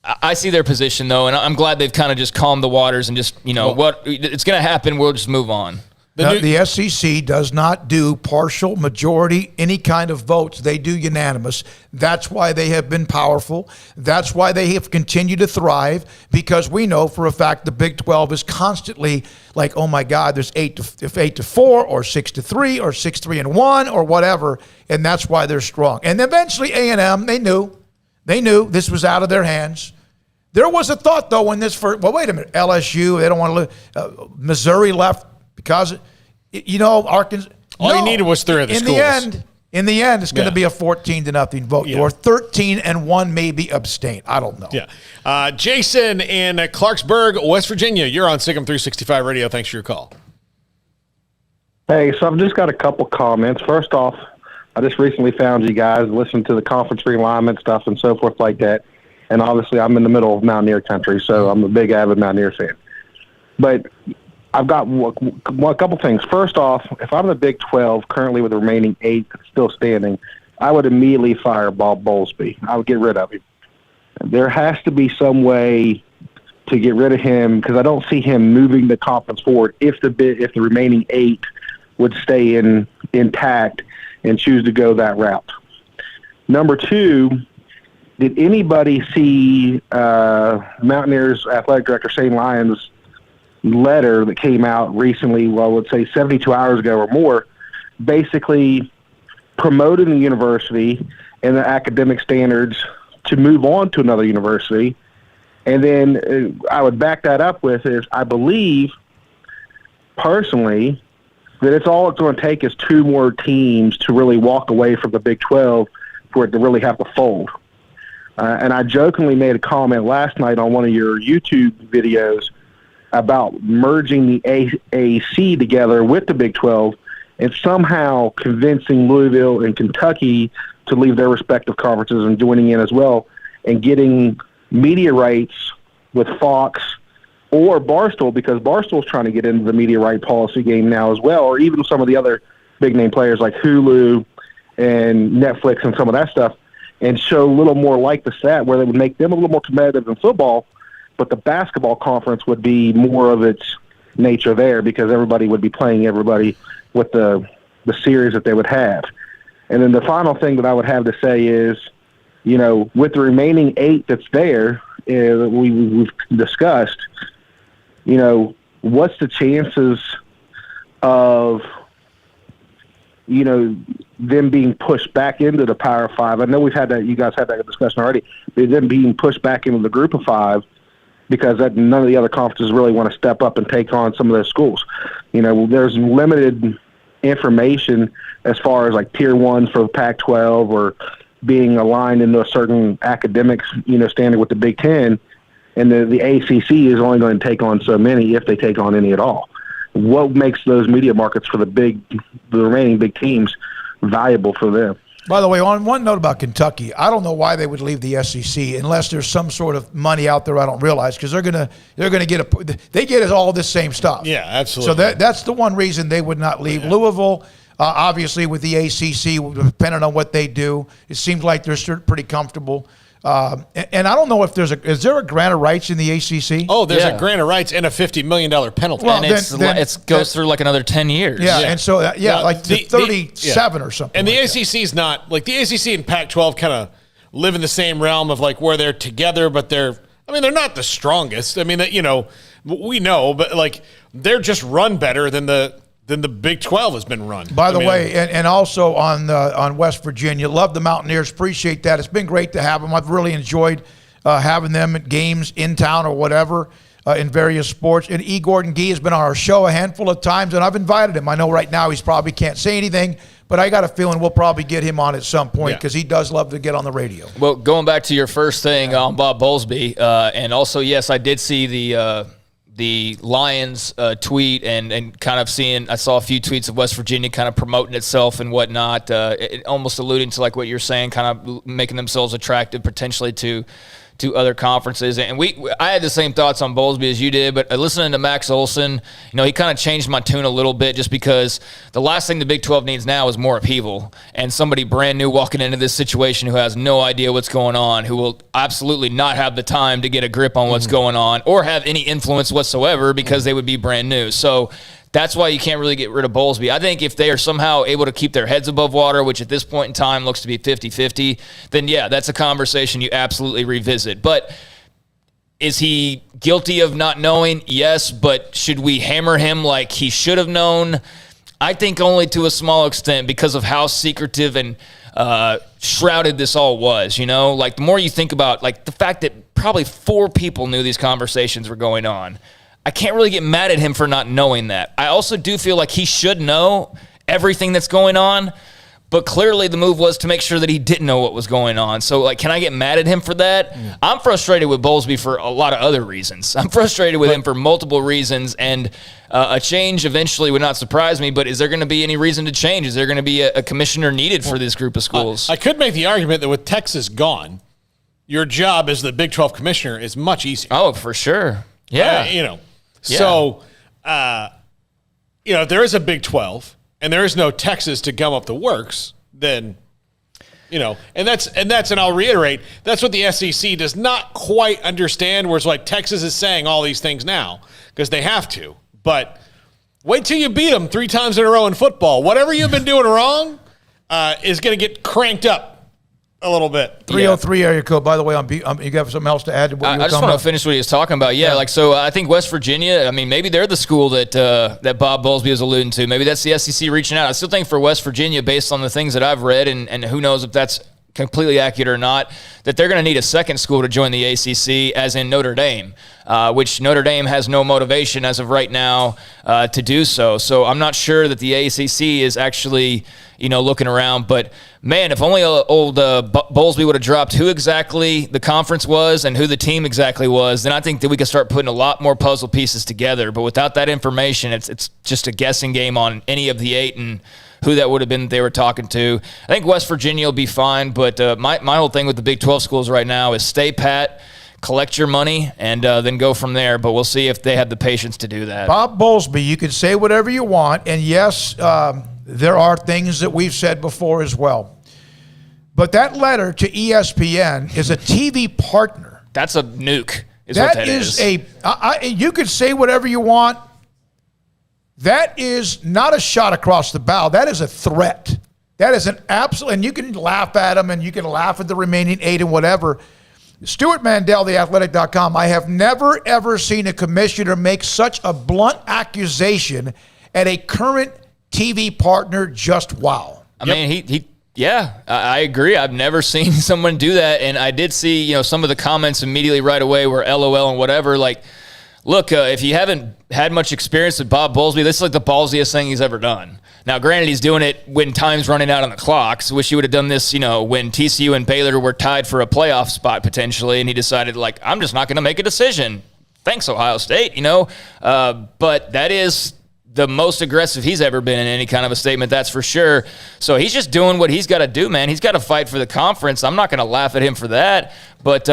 I see their position, though, and I'm glad they've kind of just calmed the waters and just, what it's going to happen, we'll just move on. The SEC does not do partial, majority, any kind of votes. They do unanimous. That's why they have been powerful. That's why they have continued to thrive, because we know for a fact the Big 12 is constantly like, oh, my God, there's 8-4 or 6-3 or 6-3-1 or whatever, and that's why they're strong. And eventually A&M, they knew this was out of their hands. There was a thought, though, when this first, well, wait a minute, LSU, they don't want to Missouri left because, Arkansas. All you needed was 3 of the schools. In the end, it's going to be a 14-0 vote. Yeah. Or 13-1, maybe abstain. I don't know. Yeah. Jason in Clarksburg, West Virginia, you're on SicEm365 Radio. Thanks for your call. Hey, so I've just got a couple comments. First off, I just recently found you guys, listened to the conference realignment stuff and so forth like that. And obviously I'm in the middle of Mountaineer country, so I'm a big avid Mountaineer fan. But I've got a couple things. First off, if I'm the Big 12, currently with the remaining 8 still standing, I would immediately fire Bob Bullsby. I would get rid of him. There has to be some way to get rid of him because I don't see him moving the conference forward if the remaining 8 would stay intact and choose to go that route. Number 2, did anybody see Mountaineers Athletic Director Shane Lyons' letter that came out recently, well, let's say 72 hours ago or more, basically promoting the university and the academic standards to move on to another university? And then I would back that up with is I believe personally that it's going to take is 2 more teams to really walk away from the Big 12 for it to really have to fold. And I jokingly made a comment last night on one of your YouTube videos about merging the AAC together with the Big 12 and somehow convincing Louisville and Kentucky to leave their respective conferences and joining in as well and getting media rights with Fox or Barstool, because Barstool's trying to get into the media right policy game now as well, or even some of the other big-name players like Hulu and Netflix and some of that stuff. and show a little more like the SAT, where they would make them a little more competitive in football, but the basketball conference would be more of its nature there because everybody would be playing everybody with the series that they would have. And then the final thing that I would have to say is, with the remaining 8 that's there, we've discussed, what's the chances of, them being pushed back into the Power 5? I know we've had that, you guys had that discussion already, but them being pushed back into the Group of 5 because none of the other conferences really want to step up and take on some of those schools. There's limited information as far as like Tier 1 for Pac-12 or being aligned into a certain academics, standard with the Big Ten, and the ACC is only going to take on so many if they take on any at all. What makes those media markets for the remaining big teams valuable for them? By the way, on one note about Kentucky, I don't know why they would leave the SEC unless there's some sort of money out there I don't realize, because they're gonna get they get all this same stuff. Yeah, absolutely. So that's the one reason they would not leave. Yeah. Louisville, obviously with the ACC, depending on what they do, it seems like they're pretty comfortable. And I don't know if is there a grant of rights in the ACC? Oh, there's a grant of rights and a $50 million penalty. Well, and it goes through like another 10 years. Yeah, and so, like 37 or something. And the ACC's not, like the ACC and Pac-12 kind of live in the same realm of like where they're together, but they're not the strongest. I mean, we know, but like they're just run better than the Big 12 has been run. By the way, and also on West Virginia, love the Mountaineers, appreciate that. It's been great to have them. I've really enjoyed having them at games in town or whatever in various sports. And E. Gordon Gee has been on our show a handful of times, and I've invited him. I know right now he's probably can't say anything, but I got a feeling we'll probably get him on at some point because he does love to get on the radio. Well, going back to your first thing on Bob Bullsby, and also, yes, I did see the Lions tweet and kind of I saw a few tweets of West Virginia kind of promoting itself and whatnot, almost alluding to like what you're saying, kind of making themselves attractive potentially to other conferences. And I had the same thoughts on Bullsby as you did, but listening to Max Olson, he kind of changed my tune a little bit just because the last thing the Big 12 needs now is more upheaval and somebody brand new walking into this situation who has no idea what's going on, who will absolutely not have the time to get a grip on what's going on or have any influence whatsoever because they would be brand new. So that's why you can't really get rid of Bullsby. I think if they are somehow able to keep their heads above water, which at this point in time looks to be 50-50, then that's a conversation you absolutely revisit. But is he guilty of not knowing? Yes, but should we hammer him like he should have known? I think only to a small extent because of how secretive and shrouded this all was, Like the more you think about like the fact that probably 4 people knew these conversations were going on, I can't really get mad at him for not knowing that. I also do feel like he should know everything that's going on, but clearly the move was to make sure that he didn't know what was going on. So, like, can I get mad at him for that? I'm frustrated with Bullsby for a lot of other reasons. I'm frustrated with him for multiple reasons, and a change eventually would not surprise me, but is there going to be any reason to change? Is there going to be a commissioner needed for this group of schools? I could make the argument that with Texas gone, your job as the Big 12 commissioner is much easier. Oh, for sure. Yeah. So, if there is a Big 12 and there is no Texas to gum up the works, then, and I'll reiterate, that's what the SEC does not quite understand, where it's like Texas is saying all these things now because they have to. But wait till you beat them 3 times in a row in football. Whatever you've been doing wrong is going to get cranked up a little bit. 303 area code. By the way, you got something else to add to what you were I just want to finish what he was talking about. So I think West Virginia, maybe they're the school that Bob Bullsby was alluding to. Maybe that's the SEC reaching out. I still think for West Virginia, based on the things that I've read, and who knows if that's completely accurate or not, that they're going to need a second school to join the ACC, as in Notre Dame, which Notre Dame has no motivation as of right now to do so. So I'm not sure that the ACC is actually, looking around. But, man, if only old Bullsby would have dropped who exactly the conference was and who the team exactly was, then I think that we could start putting a lot more puzzle pieces together. But without that information, it's just a guessing game on any of the 8 and who that would have been that they were talking to. I think West Virginia will be fine, but my whole thing with the Big 12 schools right now is stay pat, collect your money, and then go from there. But we'll see if they have the patience to do that. Bob Bullsby, you can say whatever you want, and yes, there are things that we've said before as well. But that letter to ESPN is a TV partner. That's a nuke. That is you could say whatever you want. That is not a shot across the bow. That is a threat. That is an absolute, and you can laugh at them and you can laugh at the remaining 8 and whatever. Stuart Mandel, theathletic.com, I have never, ever seen a commissioner make such a blunt accusation at a current TV partner. Just wow. I mean, I agree. I've never seen someone do that. And I did see, some of the comments immediately right away were LOL and whatever. Like, look, if you haven't had much experience with Bob Bullsby, this is like the ballsiest thing he's ever done. Now, granted, he's doing it when time's running out on the clock. So wish he would have done this, when TCU and Baylor were tied for a playoff spot potentially, and he decided, I'm just not going to make a decision. Thanks, Ohio State, But that is the most aggressive he's ever been in any kind of a statement, that's for sure. So he's just doing what he's got to do, man. He's got to fight for the conference. I'm not going to laugh at him for that. But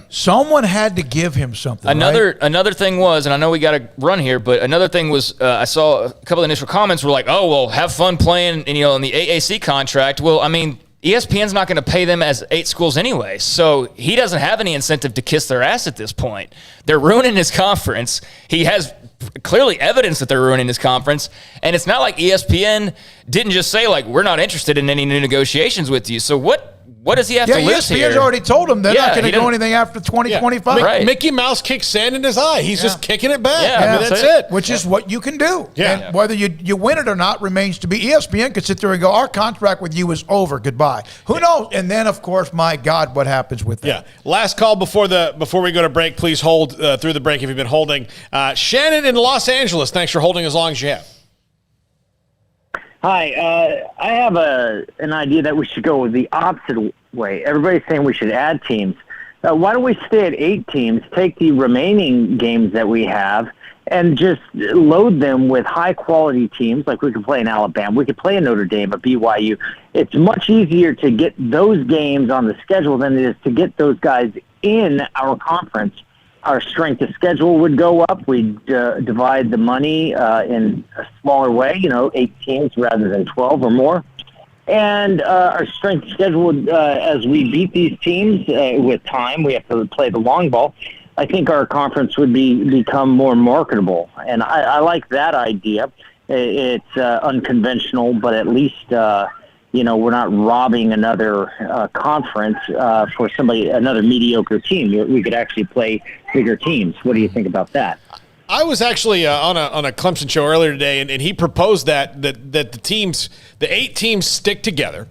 someone had to give him something. Another thing was, and I know we got to run here, but another thing was, I saw a couple of initial comments were like, "Oh, well, have fun playing, in the AAC contract." Well, I mean, ESPN's not going to pay them as 8 schools anyway, so he doesn't have any incentive to kiss their ass at this point. They're ruining his conference. He has clearly evidence that they're ruining his conference, and it's not like ESPN didn't just say, we're not interested in any new negotiations with you. So what does he have to lose here? ESPN's already told him they're not going to do anything after 2025. Right. Mickey Mouse kicks sand in his eye. He's just kicking it back. Yeah, that's it. Which is what you can do. Yeah. And whether you win it or not remains to be. ESPN could sit there and go, our contract with you is over. Goodbye. Who knows? And then, of course, my God, what happens with that? Yeah. Last call before we go to break. Please hold through the break if you've been holding. Shannon in Los Angeles, thanks for holding as long as you have. Hi, I have an idea that we should go the opposite way. Everybody's saying we should add teams. Why don't we stay at 8 teams, take the remaining games that we have, and just load them with high-quality teams, like we could play in Alabama. We could play in Notre Dame, a BYU. It's much easier to get those games on the schedule than it is to get those guys in our conference. Our strength of schedule would go up. We'd divide the money in a smaller way, 8 teams rather than 12 or more. And our strength of schedule would, as we beat these teams with time, we have to play the long ball. I think our conference would become more marketable. And I like that idea. It's unconventional, but at least, we're not robbing another conference for another mediocre team. We could actually play bigger teams. What do you think about that? I was actually on a Clemson show earlier today, and he proposed that the 8 teams stick together,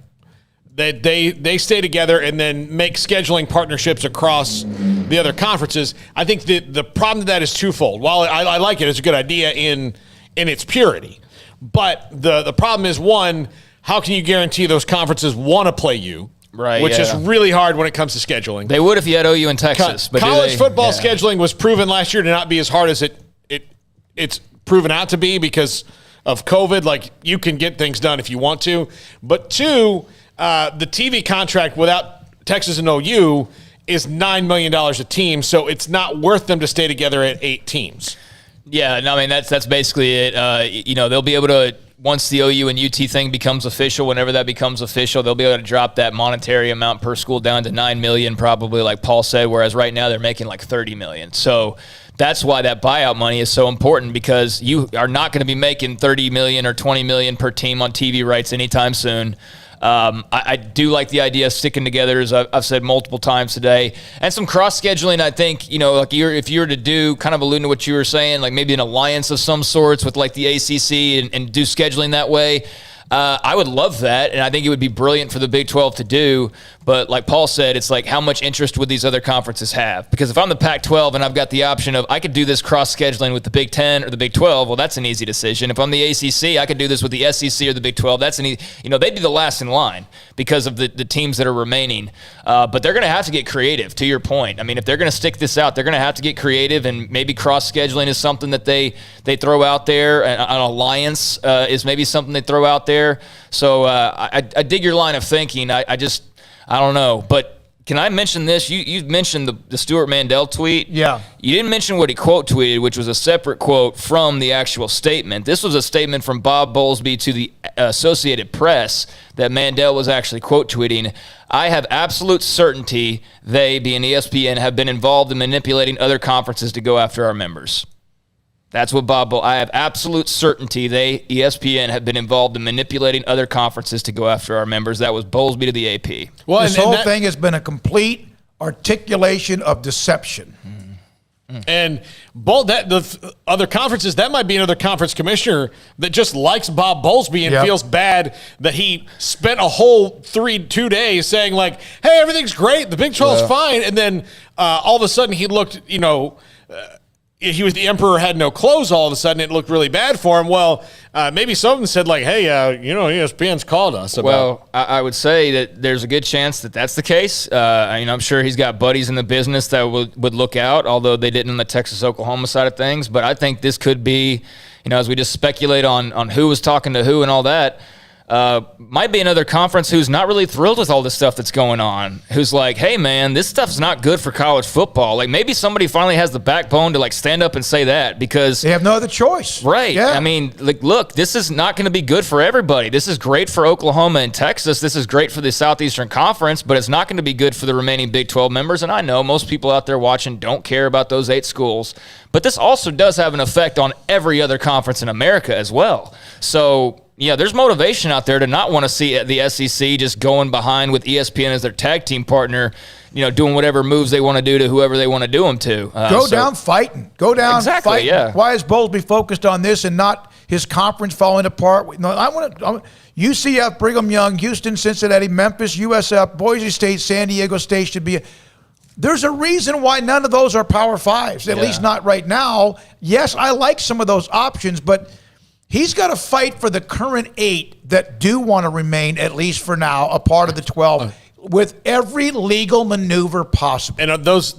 that they stay together and then make scheduling partnerships across the other conferences. I think the problem to that is twofold. While I like it, it's a good idea in its purity, but the problem is, one, how can you guarantee those conferences want to play you? Right, which is really hard when it comes to scheduling. They would if you had OU in Texas. But college football scheduling was proven last year to not be as hard as it's proven out to be because of COVID. Like, you can get things done if you want to. But 2, the TV contract without Texas and OU is $9 million a team, so it's not worth them to stay together at 8 teams. Yeah, no, I mean, that's basically it. They'll be able to, once the OU and UT thing becomes official, whenever that becomes official, they'll be able to drop that monetary amount per school down to $9 million, probably, like Paul said, whereas right now they're making like $30 million. So that's why that buyout money is so important, because you are not going to be making $30 million or $20 million per team on TV rights anytime soon. I do like the idea of sticking together, as I've said multiple times today, and some cross-scheduling. I think, if you were to do, kind of alluding to what you were saying, like maybe an alliance of some sorts with like the ACC and do scheduling that way. I would love that, and I think it would be brilliant for the Big 12 to do. But like Paul said, it's like, how much interest would these other conferences have? Because if I'm the Pac-12 and I've got the option of, I could do this cross-scheduling with the Big 10 or the Big 12, well, that's an easy decision. If I'm the ACC, I could do this with the SEC or the Big 12. That's an easy, they'd be the last in line because of the teams that are remaining. But they're going to have to get creative, to your point. I mean, if they're going to stick this out, they're going to have to get creative, and maybe cross-scheduling is something that they throw out there. An alliance is maybe something they throw out there. So I dig your line of thinking. I don't know. But Can I mention this? You mentioned the Stuart Mandel tweet. Yeah. You didn't mention what he quote tweeted, which was a separate quote from the actual statement. This was a statement from Bob Bullsby to the Associated Press that Mandel was actually quote tweeting. I have absolute certainty they, being ESPN, have been involved in manipulating other conferences to go after our members. That's what I have absolute certainty they, ESPN, have been involved in manipulating other conferences to go after our members. That was Bullsby to the AP. Well, this whole thing has been a complete articulation of deception. And the other conferences, that might be another conference commissioner that just likes Bob Bullsby and feels bad that he spent a whole 2 days saying like, hey, everything's great, the Big 12's fine. And then all of a sudden he looked, he was the emperor had no clothes. All of a sudden, it looked really bad for him. Well, maybe some of them said like, "Hey, ESPN's called us." Well, I would say that there's a good chance that that's the case. I'm sure he's got buddies in the business that would look out, although they didn't on the Texas-Oklahoma side of things. But I think this could be, as we just speculate on who was talking to who and all that. Might be another conference who's not really thrilled with all this stuff that's going on, who's like, hey man, this stuff's not good for college football. Like maybe somebody finally has the backbone to like stand up and say that because they have no other choice. Right. Yeah. I mean, like, look, this is not going to be good for everybody. This is great for Oklahoma and Texas. This is great for the Southeastern Conference, but it's not going to be good for the remaining Big 12 members. And I know most people out there watching don't care about those 8 schools, but this also does have an effect on every other conference in America as well. So, yeah, there's motivation out there to not want to see the SEC just going behind with ESPN as their tag team partner, doing whatever moves they want to do to whoever they want to do them to. Go down fighting. Go down fighting. Yeah. Why is Bullsby focused on this and not his conference falling apart? No, I want UCF, Brigham Young, Houston, Cincinnati, Memphis, USF, Boise State, San Diego State should be. There's a reason why none of those are Power Fives, at least not right now. Yes, I like some of those options, but he's got to fight for the current 8 that do want to remain, at least for now, a part of the 12 with every legal maneuver possible. And those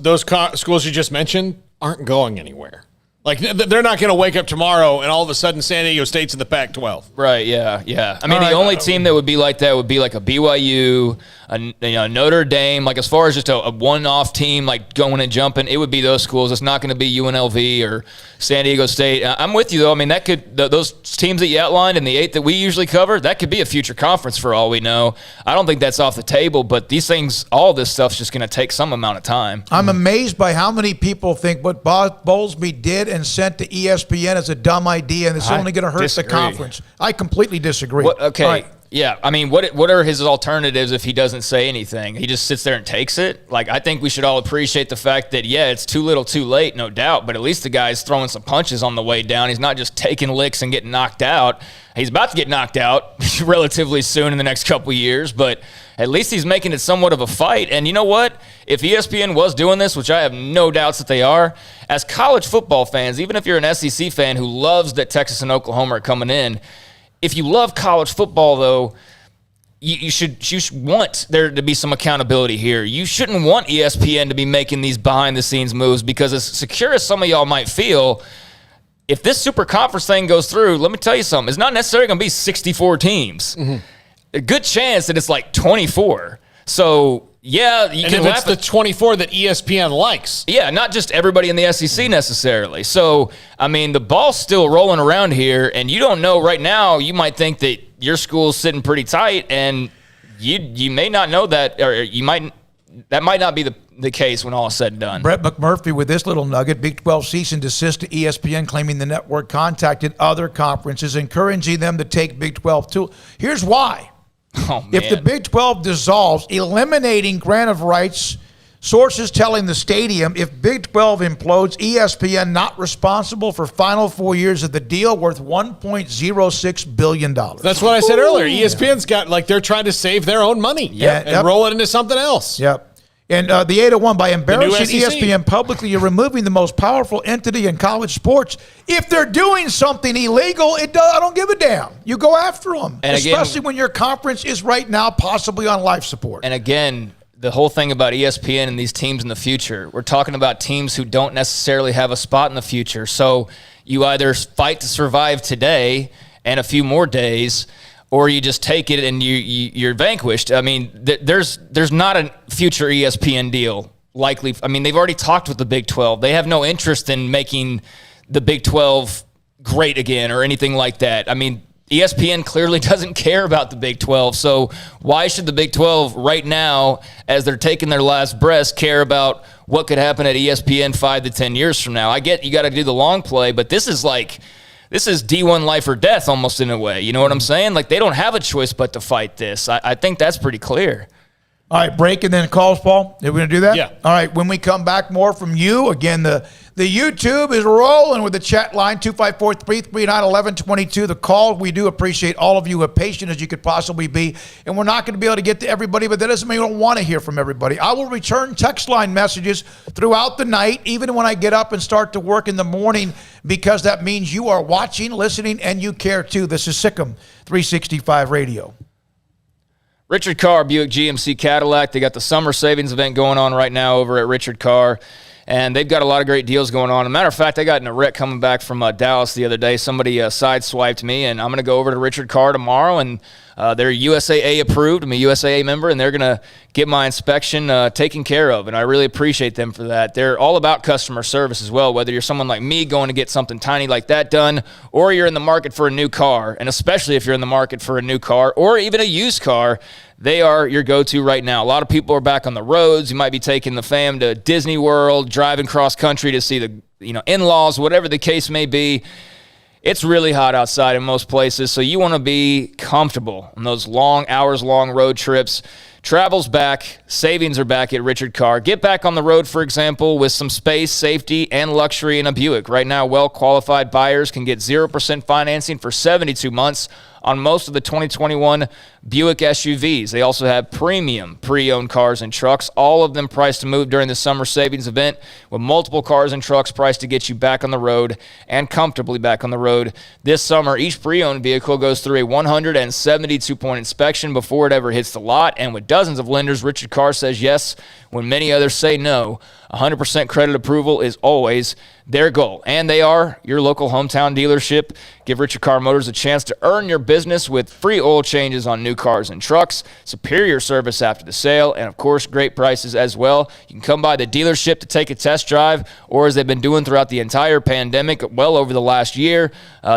schools you just mentioned aren't going anywhere. Like, they're not going to wake up tomorrow and all of a sudden San Diego State's in the Pac-12. Right, yeah. I mean, the only team that would be like that would be like a BYU, a Notre Dame. Like, as far as just a one-off team, like going and jumping, it would be those schools. It's not going to be UNLV or San Diego State. I'm with you, though. I mean, that could those teams that you outlined and the 8 that we usually cover, that could be a future conference for all we know. I don't think that's off the table, but these things, all this stuff's just going to take some amount of time. I'm amazed by how many people think what Bullsby did and sent to ESPN is a dumb idea, and it's only going to hurt the conference. I completely disagree. Okay. Right. Yeah, I mean, what are his alternatives if he doesn't say anything? He just sits there and takes it? Like, I think we should all appreciate the fact that, yeah, it's too little too late, no doubt, but at least the guy's throwing some punches on the way down. He's not just taking licks and getting knocked out. He's about to get knocked out relatively soon in the next couple of years, but at least he's making it somewhat of a fight. And you know what? If ESPN was doing this, which I have no doubts that they are, as college football fans, even if you're an SEC fan who loves that Texas and Oklahoma are coming in, if you love college football, though, you should want there to be some accountability here. You shouldn't want ESPN to be making these behind-the-scenes moves because as secure as some of y'all might feel, if this super conference thing goes through, let me tell you something. It's not necessarily going to be 64 teams. Mm-hmm. A good chance that it's like 24. So, yeah, you can it's the 24 that ESPN likes. Yeah, not just everybody in the SEC necessarily. So, I mean, the ball's still rolling around here, and you don't know right now. You might think that your school's sitting pretty tight, and you may not know that, or that might not be the case when all is said and done. Brett McMurphy with this little nugget: Big 12 cease and desist to ESPN, claiming the network contacted other conferences, encouraging them to take Big 12 too. Here's why. Oh, if the Big 12 dissolves, eliminating grant of rights, sources telling the stadium, if Big 12 implodes, ESPN not responsible for final 4 years of the deal worth $1.06 billion. That's what I said earlier. ESPN's got, like, they're trying to save their own money and roll it into something else. Yep. And the 801, by embarrassing SEC. ESPN publicly, you're removing the most powerful entity in college sports. If they're doing something illegal, I don't give a damn. You go after them, and especially when your conference is right now possibly on life support. And again, the whole thing about ESPN and these teams in the future, we're talking about teams who don't necessarily have a spot in the future. So you either fight to survive today and a few more days, or you just take it and you're vanquished. I mean, there's not a future ESPN deal likely. I mean, they've already talked with the Big 12. They have no interest in making the Big 12 great again or anything like that. I mean, ESPN clearly doesn't care about the Big 12, so why should the Big 12 right now, as they're taking their last breaths, care about what could happen at ESPN 5 to 10 years from now? I get you got to do the long play, but this is D1 life or death almost in a way. You know what I'm saying? Like, they don't have a choice but to fight this. I think that's pretty clear. All right, break and then calls, Paul. Are we going to do that? Yeah. All right, when we come back, more from you. Again, the YouTube is rolling with the chat line, 254-339-1122. The call, we do appreciate all of you as patient as you could possibly be. And we're not going to be able to get to everybody, but that doesn't mean we don't want to hear from everybody. I will return text line messages throughout the night, even when I get up and start to work in the morning, because that means you are watching, listening, and you care too. This is SicEm365 Radio. Richard Carr, Buick GMC Cadillac. They got the summer savings event going on right now over at Richard Carr, and they've got a lot of great deals going on. As a matter of fact, I got in a wreck coming back from Dallas the other day. Somebody sideswiped me, and I'm going to go over to Richard Carr tomorrow, and they're USAA approved. I'm a USAA member, and they're going to get my inspection taken care of, and I really appreciate them for that. They're all about customer service as well, whether you're someone like me going to get something tiny like that done, or you're in the market for a new car, and especially if you're in the market for a new car or even a used car, they are your go-to right now. A lot of people are back on the roads. You might be taking the fam to Disney World, driving cross-country to see the in-laws, whatever the case may be. It's really hot outside in most places, so you want to be comfortable on those long, hours-long road trips. Travel's back. Savings are back at Richard Carr. Get back on the road, for example, with some space, safety, and luxury in a Buick. Right now, well-qualified buyers can get 0% financing for 72 months on most of the 2021 Buick SUVs. They also have premium pre-owned cars and trucks, all of them priced to move during the summer savings event, with multiple cars and trucks priced to get you back on the road and comfortably back on the road. This summer, each pre-owned vehicle goes through a 172-point inspection before it ever hits the lot, and with dozens of lenders, Richard Carr says yes when many others say no. 100% credit approval is always their goal, and they are your local hometown dealership. Give Richard Carr Motors a chance to earn your business with free oil changes on new cars and trucks, superior service after the sale, and of course, great prices as well. You can come by the dealership to take a test drive, or as they've been doing throughout the entire pandemic, well over the last year,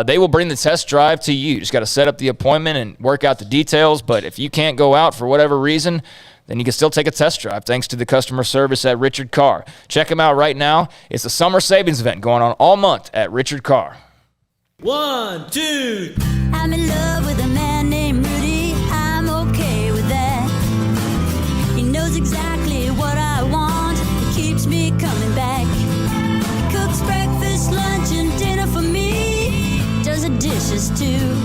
they will bring the test drive to you. You just got to set up the appointment and work out the details, but if you can't go out for whatever reason, then you can still take a test drive thanks to the customer service at Richard Carr. Check them out right now. It's a summer savings event going on all month at Richard Carr. 1, 2. I'm in love with a man named Rudy. I'm okay with that. He knows exactly what I want. He keeps me coming back. He cooks breakfast, lunch, and dinner for me. Does the dishes too.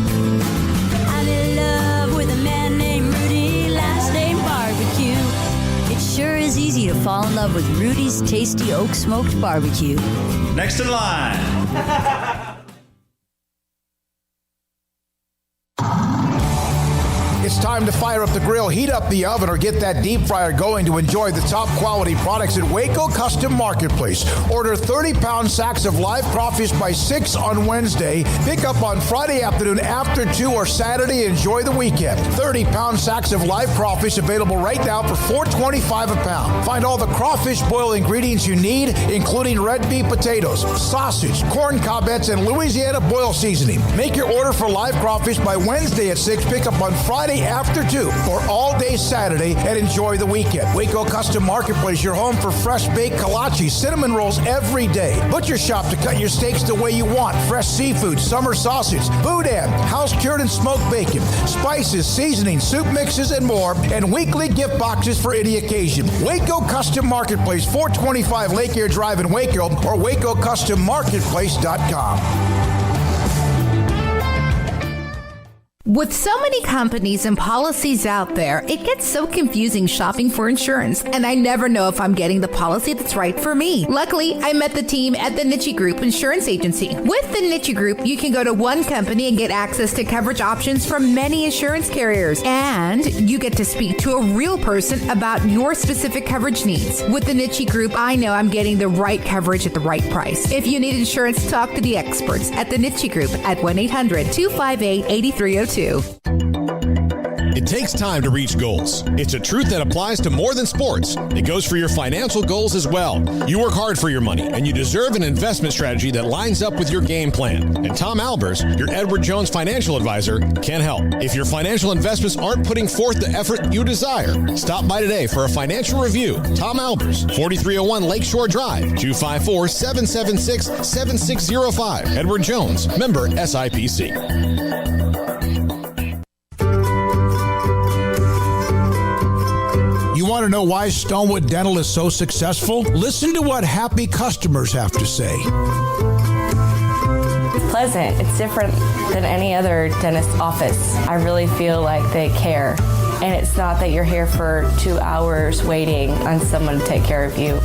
I'm in love with a man named Rudy. Last name Barbecue. It sure is easy to fall in love with Rudy's tasty oak smoked barbecue. Next in line. It's time to fire up the grill, heat up the oven, or get that deep fryer going to enjoy the top quality products at Waco Custom Marketplace. Order 30-pound sacks of live crawfish by 6 on Wednesday. Pick up on Friday afternoon after 2 or Saturday. Enjoy the weekend. 30-pound sacks of live crawfish available right now for $4.25 a pound. Find all the crawfish boil ingredients you need, including red beef potatoes, sausage, corn cobbettes, and Louisiana boil seasoning. Make your order for live crawfish by Wednesday at 6. Pick up on Friday after 2 or all day Saturday, and enjoy the weekend. Waco Custom Marketplace, your home for fresh baked kolache, cinnamon rolls every day. Butcher shop to cut your steaks the way you want. Fresh seafood, summer sausage, boudin, house cured and smoked bacon, spices, seasonings, soup mixes, and more, and weekly gift boxes for any occasion. Waco Custom Marketplace, 425 Lake Air Drive in Waco, or WacoCustomMarketplace.com. With so many companies and policies out there, it gets so confusing shopping for insurance, and I never know if I'm getting the policy that's right for me. Luckily, I met the team at the Niche Group Insurance Agency. With the Niche Group, you can go to one company and get access to coverage options from many insurance carriers, and you get to speak to a real person about your specific coverage needs. With the Niche Group, I know I'm getting the right coverage at the right price. If you need insurance, talk to the experts at the Niche Group at 1-800-258-8302. It takes time to reach goals. It's a truth that applies to more than sports. It goes for your financial goals as well. You work hard for your money, and you deserve an investment strategy that lines up with your game plan. And Tom Albers, your Edward Jones financial advisor, can help. If your financial investments aren't putting forth the effort you desire, stop by today for a financial review. Tom Albers, 4301 Lakeshore Drive, 254-776-7605. Edward Jones, member SIPC. You want to know why Stonewood Dental is so successful? Listen to what happy customers have to say. It's pleasant. It's different than any other dentist office. I really feel like they care. And it's not that you're here for 2 hours waiting on someone to take care of you.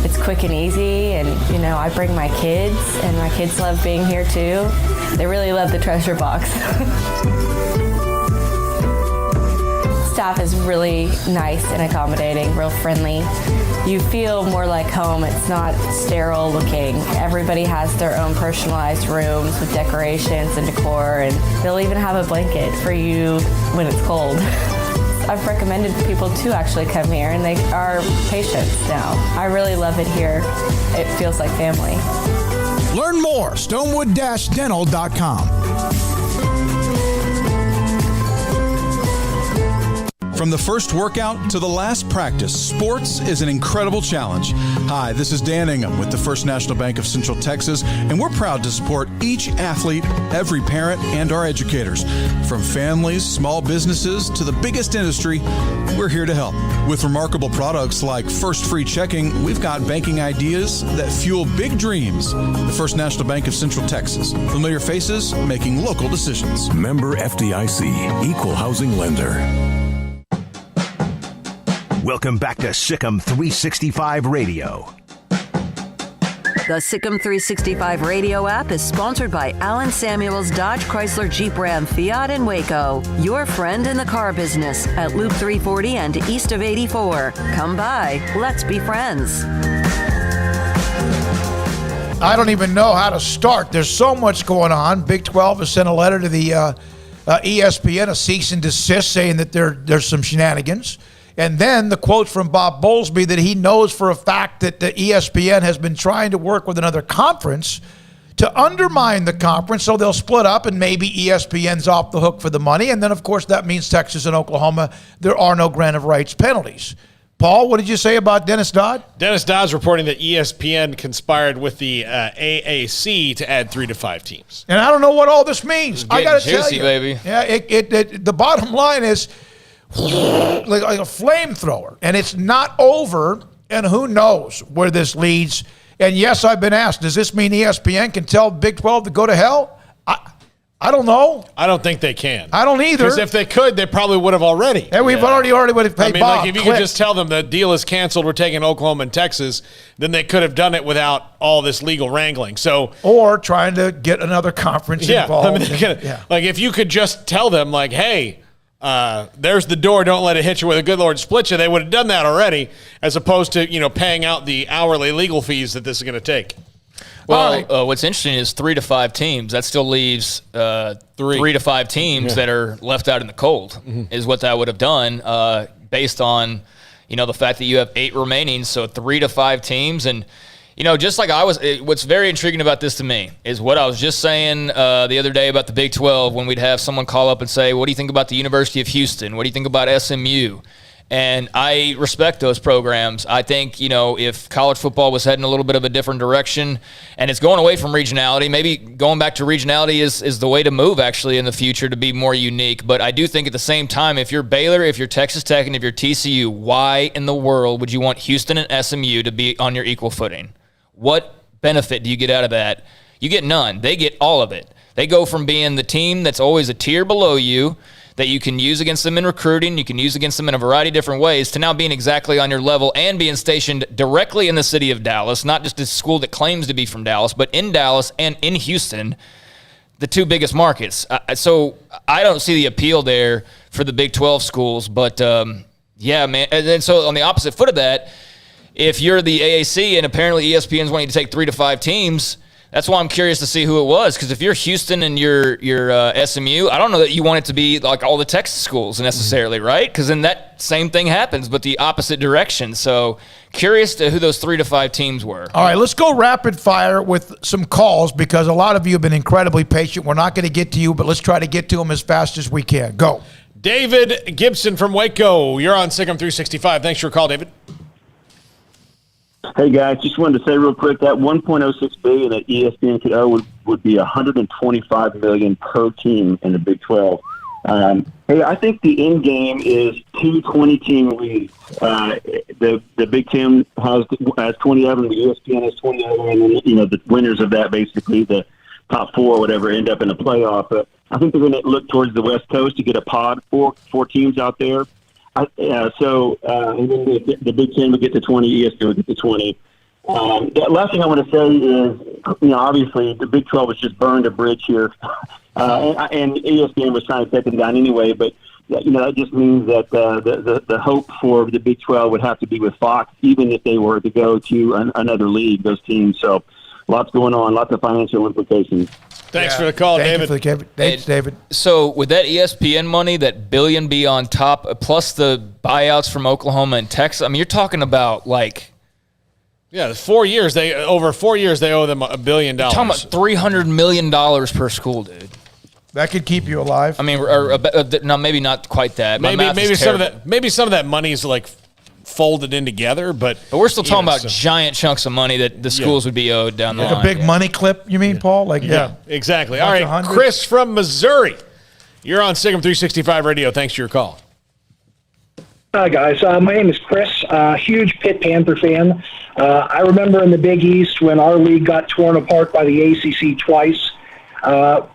It's quick and easy, and I bring my kids, and my kids love being here too. They really love the treasure box. Staff is really nice and accommodating, real friendly. You feel more like home. It's not sterile looking. Everybody has their own personalized rooms with decorations and decor, and they'll even have a blanket for you when it's cold. I've recommended people to actually come here, and they are patients now. I really love it here. It feels like family. Learn more, stonewood-dental.com. From the first workout to the last practice, sports is an incredible challenge. Hi, this is Dan Ingham with the First National Bank of Central Texas, and we're proud to support each athlete, every parent, and our educators. From families, small businesses, to the biggest industry, we're here to help. With remarkable products like First Free Checking, we've got banking ideas that fuel big dreams. The First National Bank of Central Texas. Familiar faces making local decisions. Member FDIC, Equal Housing Lender. Welcome back to SicEm365 Radio. The SicEm365 Radio app is sponsored by Allen Samuels Dodge Chrysler Jeep Ram Fiat in Waco. Your friend in the car business at Loop 340 and east of 84. Come by. Let's be friends. I don't even know how to start. There's so much going on. Big 12 has sent a letter to the ESPN, a cease and desist, saying that there's some shenanigans. And then the quote from Bob Bullsby that he knows for a fact that the ESPN has been trying to work with another conference to undermine the conference so they'll split up and maybe ESPN's off the hook for the money. And then, of course, that means Texas and Oklahoma, there are no grant of rights penalties. Paul, what did you say about Dennis Dodd? Dennis Dodd's reporting that ESPN conspired with the AAC to add 3 to 5 teams. And I don't know what all this means. I got to tell you. Baby. Yeah, the bottom line is like a flamethrower, and it's not over, and who knows where this leads. And yes, I've been asked, does this mean ESPN can tell Big 12 to go to hell? I don't know. I don't think they can. I don't either. Because if they could, they probably would have already. And we've already would have paid Bob. Like if you could just tell them the deal is canceled, we're taking Oklahoma and Texas, then they could have done it without all this legal wrangling. Or trying to get another conference involved. Like if you could just tell them, like, hey, there's the door, don't let it hit you where the good Lord split you, they would have done that already, as opposed to paying out the hourly legal fees that this is going to take. Well, what's interesting is 3 to 5 teams. That still leaves 3 to 5 teams that are left out in the cold, is what that would have done based on, the fact that you have 8 remaining. So 3 to 5 teams. And, just like what's very intriguing about this to me is what I was just saying the other day about the Big 12 when we'd have someone call up and say, what do you think about the University of Houston? What do you think about SMU? And I respect those programs. I think, if college football was heading a little bit of a different direction and it's going away from regionality, maybe going back to regionality is the way to move actually in the future to be more unique. But I do think at the same time, if you're Baylor, if you're Texas Tech, and if you're TCU, why in the world would you want Houston and SMU to be on your equal footing? What benefit do you get out of that? You get none. They get all of it. They go from being the team that's always a tier below you, that you can use against them in recruiting, you can use against them in a variety of different ways, to now being exactly on your level and being stationed directly in the city of Dallas, not just a school that claims to be from Dallas, but in Dallas and in Houston, the 2 biggest markets. So I don't see the appeal there for the Big 12 schools, but yeah, man. And then so on the opposite foot of that, if you're the AAC and apparently ESPN's wanting to take 3 to 5 teams, That's why I'm curious to see who it was, because if you're Houston and you're SMU, I don't know that you want it to be like all the Texas schools necessarily, right? Because then that same thing happens, but the opposite direction. So curious to who those 3 to 5 teams were. All right, let's go rapid fire with some calls because a lot of you have been incredibly patient. We're not going to get to you, but let's try to get to them as fast as we can. Go. David Gibson from Waco. You're on SicEm365. Thanks for your call, David. Hey, guys, just wanted to say real quick that $1.06 billion that ESPN could owe would be $125 million per team in the Big 12. Hey, I think the end game is 2 20-team leagues. The Big 10 has 20 of them, the ESPN has 20 of them, and then, the winners of that, basically the top 4 or whatever, end up in a playoff. But I think they're going to look towards the West Coast to get a pod, four teams out there. And then the Big 10 would get to 20, ESPN would get to 20. The last thing I want to say is, obviously the Big 12 was just burned a bridge here, and ESPN was trying to take it down anyway. But that just means that the hope for the Big 12 would have to be with Fox, even if they were to go to another league. Those teams, so lots going on, lots of financial implications. Thanks for the call, Thank David. you for Thanks, David. So would that ESPN money, that billion, be on top, plus the buyouts from Oklahoma and Texas? I mean, you're talking about like... Yeah, 4 years. Over 4 years, they owe them $1 billion. You're talking about $300 million per school, dude. That could keep you alive. I mean, no, maybe not quite that. Maybe some of that money is like folded in together, but we're still talking about giant chunks of money that the schools would be owed down the line. Like a big money clip, you mean, Paul? Like exactly. All right, Chris from Missouri, you're on SicEm365 Radio. Thanks for your call. Hi, guys. My name is Chris, huge Pitt Panther fan. I remember in the Big East when our league got torn apart by the ACC twice.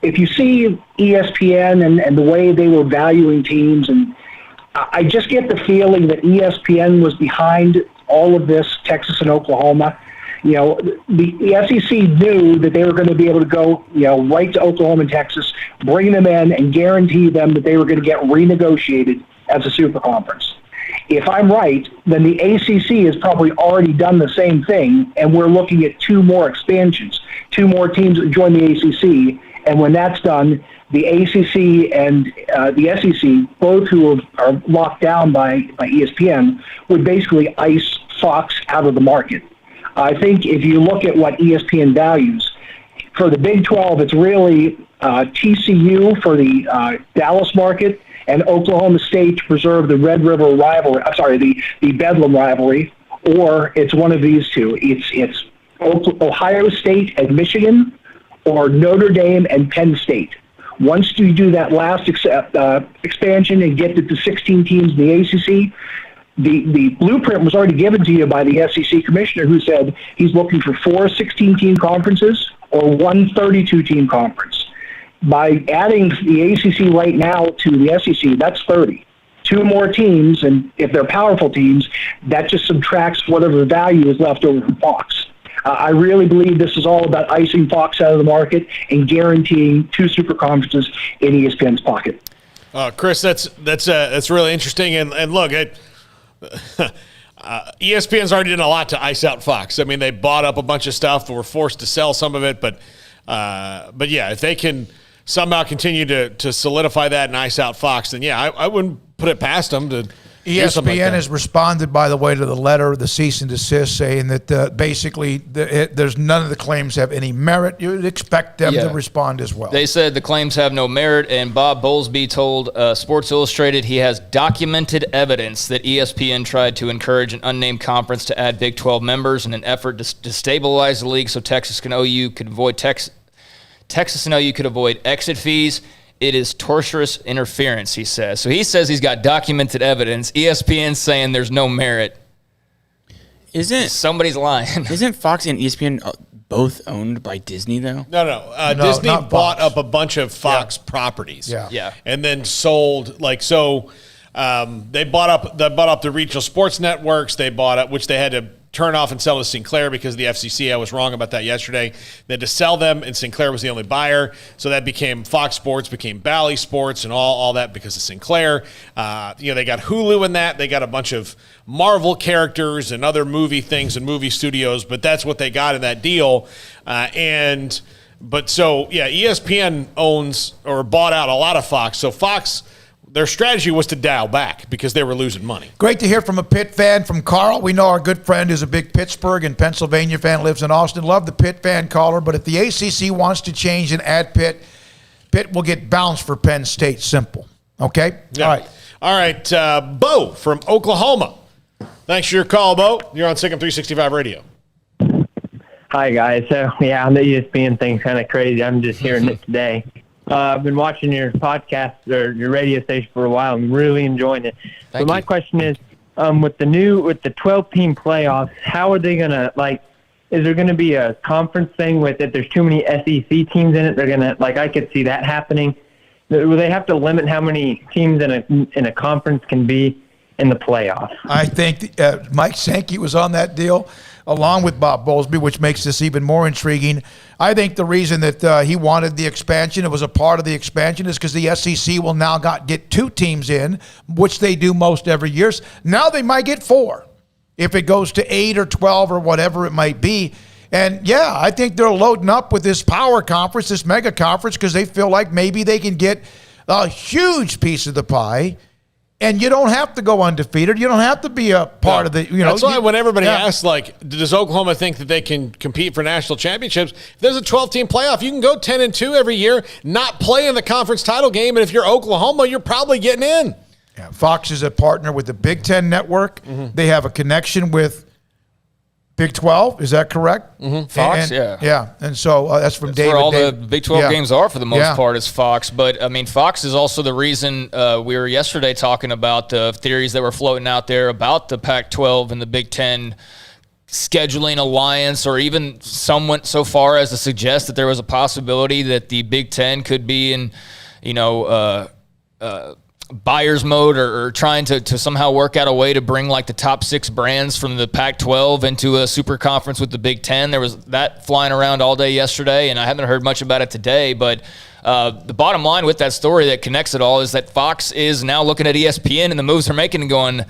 If you see ESPN and the way they were valuing teams, and I just get the feeling that ESPN was behind all of this, Texas and Oklahoma. The SEC knew that they were going to be able to go, right to Oklahoma and Texas, bring them in and guarantee them that they were going to get renegotiated as a super conference. If I'm right, then the ACC has probably already done the same thing, and we're looking at 2 more expansions, 2 more teams that join the ACC, and when that's done, the ACC and the SEC, both who are locked down by ESPN, would basically ice Fox out of the market. I think if you look at what ESPN values, for the Big 12, it's really TCU for the Dallas market, and Oklahoma State to preserve the Red River rivalry. The Bedlam rivalry, or it's one of these two. It's Ohio State and Michigan, or Notre Dame and Penn State. Once you do that last expansion and get to 16 teams in the ACC, the blueprint was already given to you by the SEC commissioner, who said he's looking for 4 16-team conferences or 1 32-team conference. By adding the ACC right now to the SEC, that's 30. 2 more teams, and if they're powerful teams, that just subtracts whatever value is left over from Fox. I really believe this is all about icing Fox out of the market and guaranteeing 2 super conferences in ESPN's pocket. Chris, that's really interesting. And look, ESPN's already done a lot to ice out Fox. I mean, they bought up a bunch of stuff, were forced to sell some of it, but yeah, if they can somehow continue to solidify that and ice out Fox, then yeah, I wouldn't put it past them to. ESPN has responded, by the way, to the letter, the cease and desist, saying that basically there's none of the claims have any merit. You would expect them to respond as well. They said the claims have no merit, and Bob Bullsby told Sports Illustrated he has documented evidence that ESPN tried to encourage an unnamed conference to add Big 12 members in an effort to destabilize the league so Texas and OU could avoid exit fees. It is tortious interference, he says. So he says he's got documented evidence. ESPN's saying there's no merit. Somebody's lying? Isn't Fox and ESPN both owned by Disney, though? No. Disney bought up a bunch of Fox properties. Yeah. And then sold, they bought up the regional sports networks. They bought up, which they had to turn off and sell to Sinclair because of the FCC. I was wrong about that yesterday. They had to sell them, and Sinclair was the only buyer. So that became Fox Sports, became Bally Sports, and all that because of Sinclair. They got Hulu in that. They got a bunch of Marvel characters and other movie things and movie studios, but that's what they got in that deal. ESPN owns or bought out a lot of Fox. So Fox, their strategy was to dial back because they were losing money. Great to hear from a Pitt fan, from Carl. We know our good friend is a big Pittsburgh and Pennsylvania fan, lives in Austin. Love the Pitt fan caller, but if the ACC wants to change and add Pitt, Pitt will get bounced for Penn State. Simple. Okay? Yeah. All right. Bo from Oklahoma. Thanks for your call, Bo. You're on SicEm365 Radio. Hi, guys. So, the ESPN thing's kind of crazy. I'm just hearing it today. I've been watching your podcast or your radio station for a while. I'm really enjoying it. So my question is, with the 12-team playoffs, how are they going to, is there going to be a conference thing with if there's too many SEC teams in it? They're going to, I could see that happening. Will they have to limit how many teams in a conference can be in the playoffs? I think Mike Sankey was on that deal, along with Bob Bullsby, which makes this even more intriguing. I think the reason that he wanted the expansion, it was a part of the expansion, is because the SEC will now get 2 teams in, which they do most every year. Now they might get 4 if it goes to 8 or 12 or whatever it might be. And, I think they're loading up with this power conference, this mega conference, because they feel like maybe they can get a huge piece of the pie. And you don't have to go undefeated. You don't have to be a part of the, That's why when everybody asks, does Oklahoma think that they can compete for national championships? If there's a 12-team playoff, you can go 10-2 every year, not play in the conference title game. And if you're Oklahoma, you're probably getting in. Yeah, Fox is a partner with the Big Ten Network. Mm-hmm. They have a connection with Big 12, is that correct? Mm-hmm. Fox, Yeah, and so that's from David. Where all the Big 12 games are for the most part is Fox. But, Fox is also the reason we were yesterday talking about the theories that were floating out there about the Pac-12 and the Big 10 scheduling alliance, or even someone so far as to suggest that there was a possibility that the Big 10 could be in, buyer's mode or trying to somehow work out a way to bring the top 6 brands from the Pac-12 into a super conference with the Big Ten. There was that flying around all day yesterday, and I haven't heard much about it today. But the bottom line with that story that connects it all is that Fox is now looking at ESPN and the moves they're making and going,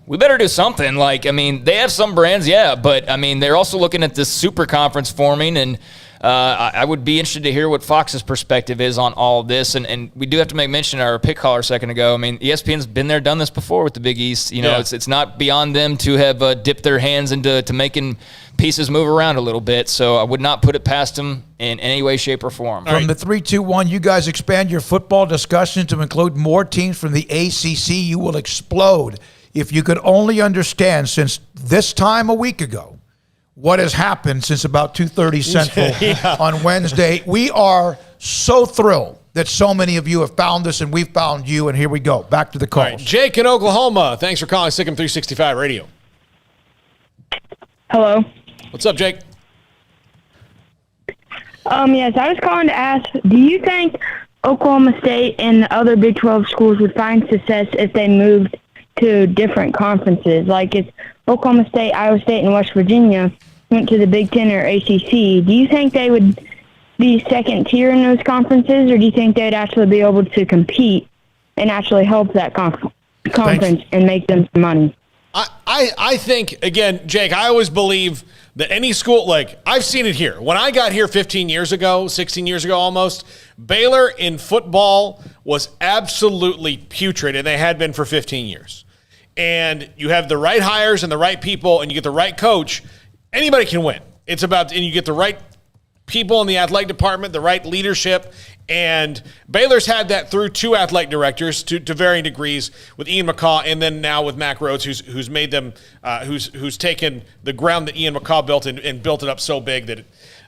we better do something. They have some brands, but they're also looking at this super conference forming, and I would be interested to hear what Fox's perspective is on all of this. And we do have to make mention, our pick caller a second ago, ESPN's been there, done this before with the Big East. It's not beyond them to have dipped their hands into making pieces move around a little bit. So I would not put it past them in any way, shape, or form. From the 3-2-1, you guys expand your football discussion to include more teams from the ACC. You will explode. If you could only understand, since this time a week ago, what has happened since about 2:30 Central on Wednesday. We are so thrilled that so many of you have found us, and we've found you, and here we go. Back to the calls. Right. Jake in Oklahoma, thanks for calling SicEm365 Radio. Hello. What's up, Jake? Yes, I was calling to ask, do you think Oklahoma State and the other Big 12 schools would find success if they moved to different conferences? Like if Oklahoma State, Iowa State, and West Virginia went to the Big Ten or ACC, do you think they would be second tier in those conferences, or do you think they'd actually be able to compete and actually help that conference and make them some money? I think, again, Jake, I always believe that any school, I've seen it here. When I got here 16 years ago almost, Baylor in football was absolutely putrid, and they had been for 15 years. And you have the right hires and the right people, and you get the right coach, anybody can win. And you get the right people in the athletic department, the right leadership, and Baylor's had that through 2 athletic directors to varying degrees, with Ian McCaw and then now with Mac Rhodes, who's made them, who's taken the ground that Ian McCaw built and built it up so big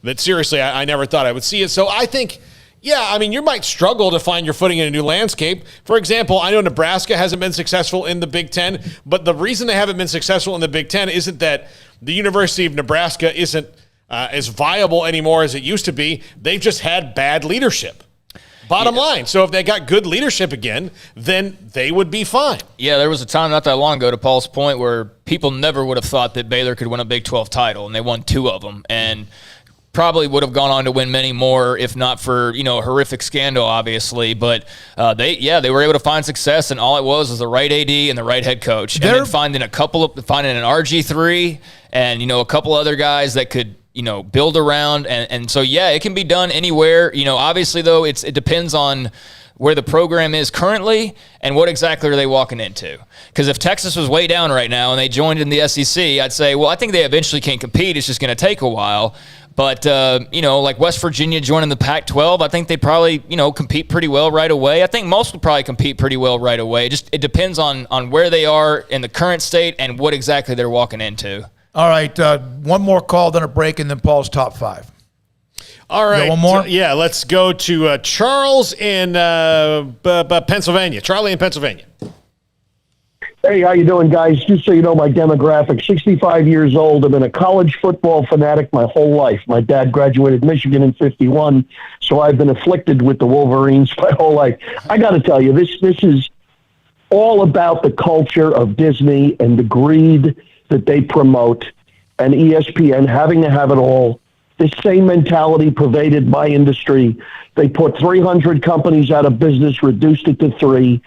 that seriously I never thought I would see it. So I think, you might struggle to find your footing in a new landscape. For example, I know Nebraska hasn't been successful in the Big Ten, but the reason they haven't been successful in the Big Ten isn't that the University of Nebraska isn't as viable anymore as it used to be. They've just had bad leadership. Bottom line. So if they got good leadership again, then they would be fine. Yeah, there was a time not that long ago, to Paul's point, where people never would have thought that Baylor could win a Big 12 title, and they won 2 of them. And probably would have gone on to win many more if not for, a horrific scandal, obviously. But they were able to find success, and all it was the right AD and the right head coach. And then finding an RG3 and, a couple other guys that could, build around. And so, yeah, it can be done anywhere. Obviously, though, it depends on where the program is currently and what exactly are they walking into. Because if Texas was way down right now and they joined in the SEC, I'd say, well, I think they eventually can compete. It's just going to take a while. But, like West Virginia joining the Pac-12, I think they'd probably, compete pretty well right away. I think most would probably compete pretty well right away. It depends on where they are in the current state and what exactly they're walking into. All right, one more call, then a break, and then Paul's top 5. All right. One more? Yeah, let's go to Charles in Pennsylvania. Charlie in Pennsylvania. Hey, how you doing, guys? Just so you know my demographic, 65 years old. I've been a college football fanatic my whole life. My dad graduated Michigan in 51, so I've been afflicted with the Wolverines my whole life. I got to tell you, this is all about the culture of Disney and the greed that they promote, and ESPN having to have it all. This same mentality pervaded my industry. They put 300 companies out of business, reduced it to 3.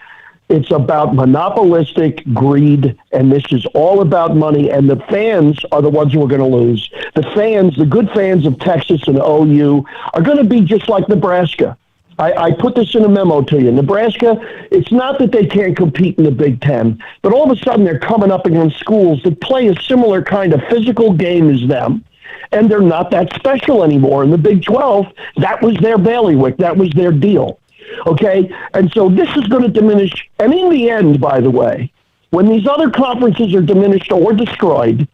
It's about monopolistic greed, and this is all about money, and the fans are the ones who are going to lose. The fans, the good fans of Texas and OU, are going to be just like Nebraska. I put this in a memo to you. Nebraska, it's not that they can't compete in the Big Ten, but all of a sudden they're coming up against schools that play a similar kind of physical game as them, and they're not that special anymore. In the Big 12, that was their bailiwick. That was their deal. Okay? And so this is going to diminish. And in the end, by the way, when these other conferences are diminished or destroyed,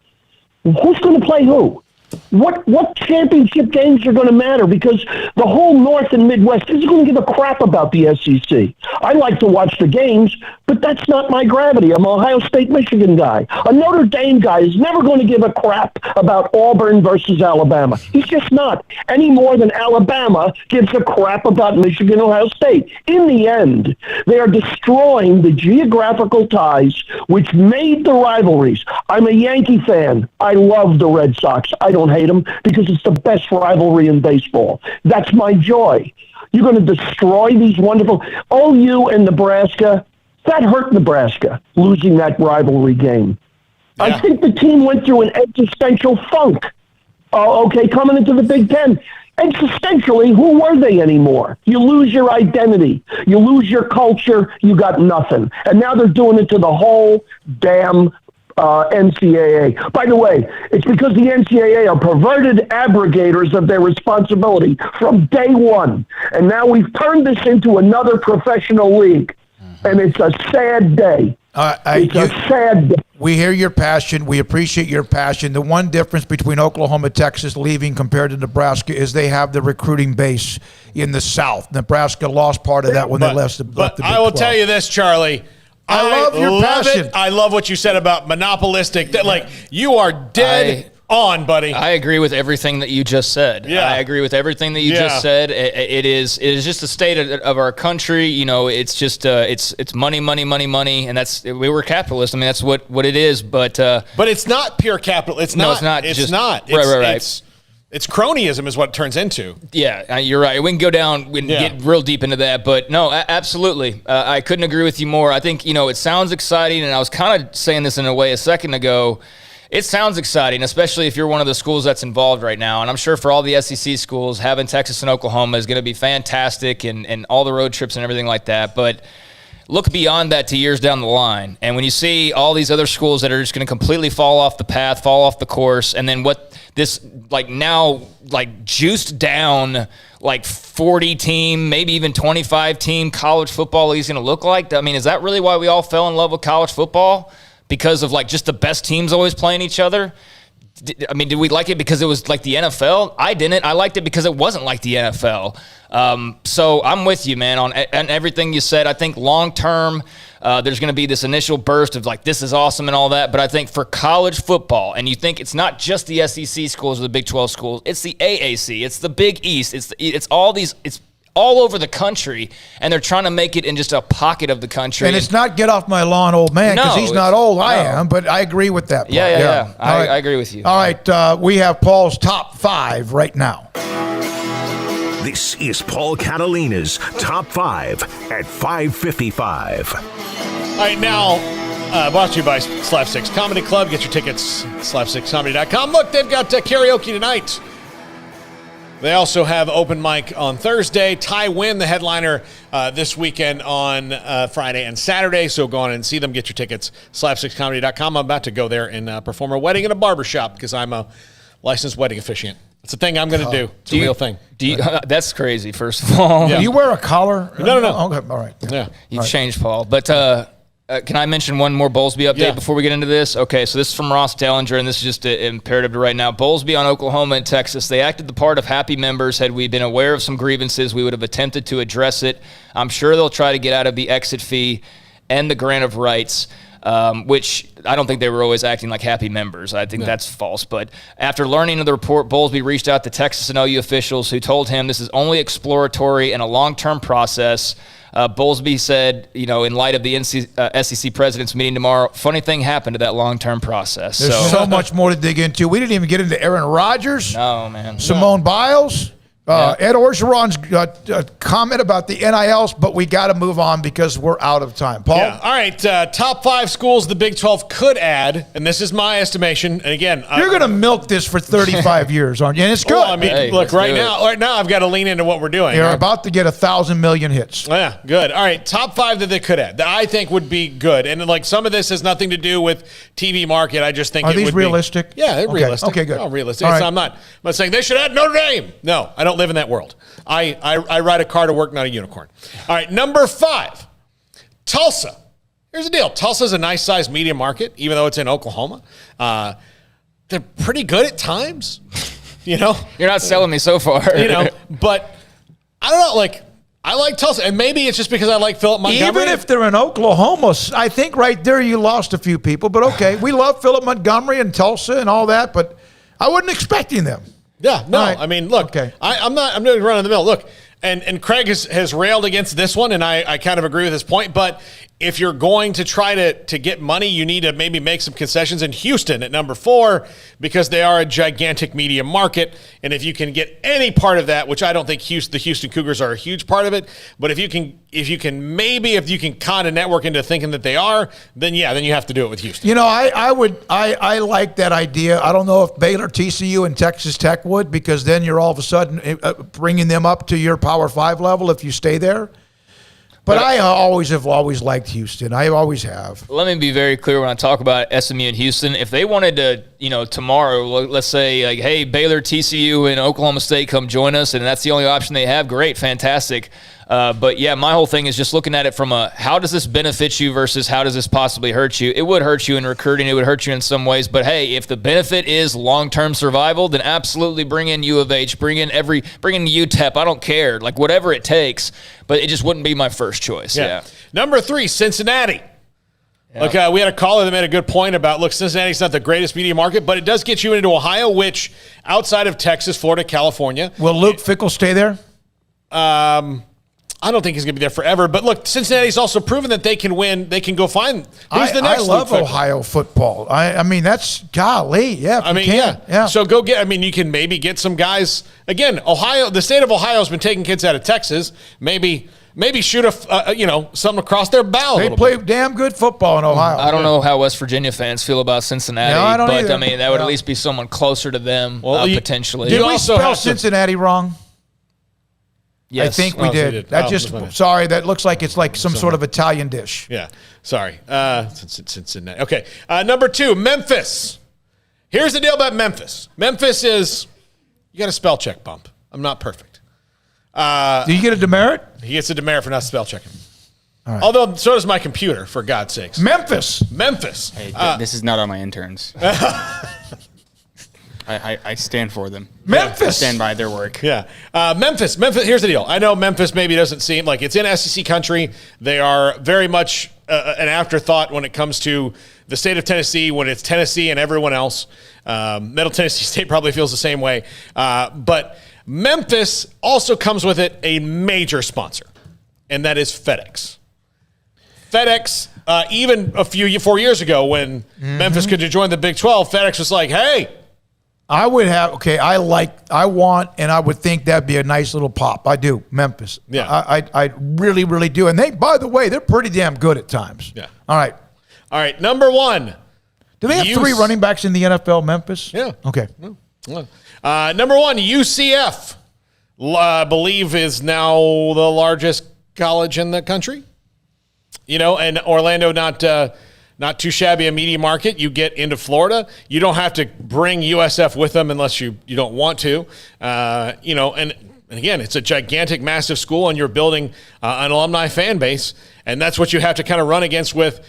who's going to play who? What championship games are going to matter? Because the whole North and Midwest isn't going to give a crap about the SEC. I like to watch the games, but that's not my gravity. I'm an Ohio State, Michigan guy. A Notre Dame guy is never going to give a crap about Auburn versus Alabama. He's just not, any more than Alabama gives a crap about Michigan, Ohio State. In the end, they are destroying the geographical ties which made the rivalries. I'm a Yankee fan. I love the Red Sox. I don't hate them because it's the best rivalry in baseball. That's my joy. You're going to destroy these wonderful OU and Nebraska. That hurt Nebraska, losing that rivalry game. Yeah. I think the team went through an existential funk. Coming into the Big Ten. Existentially, who were they anymore? You lose your identity. You lose your culture. You got nothing. And now they're doing it to the whole damn NCAA. By the way, it's because the NCAA are perverted abrogators of their responsibility from day one. And now we've turned this into another professional league. And it's a sad day. It's a sad day. We hear your passion. We appreciate your passion. The one difference between Oklahoma, Texas leaving compared to Nebraska is they have the recruiting base in the South. Nebraska lost part of that when they left the Big 12. I will tell you this, Charlie. I love your passion. It. I love what you said about monopolistic. Like, you are dead on, buddy. I agree with everything that you just said. Yeah. I agree with everything that you just said. It is just the state of our country. You know, it's just it's money, and that's, we were capitalists. I mean, that's what it is. But it's not pure capital. It's not. It's not. Right. It's cronyism is what it turns into. Yeah, you're right. We can go down and get real deep into that. But no, absolutely. I couldn't agree with you more. I think, it sounds exciting. And I was kind of saying this in a way a second ago. It sounds exciting, especially if you're one of the schools that's involved right now. And I'm sure for all the SEC schools, having Texas and Oklahoma is going to be fantastic and all the road trips and everything like that. But look beyond that to years down the line. And when you see all these other schools that are just going to completely fall off the path, fall off the course, and then what this juiced down 40 team, maybe even 25 team college football league is going to look like? I mean, is that really why we all fell in love with college football? Because of just the best teams always playing each other? I mean, did we like it because it was like the NFL? I didn't. I liked it because it wasn't like the NFL. So I'm with you, man, on everything you said. I think long term, there's going to be this initial burst of this is awesome and all that. But I think for college football, and you think it's not just the SEC schools or the Big 12 schools, it's the AAC, it's the Big East, it's all these. all over the country, and they're trying to make it in just a pocket of the country. And it's not get off my lawn, old man, because he's not old. I am, but I agree with that part. Yeah. I agree with you. All right, we have Paul's top 5 right now. This is Paul Catalina's Top 5 at 5:55. All right, now, brought to you by Slap6 Comedy Club. Get your tickets, slap6comedy.com. Look, they've got karaoke tonight. They also have open mic on Thursday. Ty Wynn, the headliner this weekend on Friday and Saturday. So go on and see them. Get your tickets, slap6comedy.com. I'm about to go there and perform a wedding in a barbershop because I'm a licensed wedding officiant. It's a thing I'm going to do. It's a real thing. That's crazy, first of all. Do you wear a collar? No. Okay, all right. Yeah. You've changed, Paul. But can I mention one more Bullsby update before we get into this? Okay, so this is from Ross Dellinger, and this is just imperative to right now. Bullsby on Oklahoma and Texas, they acted the part of happy members. Had we been aware of some grievances, we would have attempted to address it. I'm sure they'll try to get out of the exit fee and the grant of rights, which I don't think they were always acting like happy members. I think that's false. But after learning of the report, Bullsby reached out to Texas and OU officials who told him this is only exploratory and a long-term process. Bullsby said, in light of the SEC president's meeting tomorrow, funny thing happened to that long-term process. There's so much more to dig into. We didn't even get into Aaron Rodgers. No, man. Simone Biles. Ed Orgeron's comment about the NILs, but we got to move on because we're out of time. Paul? Yeah. All right. Top 5 schools the Big 12 could add, and this is my estimation. And again, you're going to milk this for 35 years, aren't you? And it's good. Well, I mean, look, right now I've got to lean into what we're doing. You're about to get 1,000 million hits. Yeah, good. All right, top 5 that they could add that I think would be good. And like some of this has nothing to do with TV market. I just think Are these realistic? Yeah, they're realistic. Okay, good. Oh, realistic. Right. I'm not saying they should add Notre Dame. No, I don't live in that world. I ride a car to work, not a unicorn. All right, number 5, Tulsa. Here's the deal. Tulsa's a nice sized media market, even though it's in Oklahoma. They're pretty good at times. You're not selling me so far. But I don't know, I like Tulsa, and maybe it's just because I like Philip Montgomery. Even if they're in Oklahoma, I think right there you lost a few people, but okay. We love Philip Montgomery and Tulsa and all that, but I wasn't expecting them. Yeah, no. Right. I mean, look, I'm not going to run in the middle. Look, and Craig has railed against this one, and I kind of agree with his point, but if you're going to try to get money, you need to maybe make some concessions in Houston at number 4 because they are a gigantic media market. And if you can get any part of that, which I don't think the Houston Cougars are a huge part of it, but if you can con a network into thinking that they are, then you have to do it with Houston. I like that idea. I don't know if Baylor, TCU, and Texas Tech would, because then you're all of a sudden bringing them up to your Power 5 level if you stay there. But I have always liked Houston. I always have. Let me be very clear when I talk about SMU and Houston. If they wanted to, tomorrow, let's say, hey, Baylor, TCU, and Oklahoma State come join us, and that's the only option they have, great, fantastic. But yeah, my whole thing is just looking at it from how does this benefit you versus how does this possibly hurt you? It would hurt you in recruiting. It would hurt you in some ways. But hey, if the benefit is long-term survival, then absolutely bring in U of H, bring in UTEP. I don't care, whatever it takes. But it just wouldn't be my first choice. Yeah. Number 3, Cincinnati. Yeah. Look, we had a caller that made a good point about, Cincinnati's not the greatest media market, but it does get you into Ohio, which outside of Texas, Florida, California. Will Luke Fickell stay there? I don't think he's going to be there forever. But look, Cincinnati's also proven that they can win. They can go find who's the next. I love Ohio football. I mean, that's golly, yeah. Yeah. So go get. I mean, you can maybe get some guys. Again, Ohio. The state of Ohio has been taking kids out of Texas. Maybe shoot something across their bow. They play damn good football in Ohio. I don't know how West Virginia fans feel about Cincinnati, but either. I mean that would at least be someone closer to them potentially. Did we spell Cincinnati wrong? Yes. I think we did. Sorry, that looks like it's like some sort of Italian dish. Yeah, sorry. Cincinnati. Okay, number 2, Memphis. Here's the deal about Memphis. Memphis is, you got a spell check bump. I'm not perfect. Do you get a demerit? He gets a demerit for not spell checking. All right. Although, so does my computer, for God's sakes. Memphis. Hey, this is not on my interns. I stand for them. Memphis. I stand by their work. Yeah. Memphis, here's the deal. I know Memphis maybe doesn't seem like it's in SEC country. They are very much an afterthought when it comes to the state of Tennessee, when it's Tennessee and everyone else. Middle Tennessee State probably feels the same way. But Memphis also comes with it a major sponsor, and that is FedEx. FedEx, even 4 years ago when Memphis could join the Big 12, FedEx was like, hey. I would have, I want, and I would think that'd be a nice little pop. I do, Memphis. Yeah. I really, really do. And they, by the way, they're pretty damn good at times. Yeah. All right, number one. Do they have 3 running backs in the NFL, Memphis? Yeah. Okay. Number one, UCF, I believe, is now the largest college in the country. And Orlando, not too shabby a media market. You get into Florida. You don't have to bring USF with them unless you don't want to. And again, it's a gigantic, massive school, and you're building an alumni fan base. And that's what you have to kind of run against with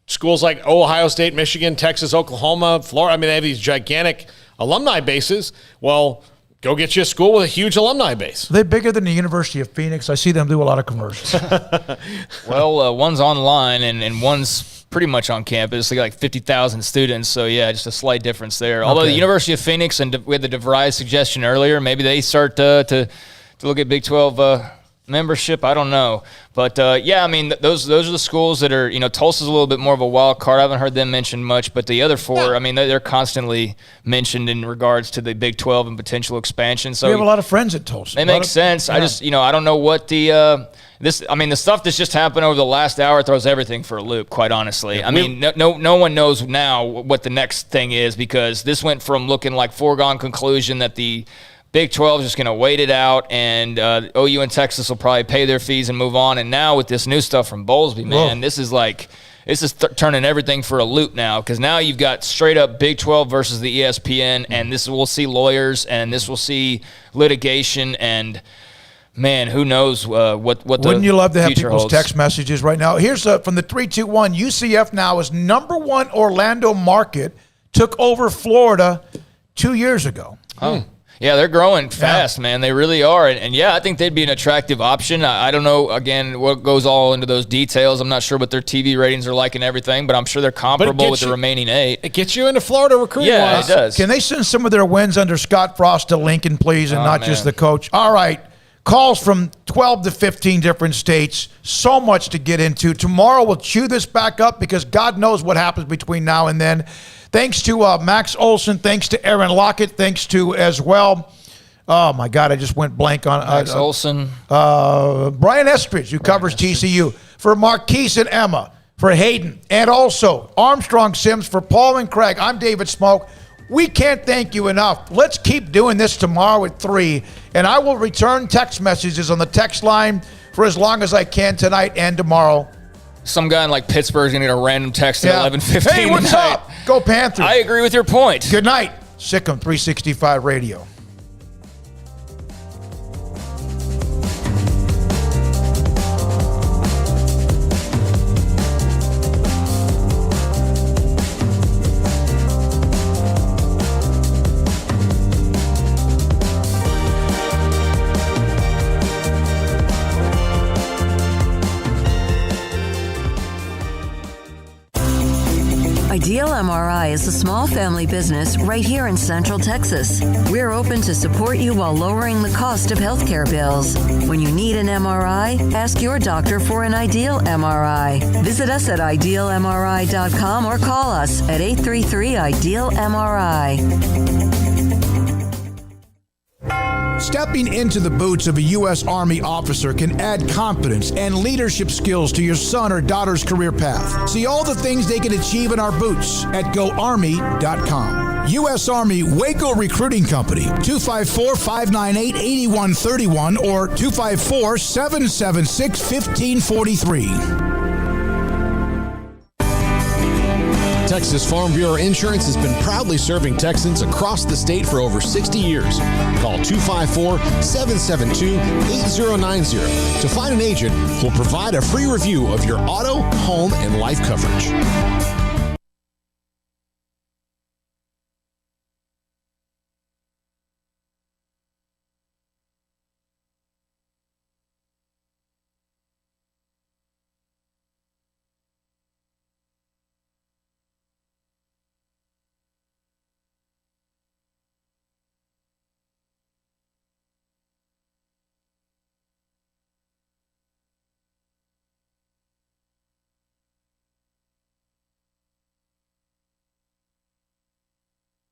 schools like Ohio State, Michigan, Texas, Oklahoma, Florida. I mean, they have these gigantic alumni bases. Well, go get you a school with a huge alumni base. Are they bigger than the University of Phoenix? I see them do a lot of commercials. Well, one's online and one's pretty much on campus. They got like 50,000 students, so yeah, just a slight difference there. Although the University of Phoenix, and we had the DeVry suggestion earlier, maybe they start to look at Big 12 membership. I don't know. But, those are the schools that are, Tulsa's a little bit more of a wild card. I haven't heard them mentioned much, but the other 4, they're constantly mentioned in regards to the Big 12 and potential expansion. So we have a lot of friends at Tulsa. It makes sense. Yeah. I just, I don't know what the stuff that's just happened over the last hour throws everything for a loop, quite honestly. No one knows now what the next thing is, because this went from looking like foregone conclusion that the Big 12 is just going to wait it out, and OU and Texas will probably pay their fees and move on. And now with this new stuff from Bullsby, man, this is turning everything for a loop now, because now you've got straight up Big 12 versus the ESPN, and we'll see lawyers, and this will see litigation, and man, who knows what the Wouldn't you love to have people's holds. Text messages right now? Here's from the 321. UCF now is number 1 Orlando market, took over Florida 2 years ago. Oh. Yeah, they're growing fast, man. They really are. And I think they'd be an attractive option. I don't know, again, what goes all into those details. I'm not sure what their TV ratings are like and everything, but I'm sure they're comparable with the remaining 8. It gets you into Florida recruiting. Yeah, it does. Can they send some of their wins under Scott Frost to Lincoln, please, and not just the coach? All right. Calls from 12 to 15 different states. So much to get into. Tomorrow we'll chew this back up, because God knows what happens between now and then. Thanks to Max Olson. Thanks to Aaron Lockett. Thanks to, as well, oh, my God, I just went blank on Max Olson. Brian Estridge, who covers TCU. For Marquise and Emma. For Hayden. And also Armstrong Sims. For Paul and Craig, I'm David Smoak. We can't thank you enough. Let's keep doing this tomorrow at 3. And I will return text messages on the text line for as long as I can tonight and tomorrow. Some guy in like Pittsburgh's going to get a random text at 11:15 Hey, what's tonight. up? Go Panthers. I agree with your point. Good night. SicEm365 Radio. Ideal MRI is a small family business right here in Central Texas. We're open to support you while lowering the cost of healthcare bills. When you need an MRI, ask your doctor for an Ideal MRI. Visit us at idealmri.com or call us at 833-IDEAL-MRI. Stepping into the boots of a U.S. Army officer can add confidence and leadership skills to your son or daughter's career path. See all the things they can achieve in our boots at GoArmy.com. U.S. Army Waco Recruiting Company, 254-598-8131 or 254-776-1543. Texas Farm Bureau Insurance has been proudly serving Texans across the state for over 60 years. Call 254-772-8090 to find an agent who will provide a free review of your auto, home, and life coverage.